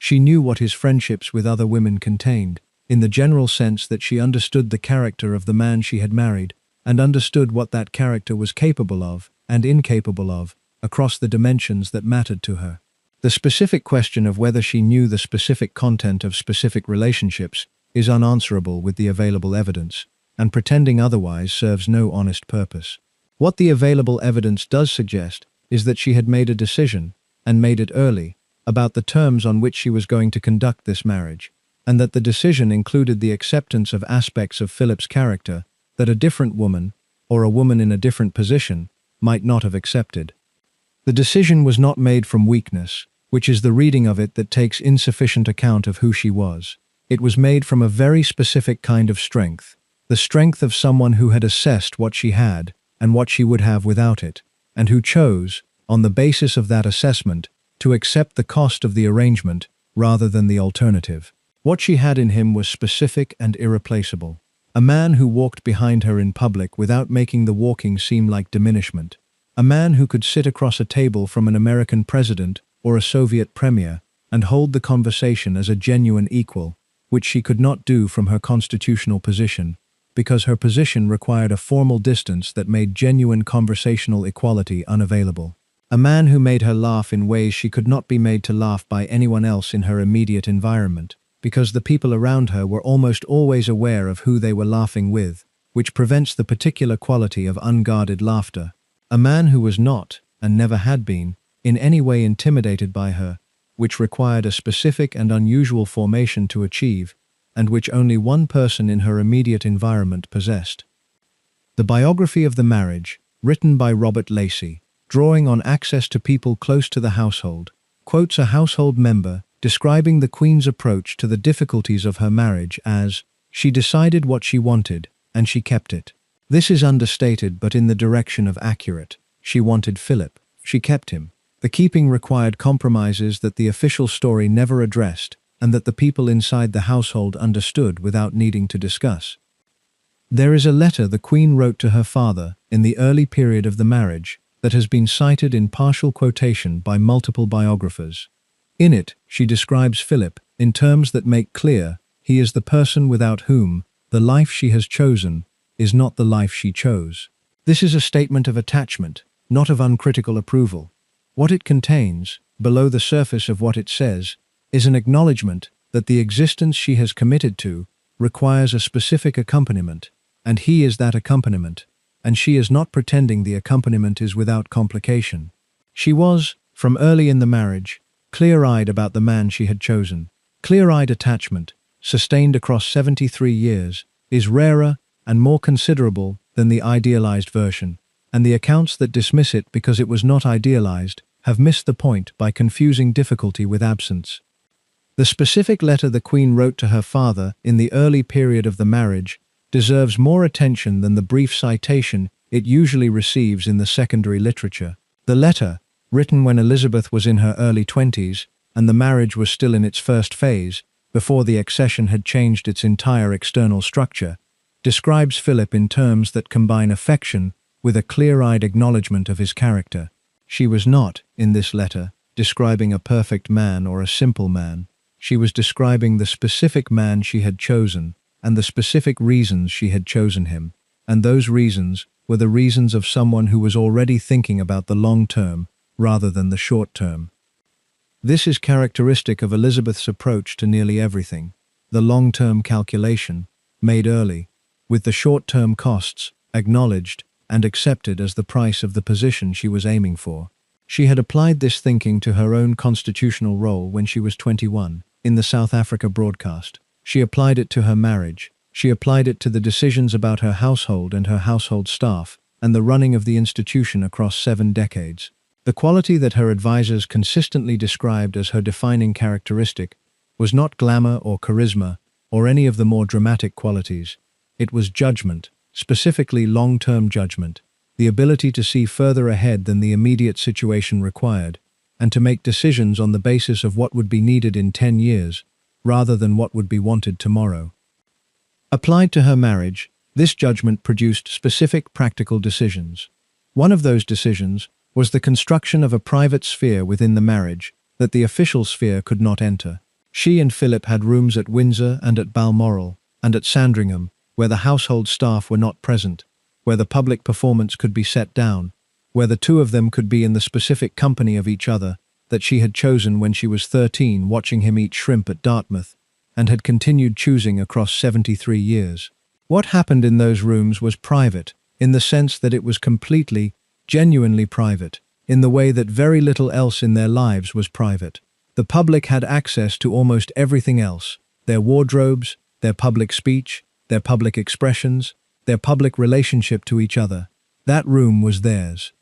She knew what his friendships with other women contained, in the general sense that she understood the character of the man she had married, and understood what that character was capable of and incapable of, across the dimensions that mattered to her. The specific question of whether she knew the specific content of specific relationships is unanswerable with the available evidence, and pretending otherwise serves no honest purpose. What the available evidence does suggest is that she had made a decision, and made it early, about the terms on which she was going to conduct this marriage, and that the decision included the acceptance of aspects of Philip's character that a different woman, or a woman in a different position, might not have accepted. The decision was not made from weakness, which is the reading of it that takes insufficient account of who she was. It was made from a very specific kind of strength, the strength of someone who had assessed what she had and what she would have without it, and who chose, on the basis of that assessment, to accept the cost of the arrangement rather than the alternative. What she had in him was specific and irreplaceable. A man who walked behind her in public without making the walking seem like diminishment. A man who could sit across a table from an American president or a Soviet premier and hold the conversation as a genuine equal, which she could not do from her constitutional position, because her position required a formal distance that made genuine conversational equality unavailable. A man who made her laugh in ways she could not be made to laugh by anyone else in her immediate environment, because the people around her were almost always aware of who they were laughing with, which prevents the particular quality of unguarded laughter. A man who was not, and never had been, in any way intimidated by her, which required a specific and unusual formation to achieve, and which only one person in her immediate environment possessed. The biography of the marriage, written by Robert Lacey, drawing on access to people close to the household, quotes a household member describing the Queen's approach to the difficulties of her marriage as, "She decided what she wanted, and she kept it." This is understated but in the direction of accurate. She wanted Philip. She kept him. The keeping required compromises that the official story never addressed, and that the people inside the household understood without needing to discuss. There is a letter the Queen wrote to her father in the early period of the marriage that has been cited in partial quotation by multiple biographers. In it, she describes Philip in terms that make clear he is the person without whom the life she has chosen is not the life she chose. This is a statement of attachment, not of uncritical approval. What it contains, below the surface of what it says, is an acknowledgement that the existence she has committed to requires a specific accompaniment, and he is that accompaniment, and she is not pretending the accompaniment is without complication. She was, from early in the marriage, clear-eyed about the man she had chosen. Clear-eyed attachment, sustained across 73 years, is rarer and more considerable than the idealized version, and the accounts that dismiss it because it was not idealized have missed the point by confusing difficulty with absence. The specific letter the Queen wrote to her father in the early period of the marriage deserves more attention than the brief citation it usually receives in the secondary literature. The letter, written when Elizabeth was in her early 20s and the marriage was still in its first phase, before the accession had changed its entire external structure, describes Philip in terms that combine affection with a clear-eyed acknowledgement of his character. She was not, in this letter, describing a perfect man or a simple man. She was describing the specific man she had chosen, and the specific reasons she had chosen him. And those reasons were the reasons of someone who was already thinking about the long term rather than the short term. This is characteristic of Elizabeth's approach to nearly everything. The long-term calculation, made early, with the short-term costs acknowledged and accepted as the price of the position she was aiming for. She had applied this thinking to her own constitutional role when she was 21, in the South Africa broadcast. She applied it to her marriage. She applied it to the decisions about her household and her household staff, and the running of the institution across 7 decades. The quality that her advisors consistently described as her defining characteristic was not glamour or charisma or any of the more dramatic qualities. It was judgment, specifically long-term judgment, the ability to see further ahead than the immediate situation required, and to make decisions on the basis of what would be needed in 10 years, rather than what would be wanted tomorrow. Applied to her marriage, this judgment produced specific practical decisions. One of those decisions was the construction of a private sphere within the marriage that the official sphere could not enter. She and Philip had rooms at Windsor and at Balmoral, and at Sandringham, where the household staff were not present, where the public performance could be set down, where the two of them could be in the specific company of each other that she had chosen when she was 13, watching him eat shrimp at Dartmouth, and had continued choosing across 73 years. What happened in those rooms was private, in the sense that it was completely, genuinely private, in the way that very little else in their lives was private. The public had access to almost everything else: their wardrobes, their public speech, their public expressions, their public relationship to each other. That room was theirs.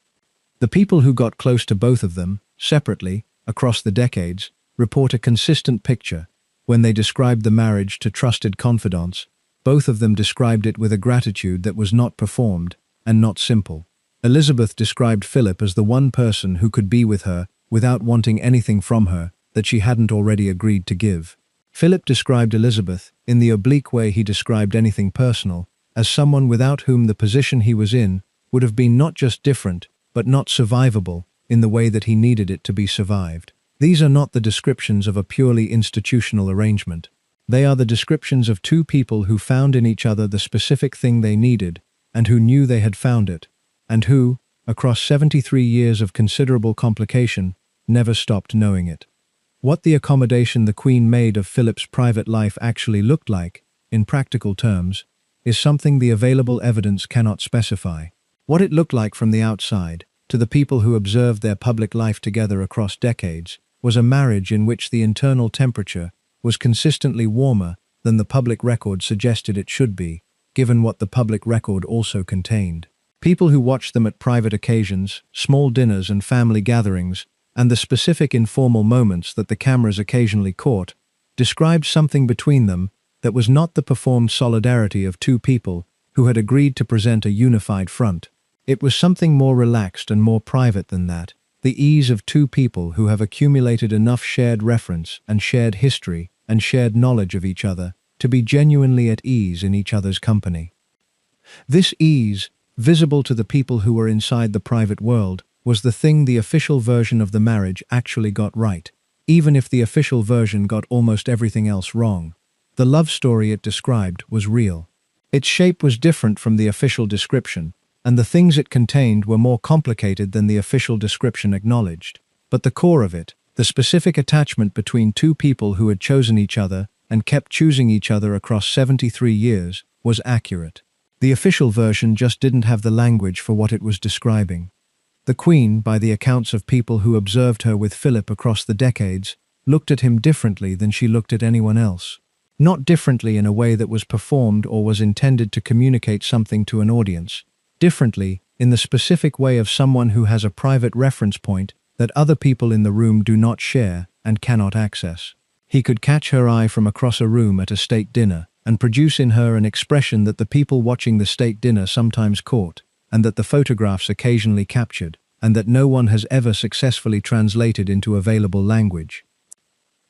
The people who got close to both of them, separately, across the decades, report a consistent picture. When they described the marriage to trusted confidants, both of them described it with a gratitude that was not performed and not simple. Elizabeth described Philip as the one person who could be with her without wanting anything from her that she hadn't already agreed to give. Philip described Elizabeth, in the oblique way he described anything personal, as someone without whom the position he was in would have been not just different, but not survivable in the way that he needed it to be survived. These are not the descriptions of a purely institutional arrangement. They are the descriptions of two people who found in each other the specific thing they needed, and who knew they had found it, and who, across 73 years of considerable complication, never stopped knowing it. What the accommodation the Queen made of Philip's private life actually looked like, in practical terms, is something the available evidence cannot specify. What it looked like from the outside, to the people who observed their public life together across decades, was a marriage in which the internal temperature was consistently warmer than the public record suggested it should be, given what the public record also contained. People who watched them at private occasions, small dinners and family gatherings, and the specific informal moments that the cameras occasionally caught, described something between them that was not the performed solidarity of two people who had agreed to present a unified front. It was something more relaxed and more private than that, the ease of two people who have accumulated enough shared reference and shared history and shared knowledge of each other to be genuinely at ease in each other's company. This ease, visible to the people who were inside the private world, was the thing the official version of the marriage actually got right, even if the official version got almost everything else wrong. The love story it described was real. Its shape was different from the official description, and the things it contained were more complicated than the official description acknowledged. But the core of it, the specific attachment between two people who had chosen each other and kept choosing each other across 73 years, was accurate. The official version just didn't have the language for what it was describing. The Queen, by the accounts of people who observed her with Philip across the decades, looked at him differently than she looked at anyone else. Not differently in a way that was performed or was intended to communicate something to an audience. Differently in the specific way of someone who has a private reference point that other people in the room do not share and cannot access. He could catch her eye from across a room at a state dinner and produce in her an expression that the people watching the state dinner sometimes caught, and that the photographs occasionally captured, and that no one has ever successfully translated into available language.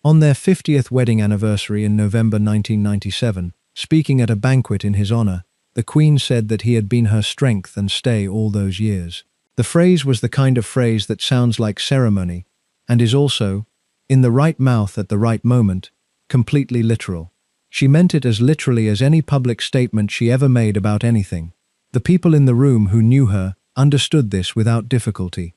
On their 50th wedding anniversary in November 1997, speaking at a banquet in his honor, the Queen said that he had been her strength and stay all those years. The phrase was the kind of phrase that sounds like ceremony, and is also, in the right mouth at the right moment, completely literal. She meant it as literally as any public statement she ever made about anything. The people in the room who knew her understood this without difficulty.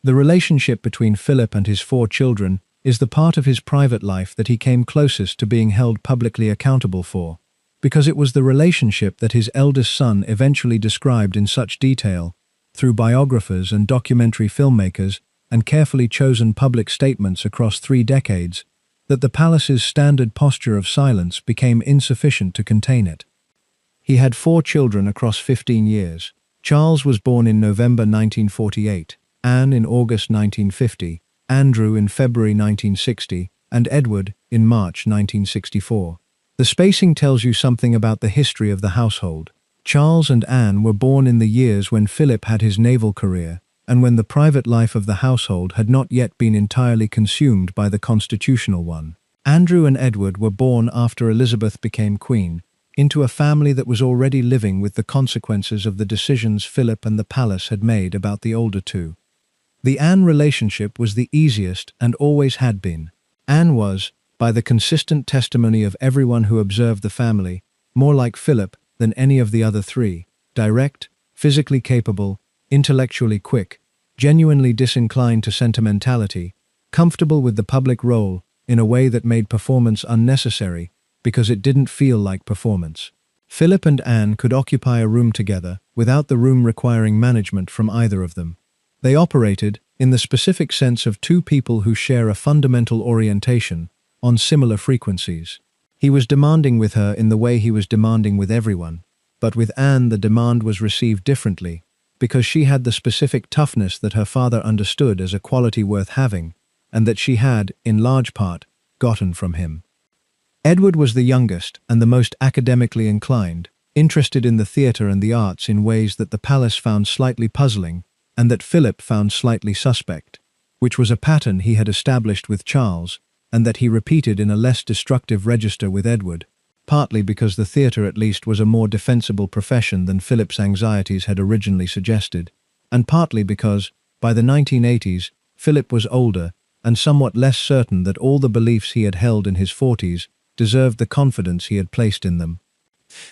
The relationship between Philip and his 4 children is the part of his private life that he came closest to being held publicly accountable for, because it was the relationship that his eldest son eventually described in such detail, through biographers and documentary filmmakers and carefully chosen public statements across 3 decades, that the palace's standard posture of silence became insufficient to contain it. He had 4 children across 15 years. Charles was born in November 1948, Anne in August 1950, Andrew in February 1960, and Edward in March 1964. The spacing tells you something about the history of the household. Charles and Anne were born in the years when Philip had his naval career, and when the private life of the household had not yet been entirely consumed by the constitutional one. Andrew and Edward were born after Elizabeth became queen, into a family that was already living with the consequences of the decisions Philip and the palace had made about the older 2. The Anne relationship was the easiest and always had been. Anne was, by the consistent testimony of everyone who observed the family, more like Philip than any of the other 3, direct, physically capable, intellectually quick, genuinely disinclined to sentimentality, comfortable with the public role in a way that made performance unnecessary because it didn't feel like performance. Philip and Anne could occupy a room together without the room requiring management from either of them. They operated, in the specific sense of 2 people who share a fundamental orientation, on similar frequencies. He was demanding with her in the way he was demanding with everyone, but with Anne the demand was received differently, because she had the specific toughness that her father understood as a quality worth having, and that she had, in large part, gotten from him. Edward was the youngest and the most academically inclined, interested in the theatre and the arts in ways that the palace found slightly puzzling, and that Philip found slightly suspect, which was a pattern he had established with Charles, and that he repeated in a less destructive register with Edward, partly because the theatre at least was a more defensible profession than Philip's anxieties had originally suggested, and partly because, by the 1980s, Philip was older and somewhat less certain that all the beliefs he had held in his 40s deserved the confidence he had placed in them.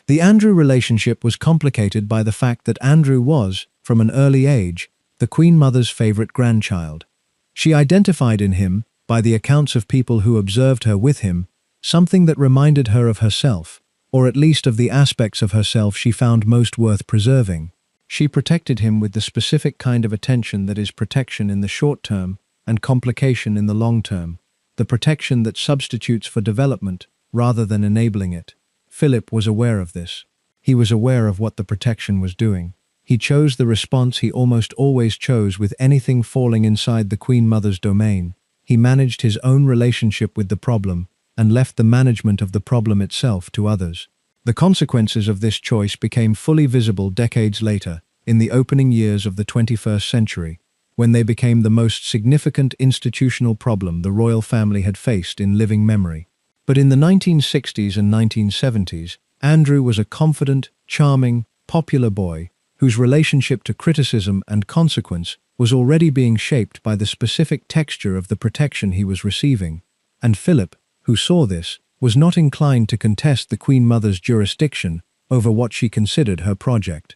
The Andrew relationship was complicated by the fact that Andrew was, from an early age, the Queen Mother's favourite grandchild. She identified in him, by the accounts of people who observed her with him, something that reminded her of herself, or at least of the aspects of herself she found most worth preserving. She protected him with the specific kind of attention that is protection in the short term and complication in the long term, the protection that substitutes for development rather than enabling it. Philip was aware of this. He was aware of what the protection was doing. He chose the response he almost always chose with anything falling inside the Queen Mother's domain. He managed his own relationship with the problem and left the management of the problem itself to others. The consequences of this choice became fully visible decades later, in the opening years of the 21st century, when they became the most significant institutional problem the royal family had faced in living memory. But in the 1960s and 1970s, Andrew was a confident, charming, popular boy whose relationship to criticism and consequence was already being shaped by the specific texture of the protection he was receiving, and Philip, who saw this, was not inclined to contest the Queen Mother's jurisdiction over what she considered her project.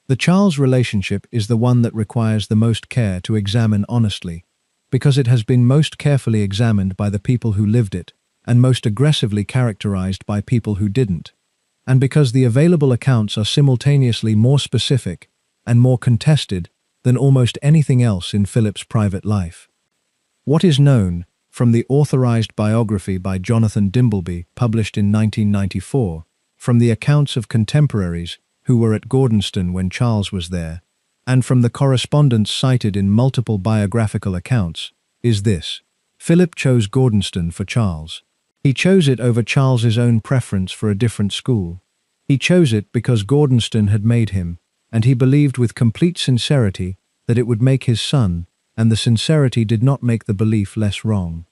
The Charles relationship is the one that requires the most care to examine honestly, because it has been most carefully examined by the people who lived it, and most aggressively characterized by people who didn't, and because the available accounts are simultaneously more specific and more contested than almost anything else in Philip's private life. What is known, from the authorized biography by Jonathan Dimbleby published in 1994, from the accounts of contemporaries who were at Gordonstoun when Charles was there, and from the correspondence cited in multiple biographical accounts, is this: Philip chose Gordonstoun for Charles. He chose it over Charles's own preference for a different school. He chose it because Gordonstoun had made him, and he believed with complete sincerity that it would make his son, and the sincerity did not make the belief less wrong.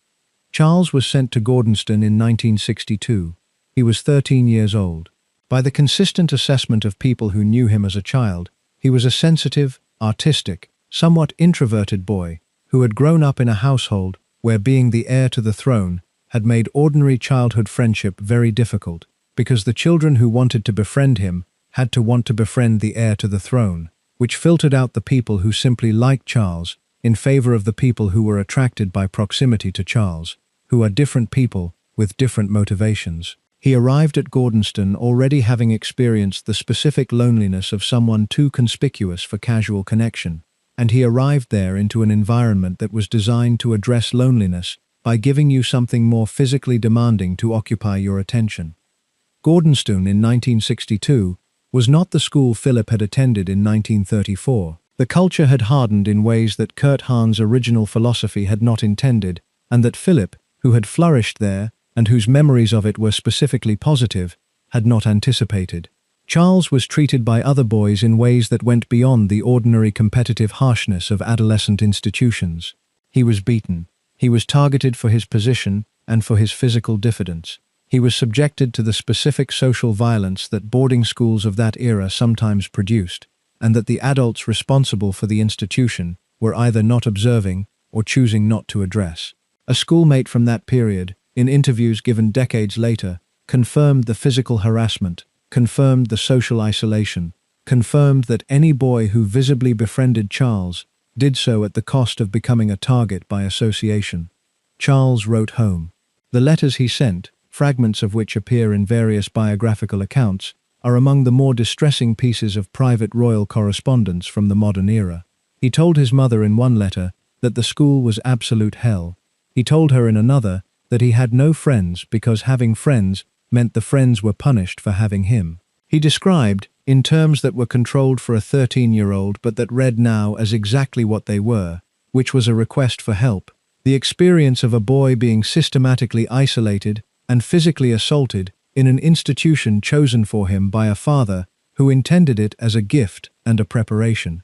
Charles was sent to Gordonstoun in 1962. He was 13 years old. By the consistent assessment of people who knew him as a child, he was a sensitive, artistic, somewhat introverted boy who had grown up in a household where being the heir to the throne had made ordinary childhood friendship very difficult, because the children who wanted to befriend him had to want to befriend the heir to the throne, which filtered out the people who simply liked Charles in favor of the people who were attracted by proximity to Charles, who are different people with different motivations. He arrived at Gordonstoun already having experienced the specific loneliness of someone too conspicuous for casual connection, and he arrived there into an environment that was designed to address loneliness by giving you something more physically demanding to occupy your attention. Gordonstoun in 1962 was not the school Philip had attended in 1934. The culture had hardened in ways that Kurt Hahn's original philosophy had not intended, and that Philip, who had flourished there, and whose memories of it were specifically positive, had not anticipated. Charles was treated by other boys in ways that went beyond the ordinary competitive harshness of adolescent institutions. He was beaten. He was targeted for his position and for his physical diffidence. He was subjected to the specific social violence that boarding schools of that era sometimes produced, and that the adults responsible for the institution were either not observing or choosing not to address. A schoolmate from that period, in interviews given decades later, confirmed the physical harassment, confirmed the social isolation, confirmed that any boy who visibly befriended Charles did so at the cost of becoming a target by association. Charles wrote home. The letters he sent, fragments of which appear in various biographical accounts, are among the more distressing pieces of private royal correspondence from the modern era. He told his mother in one letter that the school was absolute hell. He told her in another that he had no friends because having friends meant the friends were punished for having him. He described, in terms that were controlled for a 13-year-old but that read now as exactly what they were, which was a request for help, the experience of a boy being systematically isolated and physically assaulted in an institution chosen for him by a father who intended it as a gift and a preparation.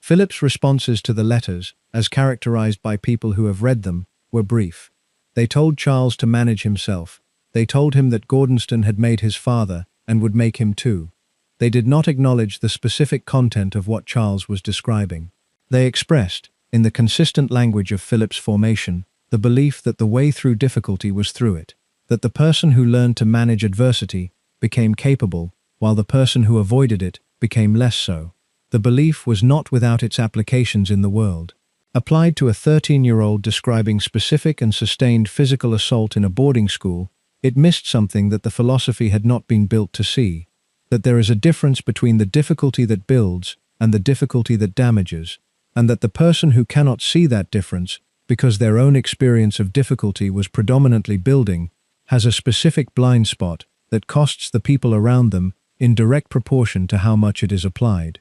Philip's responses to the letters, as characterized by people who have read them, were brief. They told Charles to manage himself. They told him that Gordonstoun had made his father and would make him too. They did not acknowledge the specific content of what Charles was describing. They expressed, in the consistent language of Philip's formation, the belief that the way through difficulty was through it, that the person who learned to manage adversity became capable, while the person who avoided it became less so. The belief was not without its applications in the world. Applied to a 13-year-old describing specific and sustained physical assault in a boarding school, it missed something that the philosophy had not been built to see, that there is a difference between the difficulty that builds and the difficulty that damages, and that the person who cannot see that difference, because their own experience of difficulty was predominantly building, has a specific blind spot that costs the people around them in direct proportion to how much it is applied.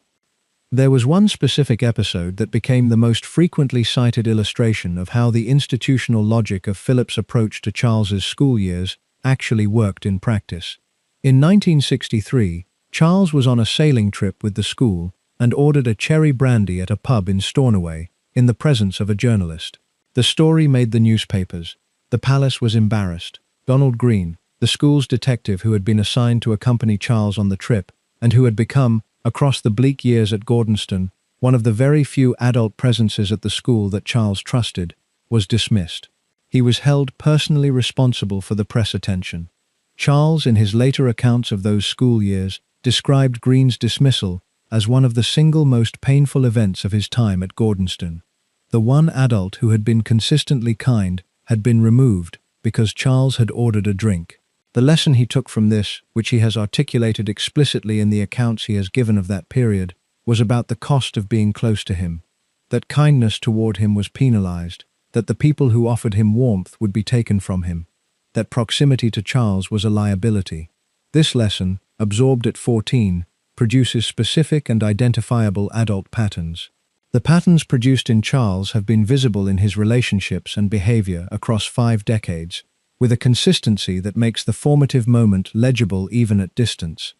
There was one specific episode that became the most frequently cited illustration of how the institutional logic of Philip's approach to Charles's school years actually worked in practice. In 1963, Charles was on a sailing trip with the school and ordered a cherry brandy at a pub in Stornoway, in the presence of a journalist. The story made the newspapers. The palace was embarrassed. Donald Green, the school's detective who had been assigned to accompany Charles on the trip, and who had become, across the bleak years at Gordonstoun, one of the very few adult presences at the school that Charles trusted, was dismissed. He was held personally responsible for the press attention. Charles, in his later accounts of those school years, described Green's dismissal as one of the single most painful events of his time at Gordonstoun. The one adult who had been consistently kind had been removed because Charles had ordered a drink. The lesson he took from this, which he has articulated explicitly in the accounts he has given of that period, was about the cost of being close to him, that kindness toward him was penalized, that the people who offered him warmth would be taken from him, that proximity to Charles was a liability. This lesson, absorbed at 14, produces specific and identifiable adult patterns. The patterns produced in Charles have been visible in his relationships and behavior across 5 decades, with a consistency that makes the formative moment legible even at distance.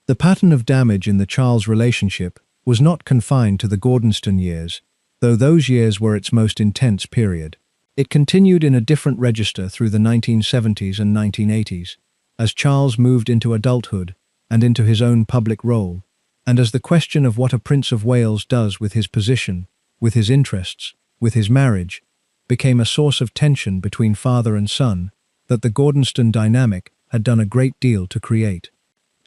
The pattern of damage in the Charles relationship was not confined to the Gordonstoun years, though those years were its most intense period. It continued in a different register through the 1970s and 1980s, as Charles moved into adulthood and into his own public role, and as the question of what a Prince of Wales does with his position, with his interests, with his marriage, became a source of tension between father and son that the Gordonstoun dynamic had done a great deal to create.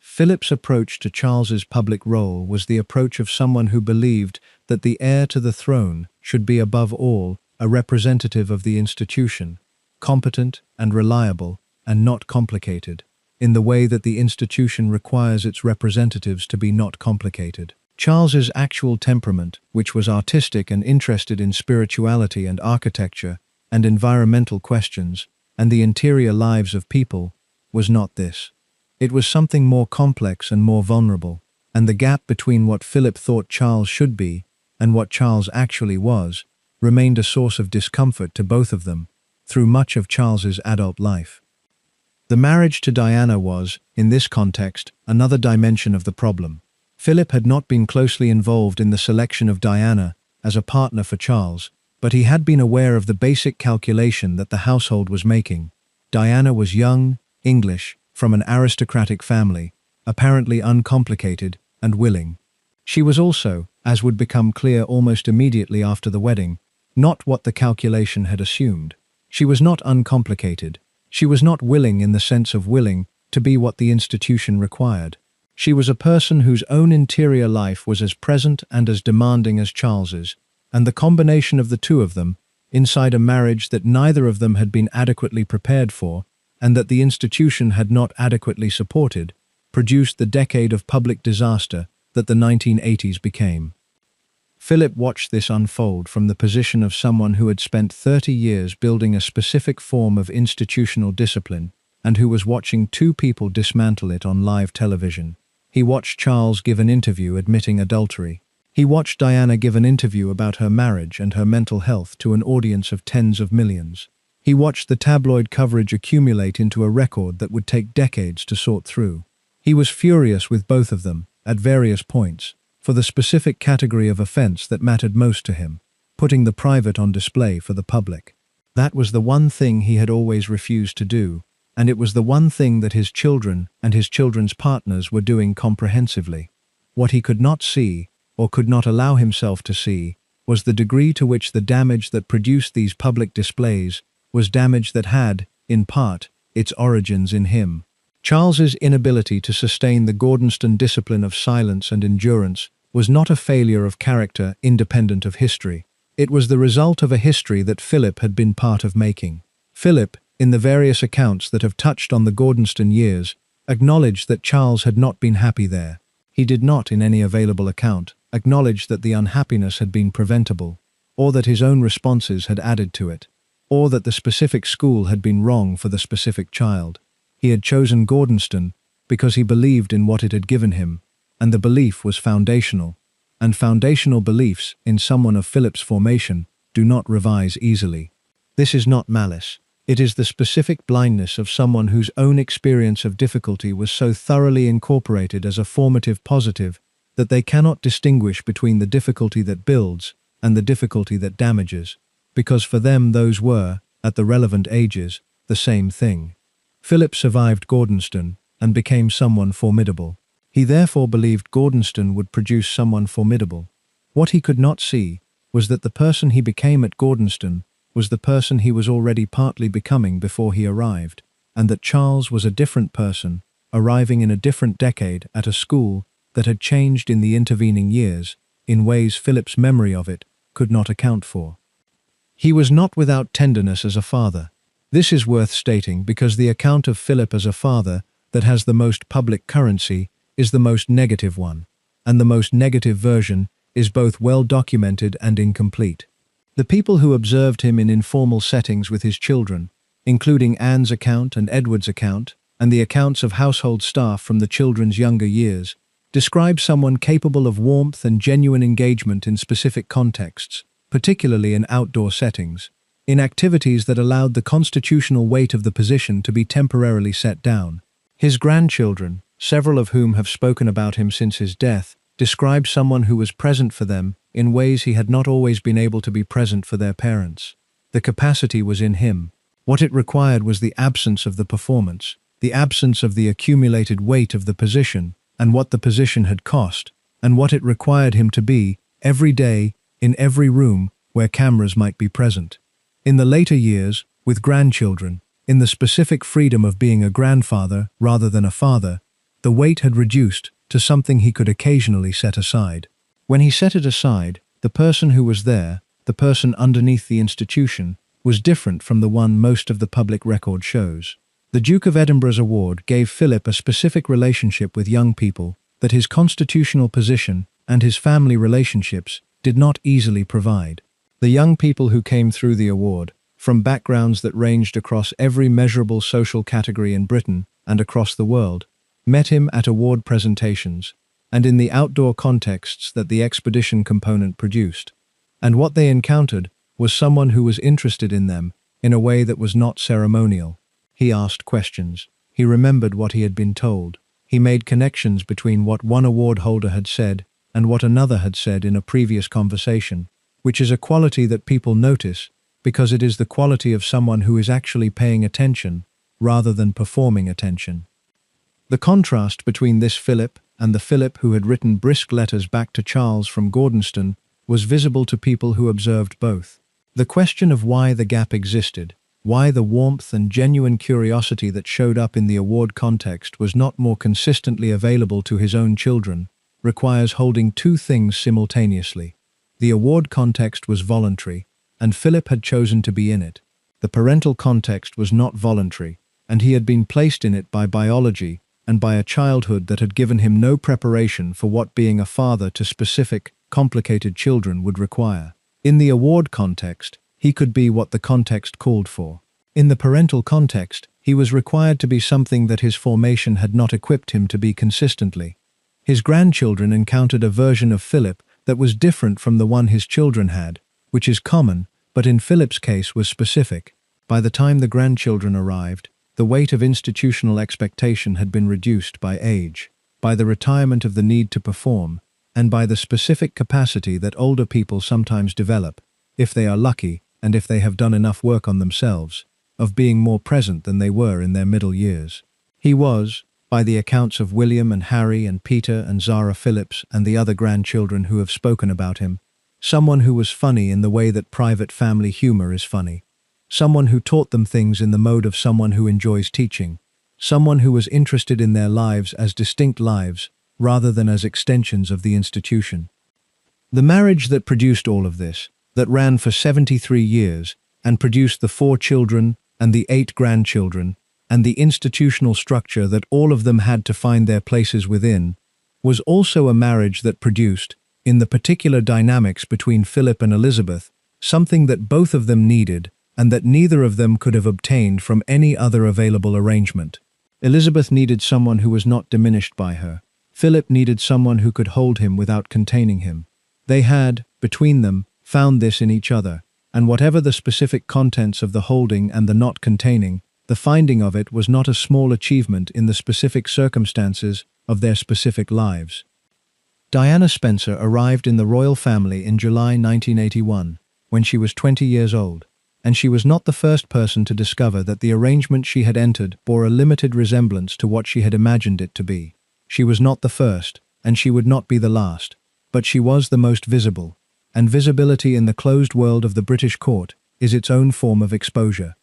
Philip's approach to Charles's public role was the approach of someone who believed that the heir to the throne should be above all a representative of the institution, competent and reliable and not complicated, in the way that the institution requires its representatives to be not complicated. Charles's actual temperament, which was artistic and interested in spirituality and architecture and environmental questions and the interior lives of people, was not this. It was something more complex and more vulnerable, and the gap between what Philip thought Charles should be and what Charles actually was remained a source of discomfort to both of them through much of Charles's adult life. The marriage to Diana was, in this context, another dimension of the problem. Philip had not been closely involved in the selection of Diana as a partner for Charles, but he had been aware of the basic calculation that the household was making. Diana was young, English, from an aristocratic family, apparently uncomplicated and willing. She was also, as would become clear almost immediately after the wedding, not what the calculation had assumed. She was not uncomplicated. She was not willing in the sense of willing to be what the institution required. She was a person whose own interior life was as present and as demanding as Charles's, and the combination of the two of them, inside a marriage that neither of them had been adequately prepared for, and that the institution had not adequately supported, produced the decade of public disaster that the 1980s became. Philip watched this unfold from the position of someone who had spent 30 years building a specific form of institutional discipline and who was watching two people dismantle it on live television. He watched Charles give an interview admitting adultery. He watched Diana give an interview about her marriage and her mental health to an audience of tens of millions. He watched the tabloid coverage accumulate into a record that would take decades to sort through. He was furious with both of them, at various points, for the specific category of offense that mattered most to him, putting the private on display for the public. That was the one thing he had always refused to do, and it was the one thing that his children and his children's partners were doing comprehensively. What he could not see, or could not allow himself to see, was the degree to which the damage that produced these public displays was damage that had, in part, its origins in him. Charles's inability to sustain the Gordonstoun discipline of silence and endurance was not a failure of character independent of history. It was the result of a history that Philip had been part of making. Philip, in the various accounts that have touched on the Gordonstoun years, acknowledged that Charles had not been happy there. He did not, in any available account, acknowledge that the unhappiness had been preventable, or that his own responses had added to it, or that the specific school had been wrong for the specific child. He had chosen Gordonstoun because he believed in what it had given him, and the belief was foundational, and foundational beliefs in someone of Philip's formation do not revise easily. This is not malice. It is the specific blindness of someone whose own experience of difficulty was so thoroughly incorporated as a formative positive that they cannot distinguish between the difficulty that builds and the difficulty that damages, because for them those were, at the relevant ages, the same thing. Philip survived Gordonstoun and became someone formidable. He therefore believed Gordonstoun would produce someone formidable. What he could not see was that the person he became at Gordonstoun was the person he was already partly becoming before he arrived, and that Charles was a different person, arriving in a different decade at a school that had changed in the intervening years in ways Philip's memory of it could not account for. He was not without tenderness as a father. This is worth stating because the account of Philip as a father that has the most public currency is the most negative one, and the most negative version is both well documented and incomplete. The people who observed him in informal settings with his children, including Anne's account and Edward's account, and the accounts of household staff from the children's younger years, describe someone capable of warmth and genuine engagement in specific contexts, particularly in outdoor settings, in activities that allowed the constitutional weight of the position to be temporarily set down. His grandchildren, several of whom have spoken about him since his death, describe someone who was present for them in ways he had not always been able to be present for their parents. The capacity was in him. What it required was the absence of the performance, the absence of the accumulated weight of the position, and what the position had cost, and what it required him to be, every day, in every room, where cameras might be present. In the later years, with grandchildren, in the specific freedom of being a grandfather rather than a father, the weight had reduced to something he could occasionally set aside. When he set it aside, the person who was there, the person underneath the institution, was different from the one most of the public record shows. The Duke of Edinburgh's award gave Philip a specific relationship with young people that his constitutional position and his family relationships did not easily provide. The young people who came through the award, from backgrounds that ranged across every measurable social category in Britain and across the world, met him at award presentations and in the outdoor contexts that the expedition component produced. And what they encountered was someone who was interested in them in a way that was not ceremonial. He asked questions. He remembered what he had been told. He made connections between what one award holder had said and what another had said in a previous conversation, which is a quality that people notice because it is the quality of someone who is actually paying attention rather than performing attention. The contrast between this Philip and the Philip who had written brisk letters back to Charles from Gordonstoun was visible to people who observed both. The question of why the gap existed, why the warmth and genuine curiosity that showed up in the award context was not more consistently available to his own children, requires holding two things simultaneously. The award context was voluntary, and Philip had chosen to be in it. The parental context was not voluntary, and he had been placed in it by biology and by a childhood that had given him no preparation for what being a father to specific, complicated children would require. In the award context, he could be what the context called for. In the parental context, he was required to be something that his formation had not equipped him to be consistently. His grandchildren encountered a version of Philip that was different from the one his children had, which is common, but in Philip's case was specific. By the time the grandchildren arrived, the weight of institutional expectation had been reduced by age, by the retirement of the need to perform, and by the specific capacity that older people sometimes develop, if they are lucky and if they have done enough work on themselves, of being more present than they were in their middle years. He was, by the accounts of William and Harry and Peter and Zara Phillips and the other grandchildren who have spoken about him, someone who was funny in the way that private family humor is funny. Someone who taught them things in the mode of someone who enjoys teaching. Someone who was interested in their lives as distinct lives, rather than as extensions of the institution. The marriage that produced all of this, that ran for 73 years, and produced the 4 children and the 8 grandchildren, and the institutional structure that all of them had to find their places within, was also a marriage that produced, in the particular dynamics between Philip and Elizabeth, something that both of them needed, and that neither of them could have obtained from any other available arrangement. Elizabeth needed someone who was not diminished by her. Philip needed someone who could hold him without containing him. They had, between them, found this in each other, and whatever the specific contents of the holding and the not containing, the finding of it was not a small achievement in the specific circumstances of their specific lives. Diana Spencer arrived in the royal family in July 1981, when she was 20 years old, and she was not the first person to discover that the arrangement she had entered bore a limited resemblance to what she had imagined it to be. She was not the first, and she would not be the last, but she was the most visible, and visibility in the closed world of the British court is its own form of exposure.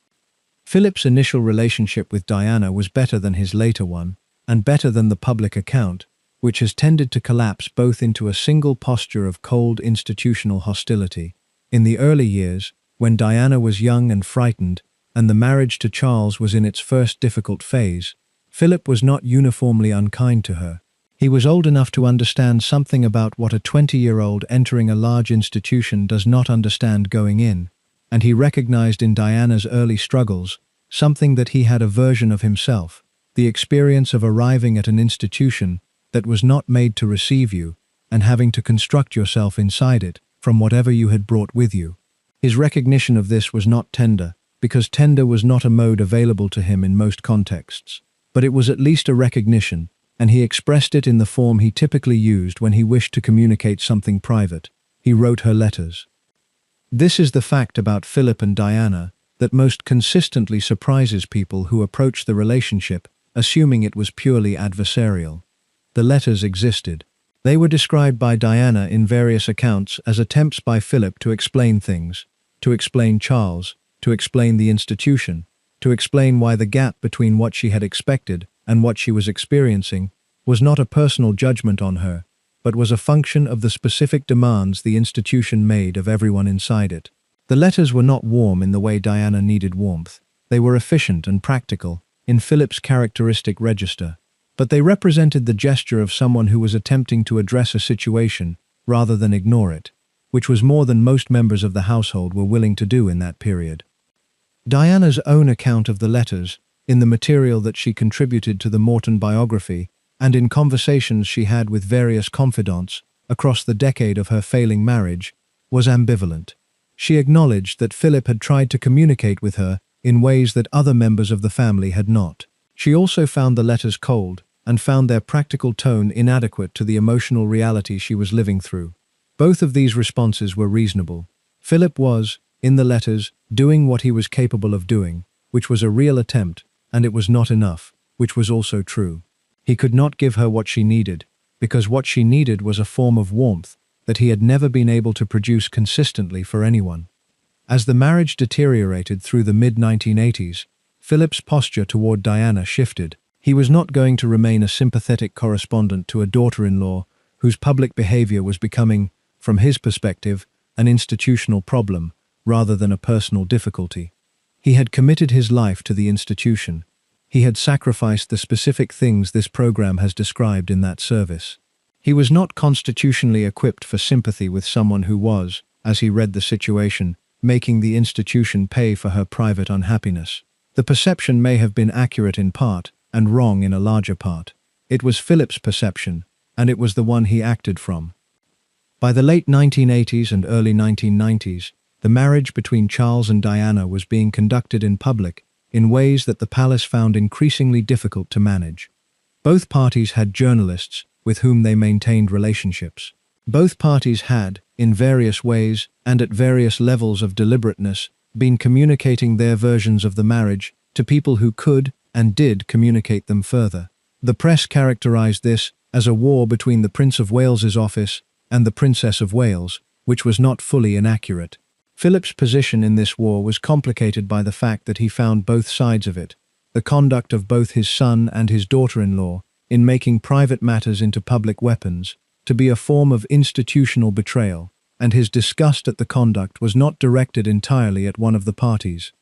Philip's initial relationship with Diana was better than his later one, and better than the public account, which has tended to collapse both into a single posture of cold institutional hostility. In the early years, when Diana was young and frightened, and the marriage to Charles was in its first difficult phase, Philip was not uniformly unkind to her. He was old enough to understand something about what a 20-year-old entering a large institution does not understand going in, and he recognized in Diana's early struggles something that he had a version of himself, the experience of arriving at an institution that was not made to receive you and having to construct yourself inside it from whatever you had brought with you. His recognition of this was not tender, because tender was not a mode available to him in most contexts. But it was at least a recognition, and he expressed it in the form he typically used when he wished to communicate something private. He wrote her letters. This is the fact about Philip and Diana that most consistently surprises people who approach the relationship assuming it was purely adversarial. The letters existed. They were described by Diana in various accounts as attempts by Philip to explain things, to explain Charles, to explain the institution, to explain why the gap between what she had expected and what she was experiencing was not a personal judgment on her, but was a function of the specific demands the institution made of everyone inside it. The letters were not warm in the way Diana needed warmth. They were efficient and practical, in Philip's characteristic register. But they represented the gesture of someone who was attempting to address a situation rather than ignore it, which was more than most members of the household were willing to do in that period. Diana's own account of the letters, in the material that she contributed to the Morton biography, and in conversations she had with various confidants across the decade of her failing marriage, was ambivalent. She acknowledged that Philip had tried to communicate with her in ways that other members of the family had not. She also found the letters cold, and found their practical tone inadequate to the emotional reality she was living through. Both of these responses were reasonable. Philip was, in the letters, doing what he was capable of doing, which was a real attempt, and it was not enough, which was also true. He could not give her what she needed, because what she needed was a form of warmth that he had never been able to produce consistently for anyone. As the marriage deteriorated through the mid-1980s, Philip's posture toward Diana shifted. He was not going to remain a sympathetic correspondent to a daughter-in-law whose public behavior was becoming, from his perspective, an institutional problem rather than a personal difficulty. He had committed his life to the institution. He had sacrificed the specific things this program has described in that service. He was not constitutionally equipped for sympathy with someone who was, as he read the situation, making the institution pay for her private unhappiness. The perception may have been accurate in part, and wrong in a larger part. It was Philip's perception, and it was the one he acted from. By the late 1980s and early 1990s, the marriage between Charles and Diana was being conducted in public in ways that the palace found increasingly difficult to manage. Both parties had journalists with whom they maintained relationships. Both parties had, in various ways and at various levels of deliberateness, been communicating their versions of the marriage to people who could and did communicate them further. The press characterized this as a war between the Prince of Wales's office and the Princess of Wales, which was not fully inaccurate. Philip's position in this war was complicated by the fact that he found both sides of it, the conduct of both his son and his daughter-in-law, in making private matters into public weapons, to be a form of institutional betrayal, and his disgust at the conduct was not directed entirely at one of the parties.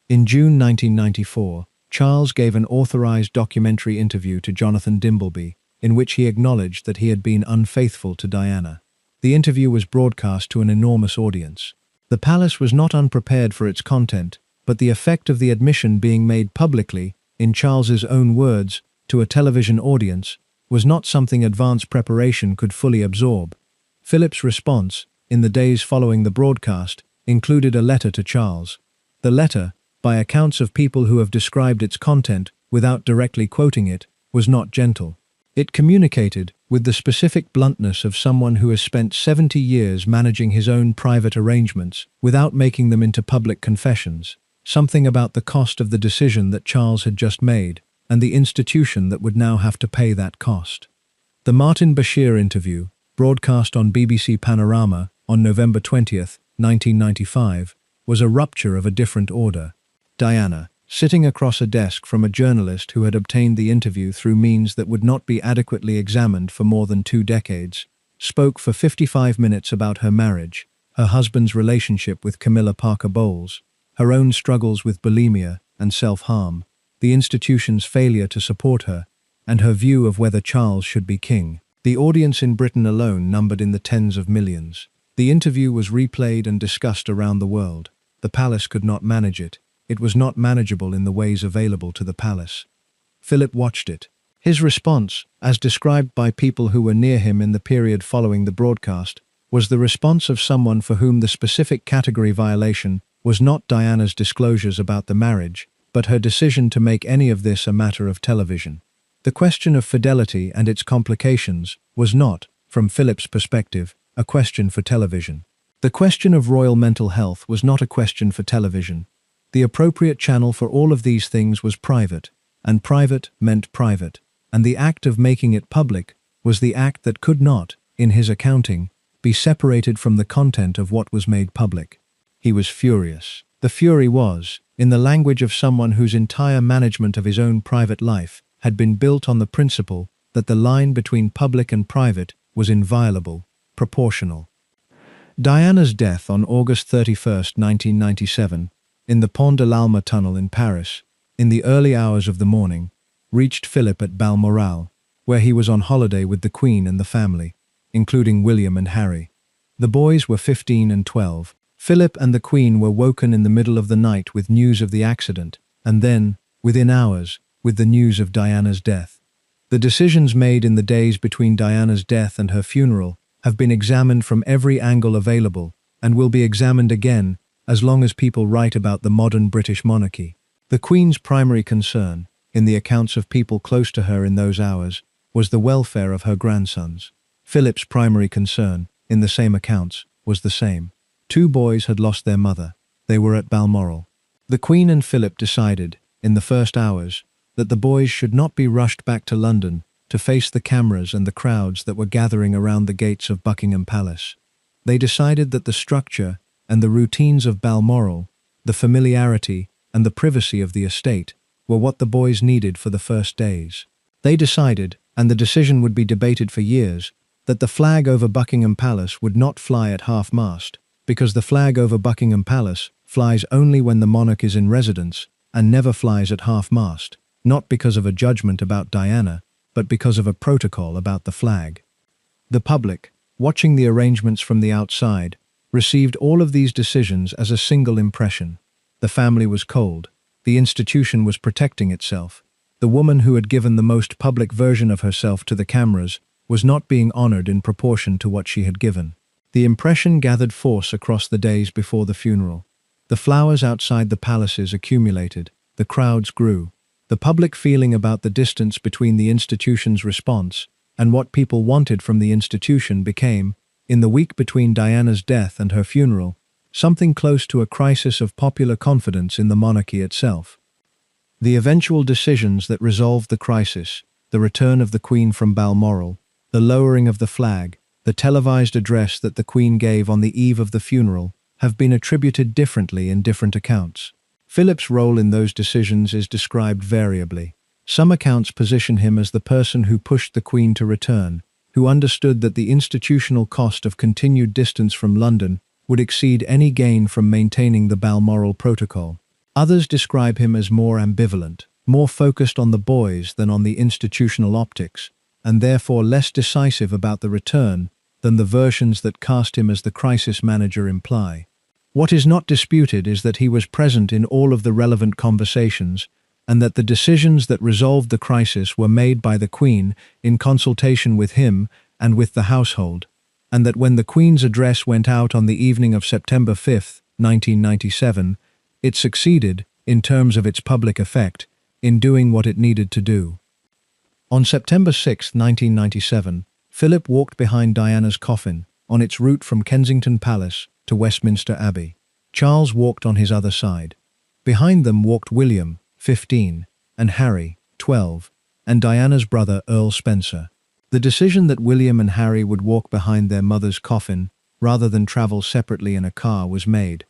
In June 1994, Charles gave an authorized documentary interview to Jonathan Dimbleby, in which he acknowledged that he had been unfaithful to Diana. The interview was broadcast to an enormous audience. The palace was not unprepared for its content, but the effect of the admission being made publicly, in Charles's own words, to a television audience, was not something advanced preparation could fully absorb. Philip's response, in the days following the broadcast, included a letter to Charles. The letter, by accounts of people who have described its content without directly quoting it, was not gentle. It communicated, with the specific bluntness of someone who has spent 70 years managing his own private arrangements without making them into public confessions, something about the cost of the decision that Charles had just made and the institution that would now have to pay that cost. The Martin Bashir interview, broadcast on BBC Panorama on November 20th, 1995, was a rupture of a different order. Diana, sitting across a desk from a journalist who had obtained the interview through means that would not be adequately examined for more than 2 decades, spoke for 55 minutes about her marriage, her husband's relationship with Camilla Parker Bowles, her own struggles with bulimia and self-harm, the institution's failure to support her, and her view of whether Charles should be king. The audience in Britain alone numbered in the tens of millions. The interview was replayed and discussed around the world. The palace could not manage it. It was not manageable in the ways available to the palace. Philip watched it. His response, as described by people who were near him in the period following the broadcast, was the response of someone for whom the specific category violation was not Diana's disclosures about the marriage, but her decision to make any of this a matter of television. The question of fidelity and its complications was not, from Philip's perspective, a question for television. The question of royal mental health was not a question for television. The appropriate channel for all of these things was private, and private meant private, and the act of making it public was the act that could not, in his accounting, be separated from the content of what was made public. He was furious. The fury was, in the language of someone whose entire management of his own private life had been built on the principle that the line between public and private was inviolable, proportional. Diana's death on August 31, 1997, in the Pont de l'Alma tunnel in Paris, in the early hours of the morning, reached Philip at Balmoral, where he was on holiday with the Queen and the family, including William and Harry. The boys were 15 and 12. Philip and the Queen were woken in the middle of the night with news of the accident, and then, within hours, with the news of Diana's death. The decisions made in the days between Diana's death and her funeral have been examined from every angle available and will be examined again as long as people write about the modern British monarchy. The Queen's primary concern, in the accounts of people close to her in those hours, was the welfare of her grandsons. Philip's primary concern, in the same accounts, was the same. 2 boys had lost their mother. They were at Balmoral. The Queen and Philip decided, in the first hours, that the boys should not be rushed back to London to face the cameras and the crowds that were gathering around the gates of Buckingham Palace. They decided that the structure and the routines of Balmoral, the familiarity and the privacy of the estate, were what the boys needed for the first days. They decided, and the decision would be debated for years, that the flag over Buckingham Palace would not fly at half-mast, because the flag over Buckingham Palace flies only when the monarch is in residence and never flies at half-mast, not because of a judgment about Diana, but because of a protocol about the flag. The public, watching the arrangements from the outside, received all of these decisions as a single impression. The family was cold. The institution was protecting itself. The woman who had given the most public version of herself to the cameras was not being honored in proportion to what she had given. The impression gathered force across the days before the funeral. The flowers outside the palaces accumulated. The crowds grew. The public feeling about the distance between the institution's response and what people wanted from the institution became, in the week between Diana's death and her funeral, something close to a crisis of popular confidence in the monarchy itself. The eventual decisions that resolved the crisis, the return of the Queen from Balmoral, the lowering of the flag, the televised address that the Queen gave on the eve of the funeral, have been attributed differently in different accounts. Philip's role in those decisions is described variably. Some accounts position him as the person who pushed the Queen to return, who understood that the institutional cost of continued distance from London would exceed any gain from maintaining the Balmoral Protocol. Others describe him as more ambivalent, more focused on the boys than on the institutional optics, and therefore less decisive about the return than the versions that cast him as the crisis manager imply. What is not disputed is that he was present in all of the relevant conversations, and that the decisions that resolved the crisis were made by the Queen in consultation with him and with the household, and that when the Queen's address went out on the evening of September 5, 1997, it succeeded, in terms of its public effect, in doing what it needed to do. On September 6, 1997, Philip walked behind Diana's coffin on its route from Kensington Palace to Westminster Abbey. Charles walked on his other side. Behind them walked William, 15, and Harry, 12, and Diana's brother Earl Spencer. The decision that William and Harry would walk behind their mother's coffin rather than travel separately in a car was made,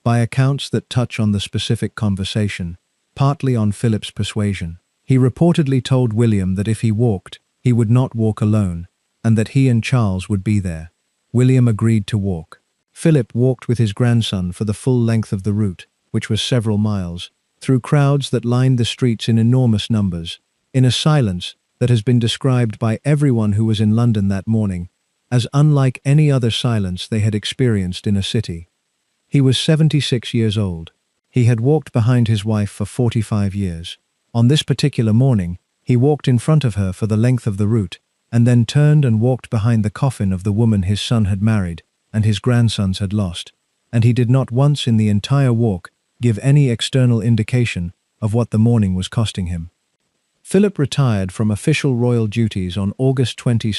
by accounts that touch on the specific conversation, partly on Philip's persuasion. He reportedly told William that if he walked, he would not walk alone, and that he and Charles would be there. William agreed to walk. Philip walked with his grandson for the full length of the route, which was several miles, through crowds that lined the streets in enormous numbers, in a silence that has been described by everyone who was in London that morning as unlike any other silence they had experienced in a city. He was 76 years old. He had walked behind his wife for 45 years. On this particular morning, he walked in front of her for the length of the route, and then turned and walked behind the coffin of the woman his son had married and his grandsons had lost, and he did not once in the entire walk give any external indication of what the morning was costing him. Philip retired from official royal duties on August 22,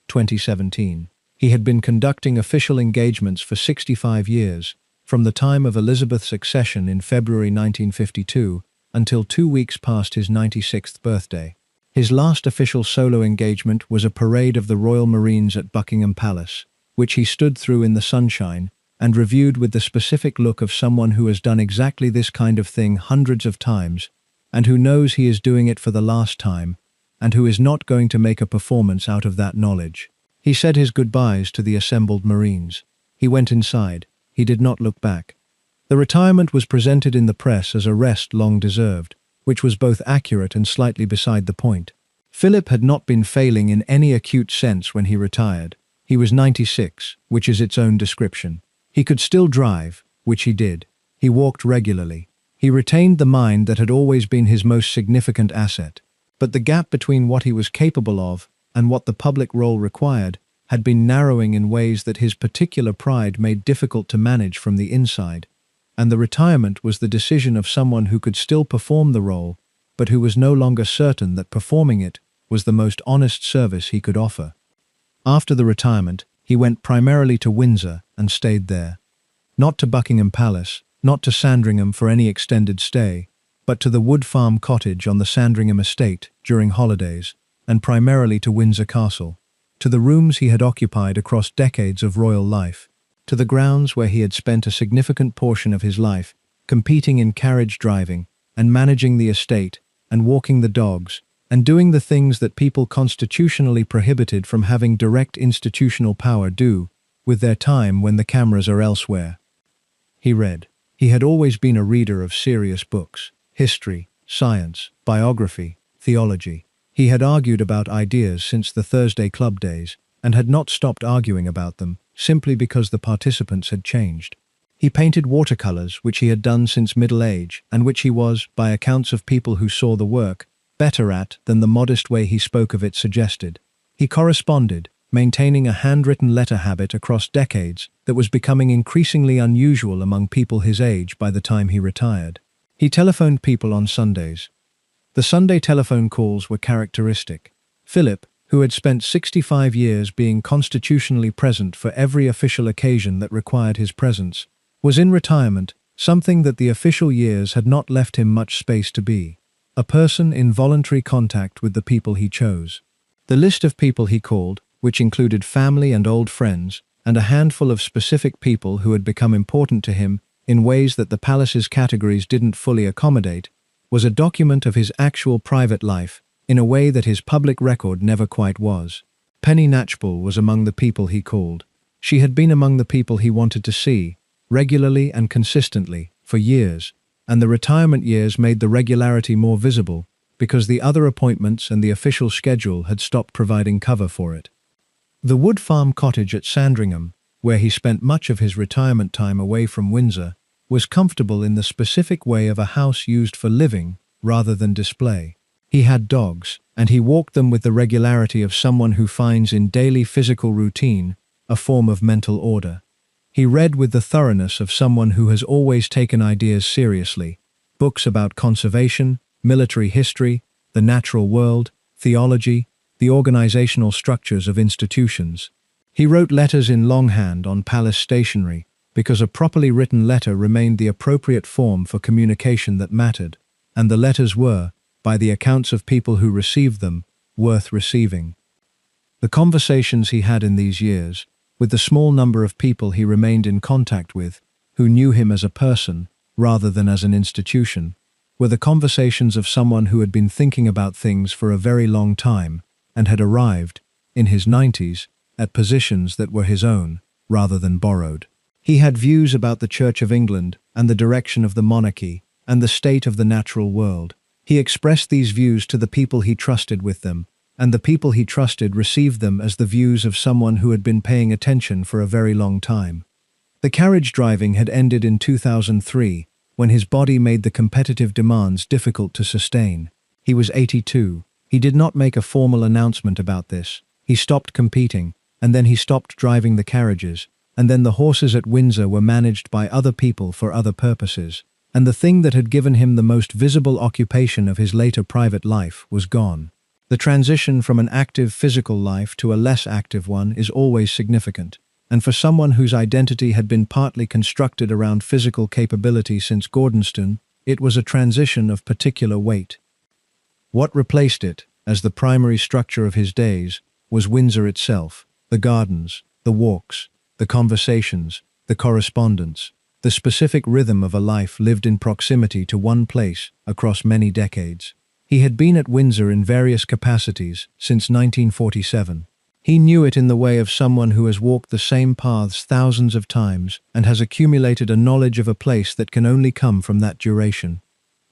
2017. He had been conducting official engagements for 65 years, from the time of Elizabeth's accession in February 1952 until 2 weeks past his 96th birthday. His last official solo engagement was a parade of the Royal Marines at Buckingham Palace, which he stood through in the sunshine and reviewed with the specific look of someone who has done exactly this kind of thing hundreds of times, and who knows he is doing it for the last time, and who is not going to make a performance out of that knowledge. He said his goodbyes to the assembled Marines. He went inside. He did not look back. The retirement was presented in the press as a rest long deserved, which was both accurate and slightly beside the point. Philip had not been failing in any acute sense when he retired. He was 96, which is its own description. He could still drive, which he did. He walked regularly. He retained the mind that had always been his most significant asset. But the gap between what he was capable of and what the public role required had been narrowing in ways that his particular pride made difficult to manage from the inside. And the retirement was the decision of someone who could still perform the role, but who was no longer certain that performing it was the most honest service he could offer. After the retirement, he went primarily to Windsor and stayed there. Not to Buckingham Palace, not to Sandringham for any extended stay, but to the Wood Farm cottage on the Sandringham estate during holidays, and primarily to Windsor Castle, to the rooms he had occupied across decades of royal life, to the grounds where he had spent a significant portion of his life, competing in carriage driving, and managing the estate, and walking the dogs, and doing the things that people constitutionally prohibited from having direct institutional power do, with their time when the cameras are elsewhere. He read. He had always been a reader of serious books, history, science, biography, theology. He had argued about ideas since the Thursday Club days, and had not stopped arguing about them, simply because the participants had changed. He painted watercolors, which he had done since middle age, and which he was, by accounts of people who saw the work, better at than the modest way he spoke of it suggested. He corresponded, maintaining a handwritten letter habit across decades that was becoming increasingly unusual among people his age by the time he retired. He telephoned people on Sundays. The Sunday telephone calls were characteristic. Philip, who had spent 65 years being constitutionally present for every official occasion that required his presence, was in retirement, something that the official years had not left him much space to be. A person in voluntary contact with the people he chose. The list of people he called, which included family and old friends, and a handful of specific people who had become important to him in ways that the palace's categories didn't fully accommodate, was a document of his actual private life, in a way that his public record never quite was. Penny Natchbull was among the people he called. She had been among the people he wanted to see, regularly and consistently, for years, and the retirement years made the regularity more visible, because the other appointments and the official schedule had stopped providing cover for it. The Wood Farm cottage at Sandringham, where he spent much of his retirement time away from Windsor, was comfortable in the specific way of a house used for living rather than display. He had dogs, and he walked them with the regularity of someone who finds in daily physical routine a form of mental order. He read with the thoroughness of someone who has always taken ideas seriously, books about conservation, military history, the natural world, theology, the organizational structures of institutions. He wrote letters in longhand on palace stationery, because a properly written letter remained the appropriate form for communication that mattered, and the letters were, by the accounts of people who received them, worth receiving. The conversations he had in these years, with the small number of people he remained in contact with, who knew him as a person, rather than as an institution, were the conversations of someone who had been thinking about things for a very long time, and had arrived, in his 90s, at positions that were his own, rather than borrowed. He had views about the Church of England, and the direction of the monarchy, and the state of the natural world. He expressed these views to the people he trusted with them, and the people he trusted received them as the views of someone who had been paying attention for a very long time. The carriage driving had ended in 2003, when his body made the competitive demands difficult to sustain. He was 82. He did not make a formal announcement about this. He stopped competing, and then he stopped driving the carriages, and then the horses at Windsor were managed by other people for other purposes, and the thing that had given him the most visible occupation of his later private life was gone. The transition from an active physical life to a less active one is always significant, and for someone whose identity had been partly constructed around physical capability since Gordonstoun, it was a transition of particular weight. What replaced it, as the primary structure of his days, was Windsor itself, the gardens, the walks, the conversations, the correspondence, the specific rhythm of a life lived in proximity to one place across many decades. He had been at Windsor in various capacities since 1947. He knew it in the way of someone who has walked the same paths thousands of times and has accumulated a knowledge of a place that can only come from that duration.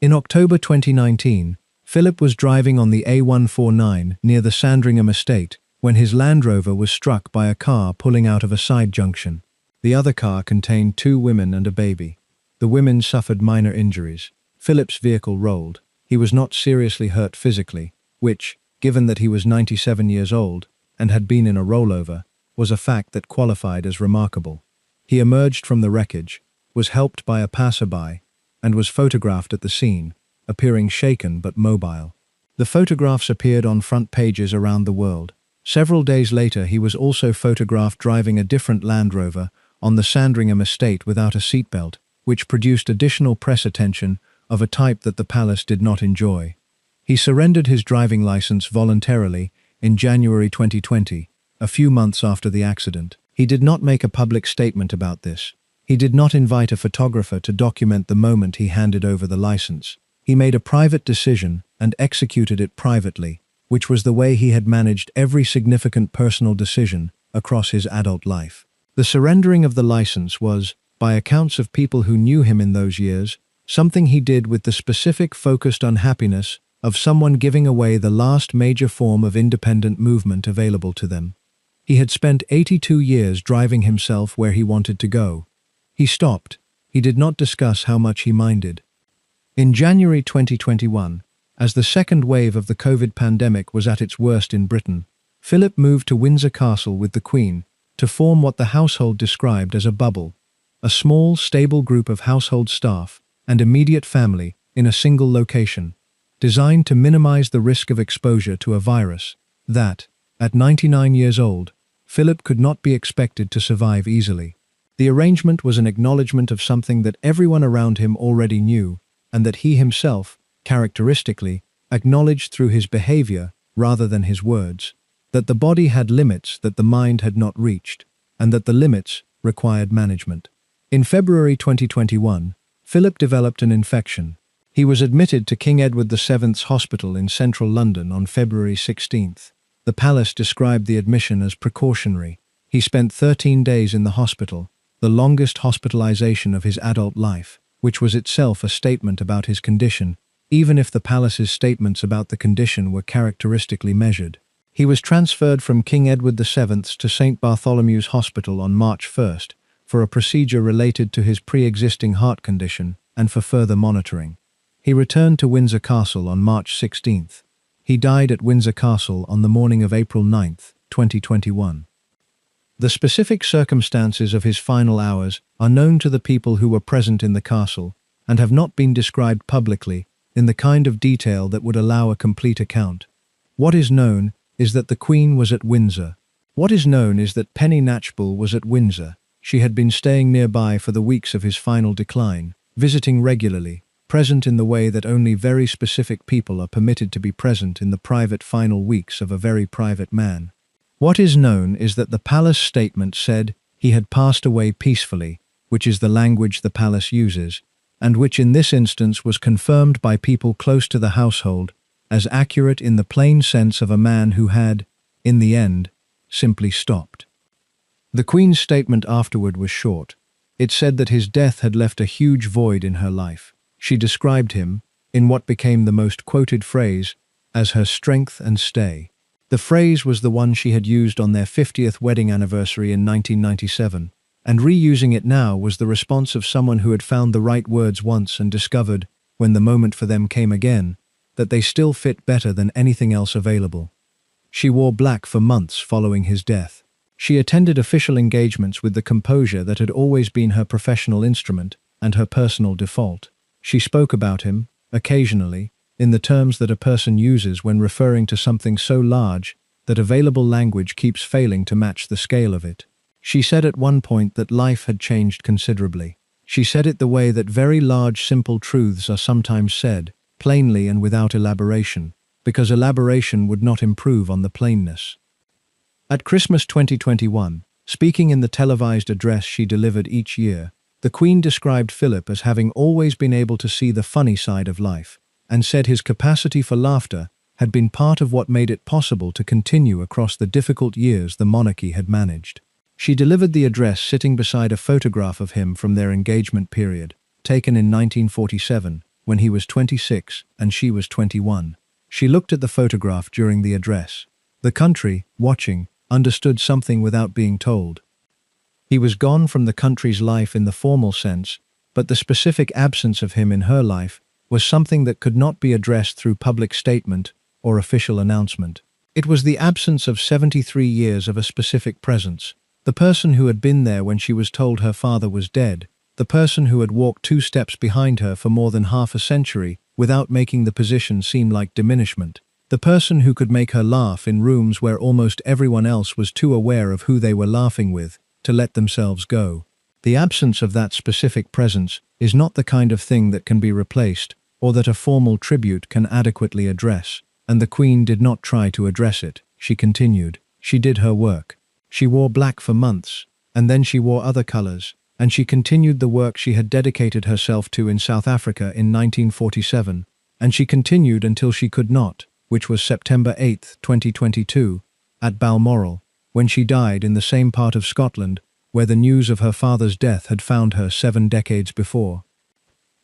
In October 2019, Philip was driving on the A149 near the Sandringham estate when his Land Rover was struck by a car pulling out of a side junction. The other car contained 2 women and a baby. The women suffered minor injuries. Philip's vehicle rolled. He was not seriously hurt physically, which, given that he was 97 years old, and had been in a rollover, was a fact that qualified as remarkable. He emerged from the wreckage, was helped by a passerby, and was photographed at the scene, appearing shaken but mobile. The photographs appeared on front pages around the world. Several days later, he was also photographed driving a different Land Rover on the Sandringham estate without a seatbelt, which produced additional press attention of a type that the palace did not enjoy. He surrendered his driving license voluntarily in January 2020, a few months after the accident. He did not make a public statement about this. He did not invite a photographer to document the moment he handed over the license. He made a private decision and executed it privately, which was the way he had managed every significant personal decision across his adult life. The surrendering of the license was, by accounts of people who knew him in those years, something he did with the specific focused unhappiness of someone giving away the last major form of independent movement available to them. He had spent 82 years driving himself where he wanted to go. He stopped. He did not discuss how much he minded. In January 2021, as the second wave of the COVID pandemic was at its worst in Britain, Philip moved to Windsor Castle with the Queen to form what the household described as a bubble, a small, stable group of household staff and immediate family in a single location, designed to minimize the risk of exposure to a virus that, at 99 years old, Philip could not be expected to survive easily. The arrangement was an acknowledgement of something that everyone around him already knew, and that he himself, characteristically, acknowledged through his behavior rather than his words, that the body had limits that the mind had not reached, and that the limits required management. In February 2021, Philip developed an infection. He was admitted to King Edward VII's Hospital in central London on February 16. The palace described the admission as precautionary. He spent 13 days in the hospital, the longest hospitalization of his adult life, which was itself a statement about his condition, even if the palace's statements about the condition were characteristically measured. He was transferred from King Edward VII to St. Bartholomew's Hospital on March 1 for a procedure related to his pre-existing heart condition and for further monitoring. He returned to Windsor Castle on March 16. He died at Windsor Castle on the morning of April 9, 2021. The specific circumstances of his final hours are known to the people who were present in the castle and have not been described publicly in the kind of detail that would allow a complete account. What is known is that the Queen was at Windsor. What is known is that Penny Knatchbull was at Windsor. She had been staying nearby for the weeks of his final decline, visiting regularly, present in the way that only very specific people are permitted to be present in the private final weeks of a very private man. What is known is that the palace statement said he had passed away peacefully, which is the language the palace uses, and which in this instance was confirmed by people close to the household as accurate in the plain sense of a man who had, in the end, simply stopped. The Queen's statement afterward was short. It said that his death had left a huge void in her life. She described him, in what became the most quoted phrase, as her strength and stay. The phrase was the one she had used on their 50th wedding anniversary in 1997, and reusing it now was the response of someone who had found the right words once and discovered, when the moment for them came again, that they still fit better than anything else available. She wore black for months following his death. She attended official engagements with the composure that had always been her professional instrument and her personal default. She spoke about him, occasionally, in the terms that a person uses when referring to something so large that available language keeps failing to match the scale of it. She said at one point that life had changed considerably. She said it the way that very large simple truths are sometimes said, plainly and without elaboration, because elaboration would not improve on the plainness. At Christmas 2021, speaking in the televised address she delivered each year, the Queen described Philip as having always been able to see the funny side of life, and said his capacity for laughter had been part of what made it possible to continue across the difficult years the monarchy had managed. She delivered the address sitting beside a photograph of him from their engagement period, taken in 1947, when he was 26 and she was 21. She looked at the photograph during the address. The country, watching, understood something without being told. He was gone from the country's life in the formal sense, but the specific absence of him in her life was something that could not be addressed through public statement or official announcement. It was the absence of 73 years of a specific presence, the person who had been there when she was told her father was dead, the person who had walked 2 steps behind her for more than half a century without making the position seem like diminishment, the person who could make her laugh in rooms where almost everyone else was too aware of who they were laughing with to let themselves go. The absence of that specific presence is not the kind of thing that can be replaced or that a formal tribute can adequately address, and the Queen did not try to address it. She continued. She did her work. She wore black for months, and then she wore other colors, and she continued the work she had dedicated herself to in South Africa in 1947, and she continued until she could not, which was September 8, 2022, at Balmoral, when she died in the same part of Scotland where the news of her father's death had found her 7 decades before.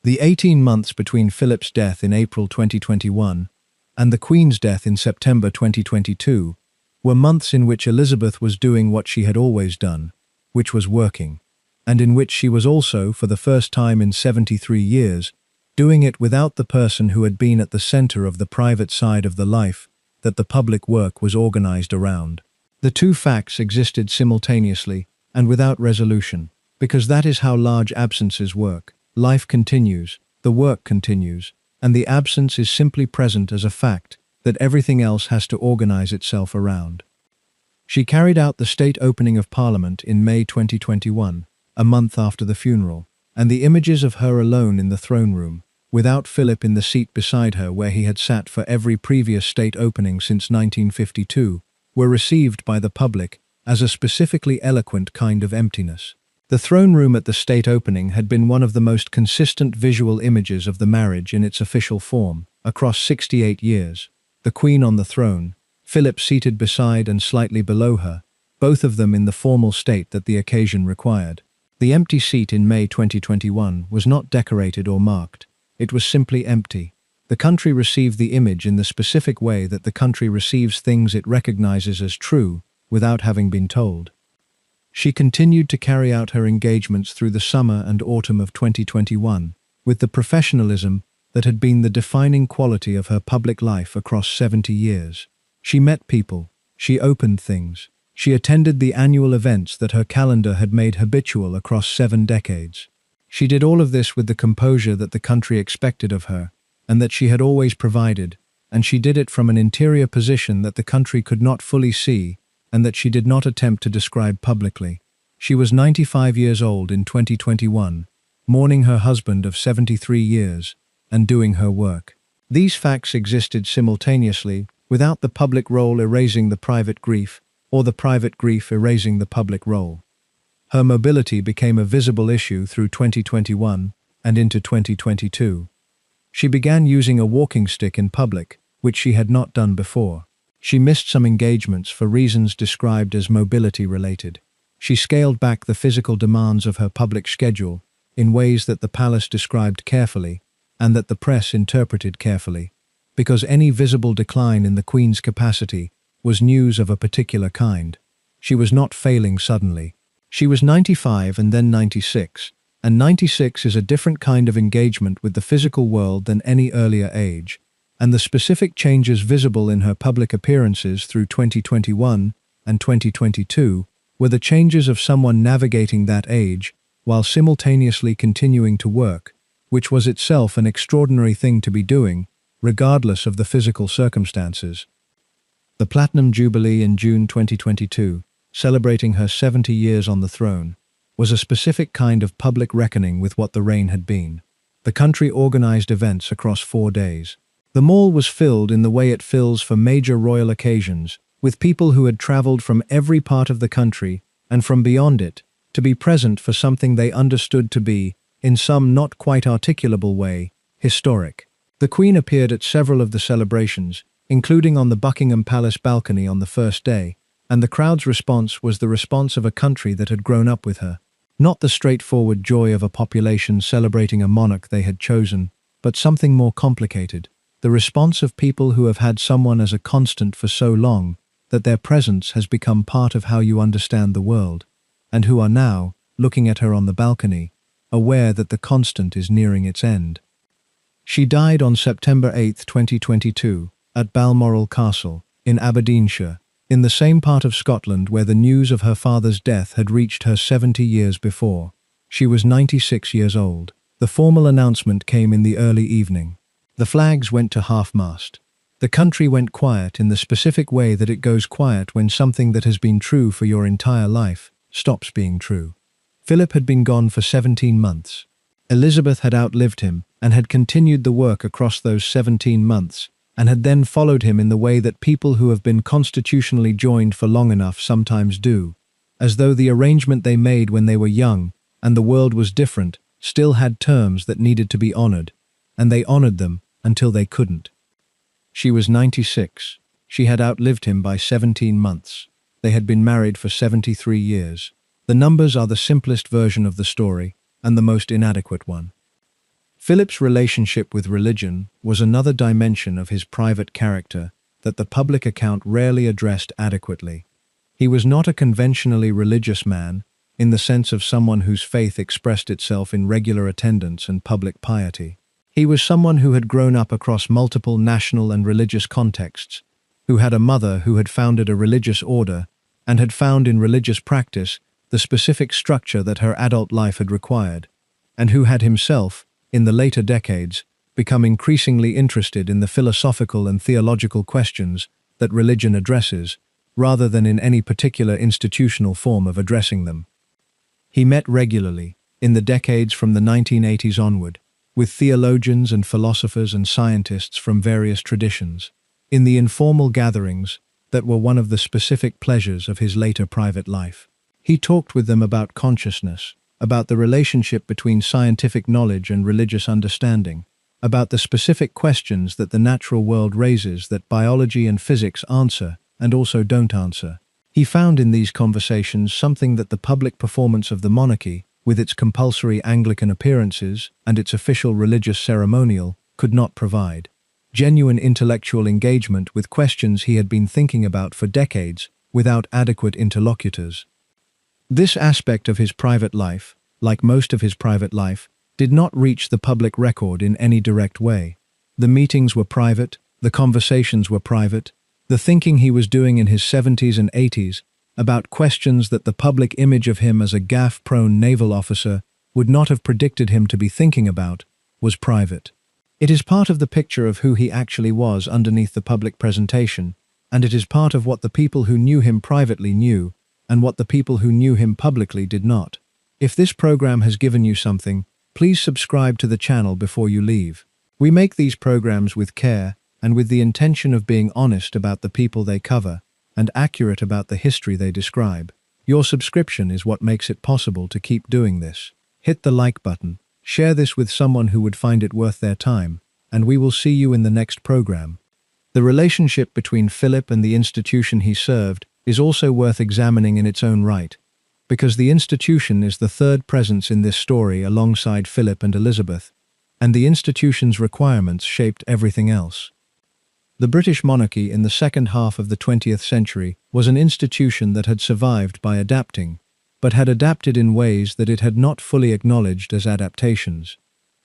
The 18 months between Philip's death in April 2021 and the Queen's death in September 2022 were months in which Elizabeth was doing what she had always done, which was working, and in which she was also, for the first time in 73 years, doing it without the person who had been at the center of the private side of the life that the public work was organized around. The two facts existed simultaneously and without resolution, because that is how large absences work. Life continues, the work continues, and the absence is simply present as a fact that everything else has to organize itself around. She carried out the state opening of Parliament in May 2021, a month after the funeral, and the images of her alone in the throne room, without Philip in the seat beside her where he had sat for every previous state opening since 1952, were received by the public as a specifically eloquent kind of emptiness. The throne room at the state opening had been one of the most consistent visual images of the marriage in its official form, across 68 years. The Queen on the throne, Philip seated beside and slightly below her, both of them in the formal state that the occasion required. The empty seat in May 2021 was not decorated or marked. It was simply empty. The country received the image in the specific way that the country receives things it recognizes as true without having been told. She continued to carry out her engagements through the summer and autumn of 2021, with the professionalism that had been the defining quality of her public life across 70 years. She met people, she opened things, she attended the annual events that her calendar had made habitual across 7 decades. She did all of this with the composure that the country expected of her, and that she had always provided, and she did it from an interior position that the country could not fully see, and that she did not attempt to describe publicly. She was 95 years old in 2021, mourning her husband of 73 years, and doing her work. These facts existed simultaneously, without the public role erasing the private grief, or the private grief erasing the public role. Her mobility became a visible issue through 2021 and into 2022. She began using a walking stick in public, which she had not done before. She missed some engagements for reasons described as mobility-related. She scaled back the physical demands of her public schedule in ways that the palace described carefully and that the press interpreted carefully, because any visible decline in the Queen's capacity was news of a particular kind. She was not failing suddenly. She was 95 and then 96, and 96 is a different kind of engagement with the physical world than any earlier age, and the specific changes visible in her public appearances through 2021 and 2022 were the changes of someone navigating that age while simultaneously continuing to work, which was itself an extraordinary thing to be doing, regardless of the physical circumstances. The Platinum Jubilee in June 2022, celebrating her 70 years on the throne, was a specific kind of public reckoning with what the reign had been. The country organized events across 4 days. The mall was filled in the way it fills for major royal occasions, with people who had traveled from every part of the country and from beyond it to be present for something they understood to be, in some not quite articulable way, historic. The Queen appeared at several of the celebrations, including on the Buckingham Palace balcony on the first day, and the crowd's response was the response of a country that had grown up with her. Not the straightforward joy of a population celebrating a monarch they had chosen, but something more complicated. The response of people who have had someone as a constant for so long that their presence has become part of how you understand the world, and who are now, looking at her on the balcony, aware that the constant is nearing its end. She died on September 8, 2022, at Balmoral Castle, in Aberdeenshire, in the same part of Scotland where the news of her father's death had reached her 70 years before. She was 96 years old. The formal announcement came in the early evening. The flags went to half-mast. The country went quiet in the specific way that it goes quiet when something that has been true for your entire life stops being true. Philip had been gone for 17 months. Elizabeth had outlived him and had continued the work across those 17 months, and had then followed him in the way that people who have been constitutionally joined for long enough sometimes do, as though the arrangement they made when they were young, and the world was different, still had terms that needed to be honored, and they honored them until they couldn't. She was 96. She had outlived him by 17 months. They had been married for 73 years. The numbers are the simplest version of the story, and the most inadequate one. Philip's relationship with religion was another dimension of his private character that the public account rarely addressed adequately. He was not a conventionally religious man, in the sense of someone whose faith expressed itself in regular attendance and public piety. He was someone who had grown up across multiple national and religious contexts, who had a mother who had founded a religious order and had found in religious practice the specific structure that her adult life had required, and who had himself, in the later decades, become increasingly interested in the philosophical and theological questions that religion addresses, rather than in any particular institutional form of addressing them. He met regularly, in the decades from the 1980s onward, with theologians and philosophers and scientists from various traditions, in the informal gatherings that were one of the specific pleasures of his later private life. He talked with them about consciousness, about the relationship between scientific knowledge and religious understanding, about the specific questions that the natural world raises that biology and physics answer and also don't answer. He found in these conversations something that the public performance of the monarchy, with its compulsory Anglican appearances and its official religious ceremonial, could not provide. Genuine intellectual engagement with questions he had been thinking about for decades without adequate interlocutors. This aspect of his private life, like most of his private life, did not reach the public record in any direct way. The meetings were private, the conversations were private, the thinking he was doing in his 70s and 80s about questions that the public image of him as a gaffe-prone naval officer would not have predicted him to be thinking about was private. It is part of the picture of who he actually was underneath the public presentation, and it is part of what the people who knew him privately knew and what the people who knew him publicly did not. If this program has given you something, please subscribe to the channel before you leave. We make these programs with care and with the intention of being honest about the people they cover and accurate about the history they describe. Your subscription is what makes it possible to keep doing this. Hit the like button, share this with someone who would find it worth their time, and we will see you in the next program. The relationship between Philip and the institution he served is also worth examining in its own right, because the institution is the third presence in this story alongside Philip and Elizabeth, and the institution's requirements shaped everything else. The British monarchy in the second half of the 20th century was an institution that had survived by adapting, but had adapted in ways that it had not fully acknowledged as adaptations.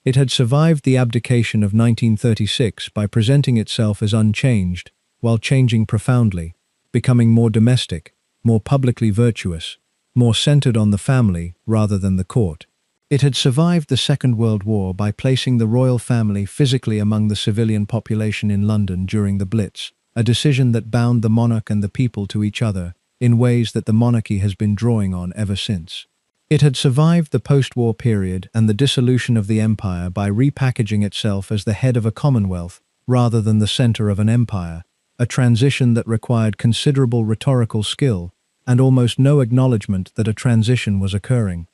It had survived the abdication of 1936 by presenting itself as unchanged, while changing profoundly, becoming more domestic, more publicly virtuous, more centered on the family rather than the court. It had survived the Second World War by placing the royal family physically among the civilian population in London during the Blitz, a decision that bound the monarch and the people to each other in ways that the monarchy has been drawing on ever since. It had survived the post-war period and the dissolution of the empire by repackaging itself as the head of a commonwealth rather than the center of an empire, a transition that required considerable rhetorical skill and almost no acknowledgement that a transition was occurring.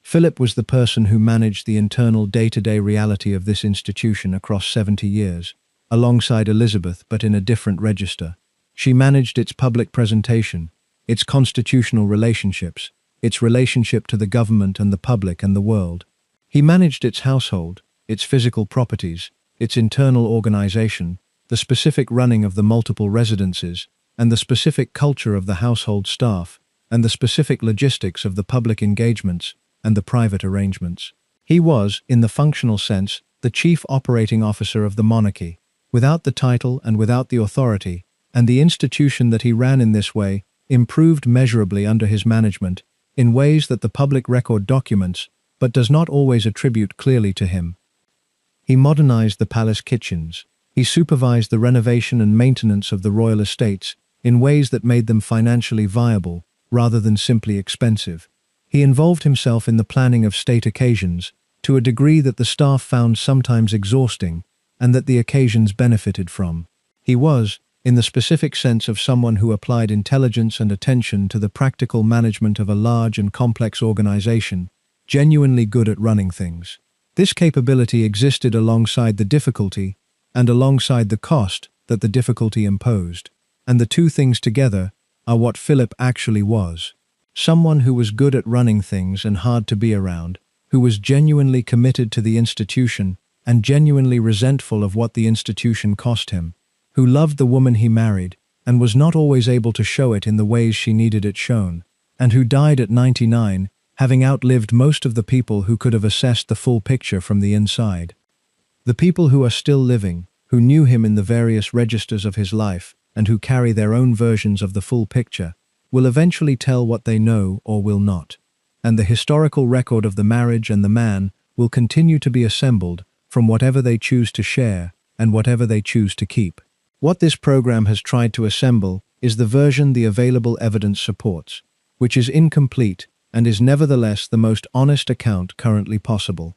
Philip was the person who managed the internal day-to-day reality of this institution across 70 years, alongside Elizabeth but in a different register. She managed its public presentation, its constitutional relationships, its relationship to the government and the public and the world. He managed its household, its physical properties, its internal organization, the specific running of the multiple residences, and the specific culture of the household staff, and the specific logistics of the public engagements and the private arrangements. He was, in the functional sense, the chief operating officer of the monarchy, without the title and without the authority, and the institution that he ran in this way improved measurably under his management, in ways that the public record documents, but does not always attribute clearly to him. He modernized the palace kitchens. He supervised the renovation and maintenance of the royal estates in ways that made them financially viable, rather than simply expensive. He involved himself in the planning of state occasions, to a degree that the staff found sometimes exhausting, and that the occasions benefited from. He was, in the specific sense of someone who applied intelligence and attention to the practical management of a large and complex organization, genuinely good at running things. This capability existed alongside the difficulty and alongside the cost that the difficulty imposed. And the two things together are what Philip actually was. Someone who was good at running things and hard to be around, who was genuinely committed to the institution and genuinely resentful of what the institution cost him, who loved the woman he married and was not always able to show it in the ways she needed it shown, and who died at 99, having outlived most of the people who could have assessed the full picture from the inside. The people who are still living, who knew him in the various registers of his life, and who carry their own versions of the full picture, will eventually tell what they know or will not. And the historical record of the marriage and the man will continue to be assembled from whatever they choose to share and whatever they choose to keep. What this program has tried to assemble is the version the available evidence supports, which is incomplete and is nevertheless the most honest account currently possible.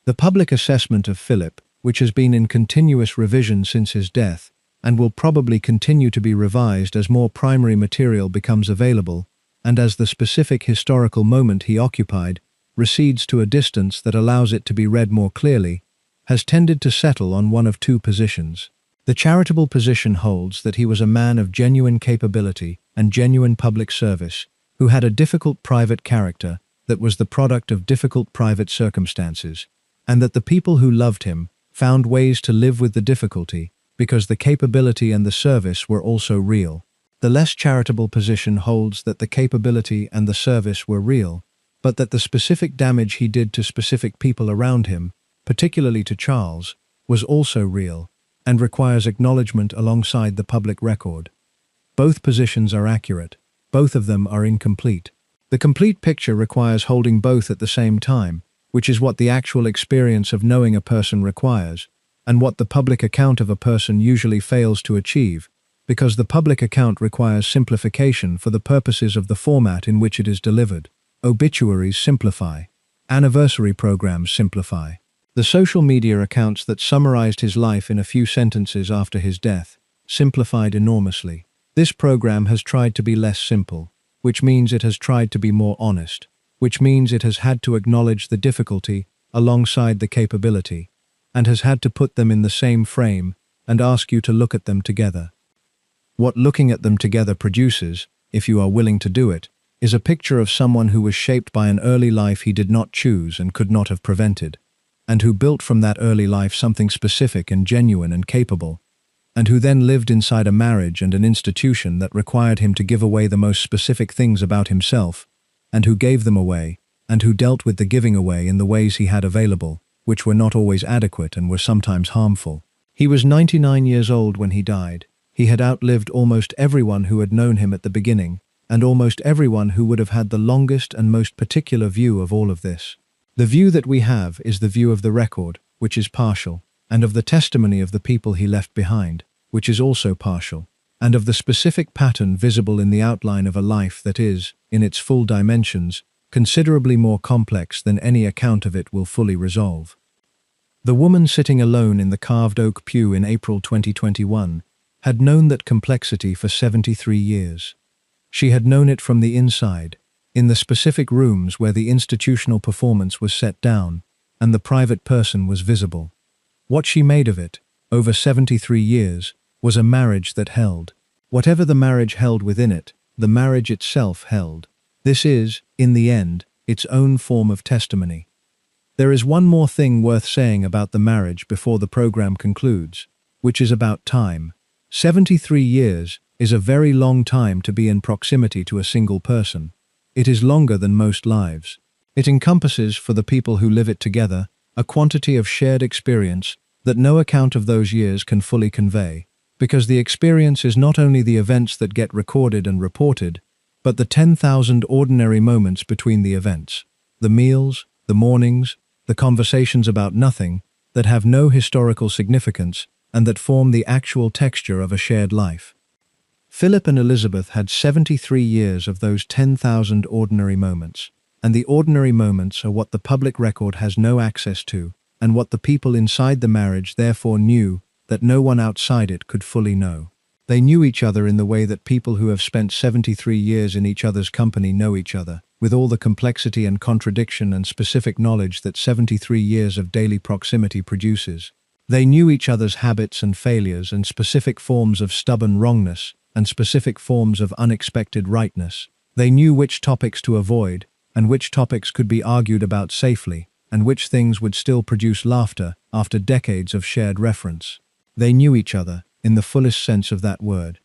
The public assessment of Philip, which has been in continuous revision since his death, and will probably continue to be revised as more primary material becomes available, and as the specific historical moment he occupied recedes to a distance that allows it to be read more clearly, has tended to settle on one of two positions. The charitable position holds that he was a man of genuine capability and genuine public service, who had a difficult private character that was the product of difficult private circumstances, and that the people who loved him found ways to live with the difficulty because the capability and the service were also real. The less charitable position holds that the capability and the service were real, but that the specific damage he did to specific people around him, particularly to Charles, was also real, and requires acknowledgement alongside the public record. Both positions are accurate. Both of them are incomplete. The complete picture requires holding both at the same time, which is what the actual experience of knowing a person requires, and what the public account of a person usually fails to achieve, because the public account requires simplification for the purposes of the format in which it is delivered. Obituaries simplify. Anniversary programs simplify. The social media accounts that summarized his life in a few sentences after his death simplified enormously. This program has tried to be less simple, which means it has tried to be more honest, which means it has had to acknowledge the difficulty alongside the capability, and has had to put them in the same frame and ask you to look at them together. What looking at them together produces, if you are willing to do it, is a picture of someone who was shaped by an early life he did not choose and could not have prevented, and who built from that early life something specific and genuine and capable, and who then lived inside a marriage and an institution that required him to give away the most specific things about himself, and who gave them away, and who dealt with the giving away in the ways he had available, which were not always adequate and were sometimes harmful. He was 99 years old when he died. He had outlived almost everyone who had known him at the beginning, and almost everyone who would have had the longest and most particular view of all of this. The view that we have is the view of the record, which is partial, and of the testimony of the people he left behind, which is also partial, and of the specific pattern visible in the outline of a life that is, in its full dimensions, considerably more complex than any account of it will fully resolve. The woman sitting alone in the carved oak pew in April 2021 had known that complexity for 73 years. She had known it from the inside, in the specific rooms where the institutional performance was set down and the private person was visible. What she made of it, over 73 years, was a marriage that held. Whatever the marriage held within it, the marriage itself held. This is, in the end, its own form of testimony. There is one more thing worth saying about the marriage before the program concludes, which is about time. 73 years is a very long time to be in proximity to a single person. It is longer than most lives. It encompasses, for the people who live it together, a quantity of shared experience that no account of those years can fully convey, because the experience is not only the events that get recorded and reported, but the 10,000 ordinary moments between the events, the meals, the mornings, the conversations about nothing, that have no historical significance and that form the actual texture of a shared life. Philip and Elizabeth had 73 years of those 10,000 ordinary moments, and the ordinary moments are what the public record has no access to, and what the people inside the marriage therefore knew that no one outside it could fully know. They knew each other in the way that people who have spent 73 years in each other's company know each other, with all the complexity and contradiction and specific knowledge that 73 years of daily proximity produces. They knew each other's habits and failures and specific forms of stubborn wrongness and specific forms of unexpected rightness. They knew which topics to avoid and which topics could be argued about safely and which things would still produce laughter after decades of shared reference. They knew each other in the fullest sense of that word.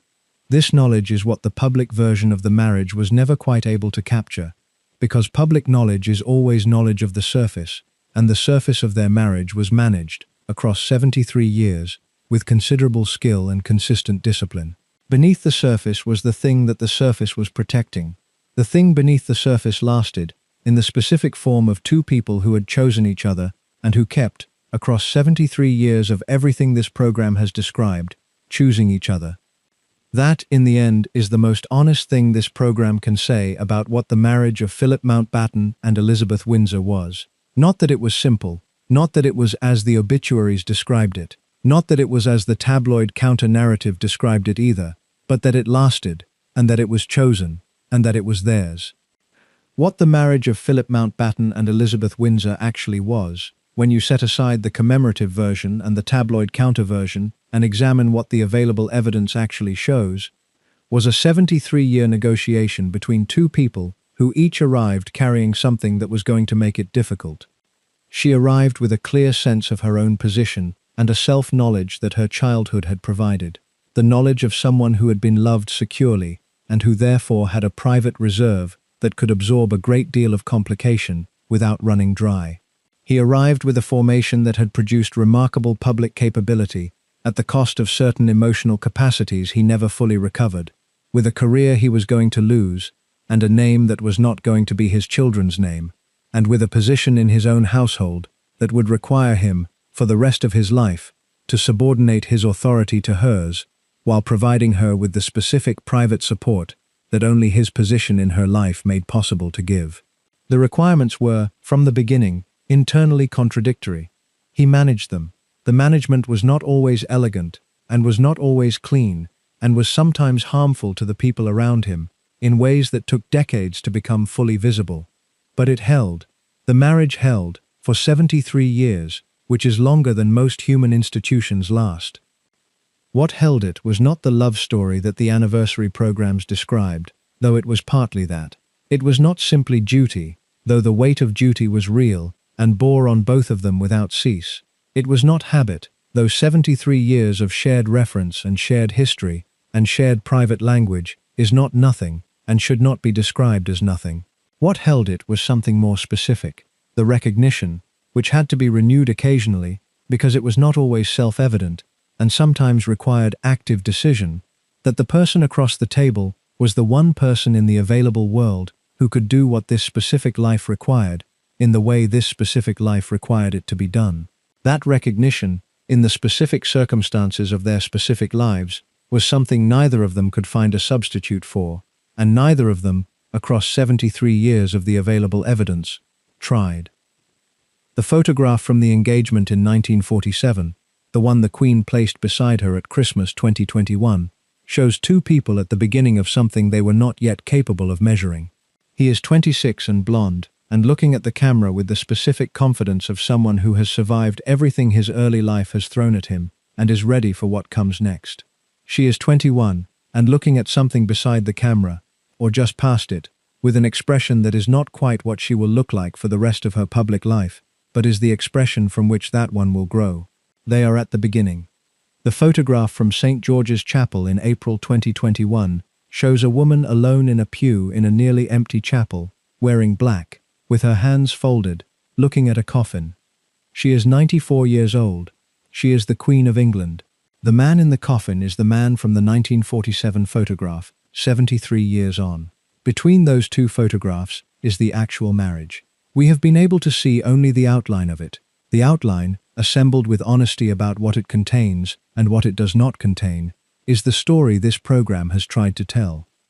This knowledge is what the public version of the marriage was never quite able to capture, because public knowledge is always knowledge of the surface, and the surface of their marriage was managed, across 73 years, with considerable skill and consistent discipline. Beneath the surface was the thing that the surface was protecting. The thing beneath the surface lasted, in the specific form of two people who had chosen each other and who kept, across 73 years of everything this program has described, choosing each other. That, in the end, is the most honest thing this program can say about what the marriage of Philip Mountbatten and Elizabeth Windsor was. Not that it was simple, not that it was as the obituaries described it, not that it was as the tabloid counter-narrative described it either, but that it lasted, and that it was chosen, and that it was theirs. What the marriage of Philip Mountbatten and Elizabeth Windsor actually was, when you set aside the commemorative version and the tabloid counter-version and examine what the available evidence actually shows, was a 73-year negotiation between two people who each arrived carrying something that was going to make it difficult. She arrived with a clear sense of her own position and a self-knowledge that her childhood had provided, the knowledge of someone who had been loved securely and who therefore had a private reserve that could absorb a great deal of complication without running dry. He arrived with a formation that had produced remarkable public capability at the cost of certain emotional capacities he never fully recovered, with a career he was going to lose, and a name that was not going to be his children's name, and with a position in his own household that would require him, for the rest of his life, to subordinate his authority to hers, while providing her with the specific private support that only his position in her life made possible to give. The requirements were, from the beginning, internally contradictory. He managed them. The management was not always elegant, and was not always clean, and was sometimes harmful to the people around him, in ways that took decades to become fully visible. But it held. The marriage held, for 73 years, which is longer than most human institutions last. What held it was not the love story that the anniversary programs described, though it was partly that. It was not simply duty, though the weight of duty was real, and bore on both of them without cease. It was not habit, though 73 years of shared reference and shared history and shared private language is not nothing and should not be described as nothing. What held it was something more specific, the recognition, which had to be renewed occasionally because it was not always self-evident and sometimes required active decision, that the person across the table was the one person in the available world who could do what this specific life required, in the way this specific life required it to be done. That recognition, in the specific circumstances of their specific lives, was something neither of them could find a substitute for, and neither of them, across 73 years of the available evidence, tried. The photograph from the engagement in 1947, the one the Queen placed beside her at Christmas 2021, shows two people at the beginning of something they were not yet capable of measuring. He is 26 and blonde, and looking at the camera with the specific confidence of someone who has survived everything his early life has thrown at him and is ready for what comes next. She is 21, and looking at something beside the camera, or just past it, with an expression that is not quite what she will look like for the rest of her public life, but is the expression from which that one will grow. They are at the beginning. The photograph from St. George's Chapel in April 2021 shows a woman alone in a pew in a nearly empty chapel, wearing black, with her hands folded, looking at a coffin. She is 94 years old. She is the Queen of England. The man in the coffin is the man from the 1947 photograph, 73 years on. Between those two photographs is the actual marriage. We have been able to see only the outline of it. The outline, assembled with honesty about what it contains and what it does not contain, is the story this program has tried to tell.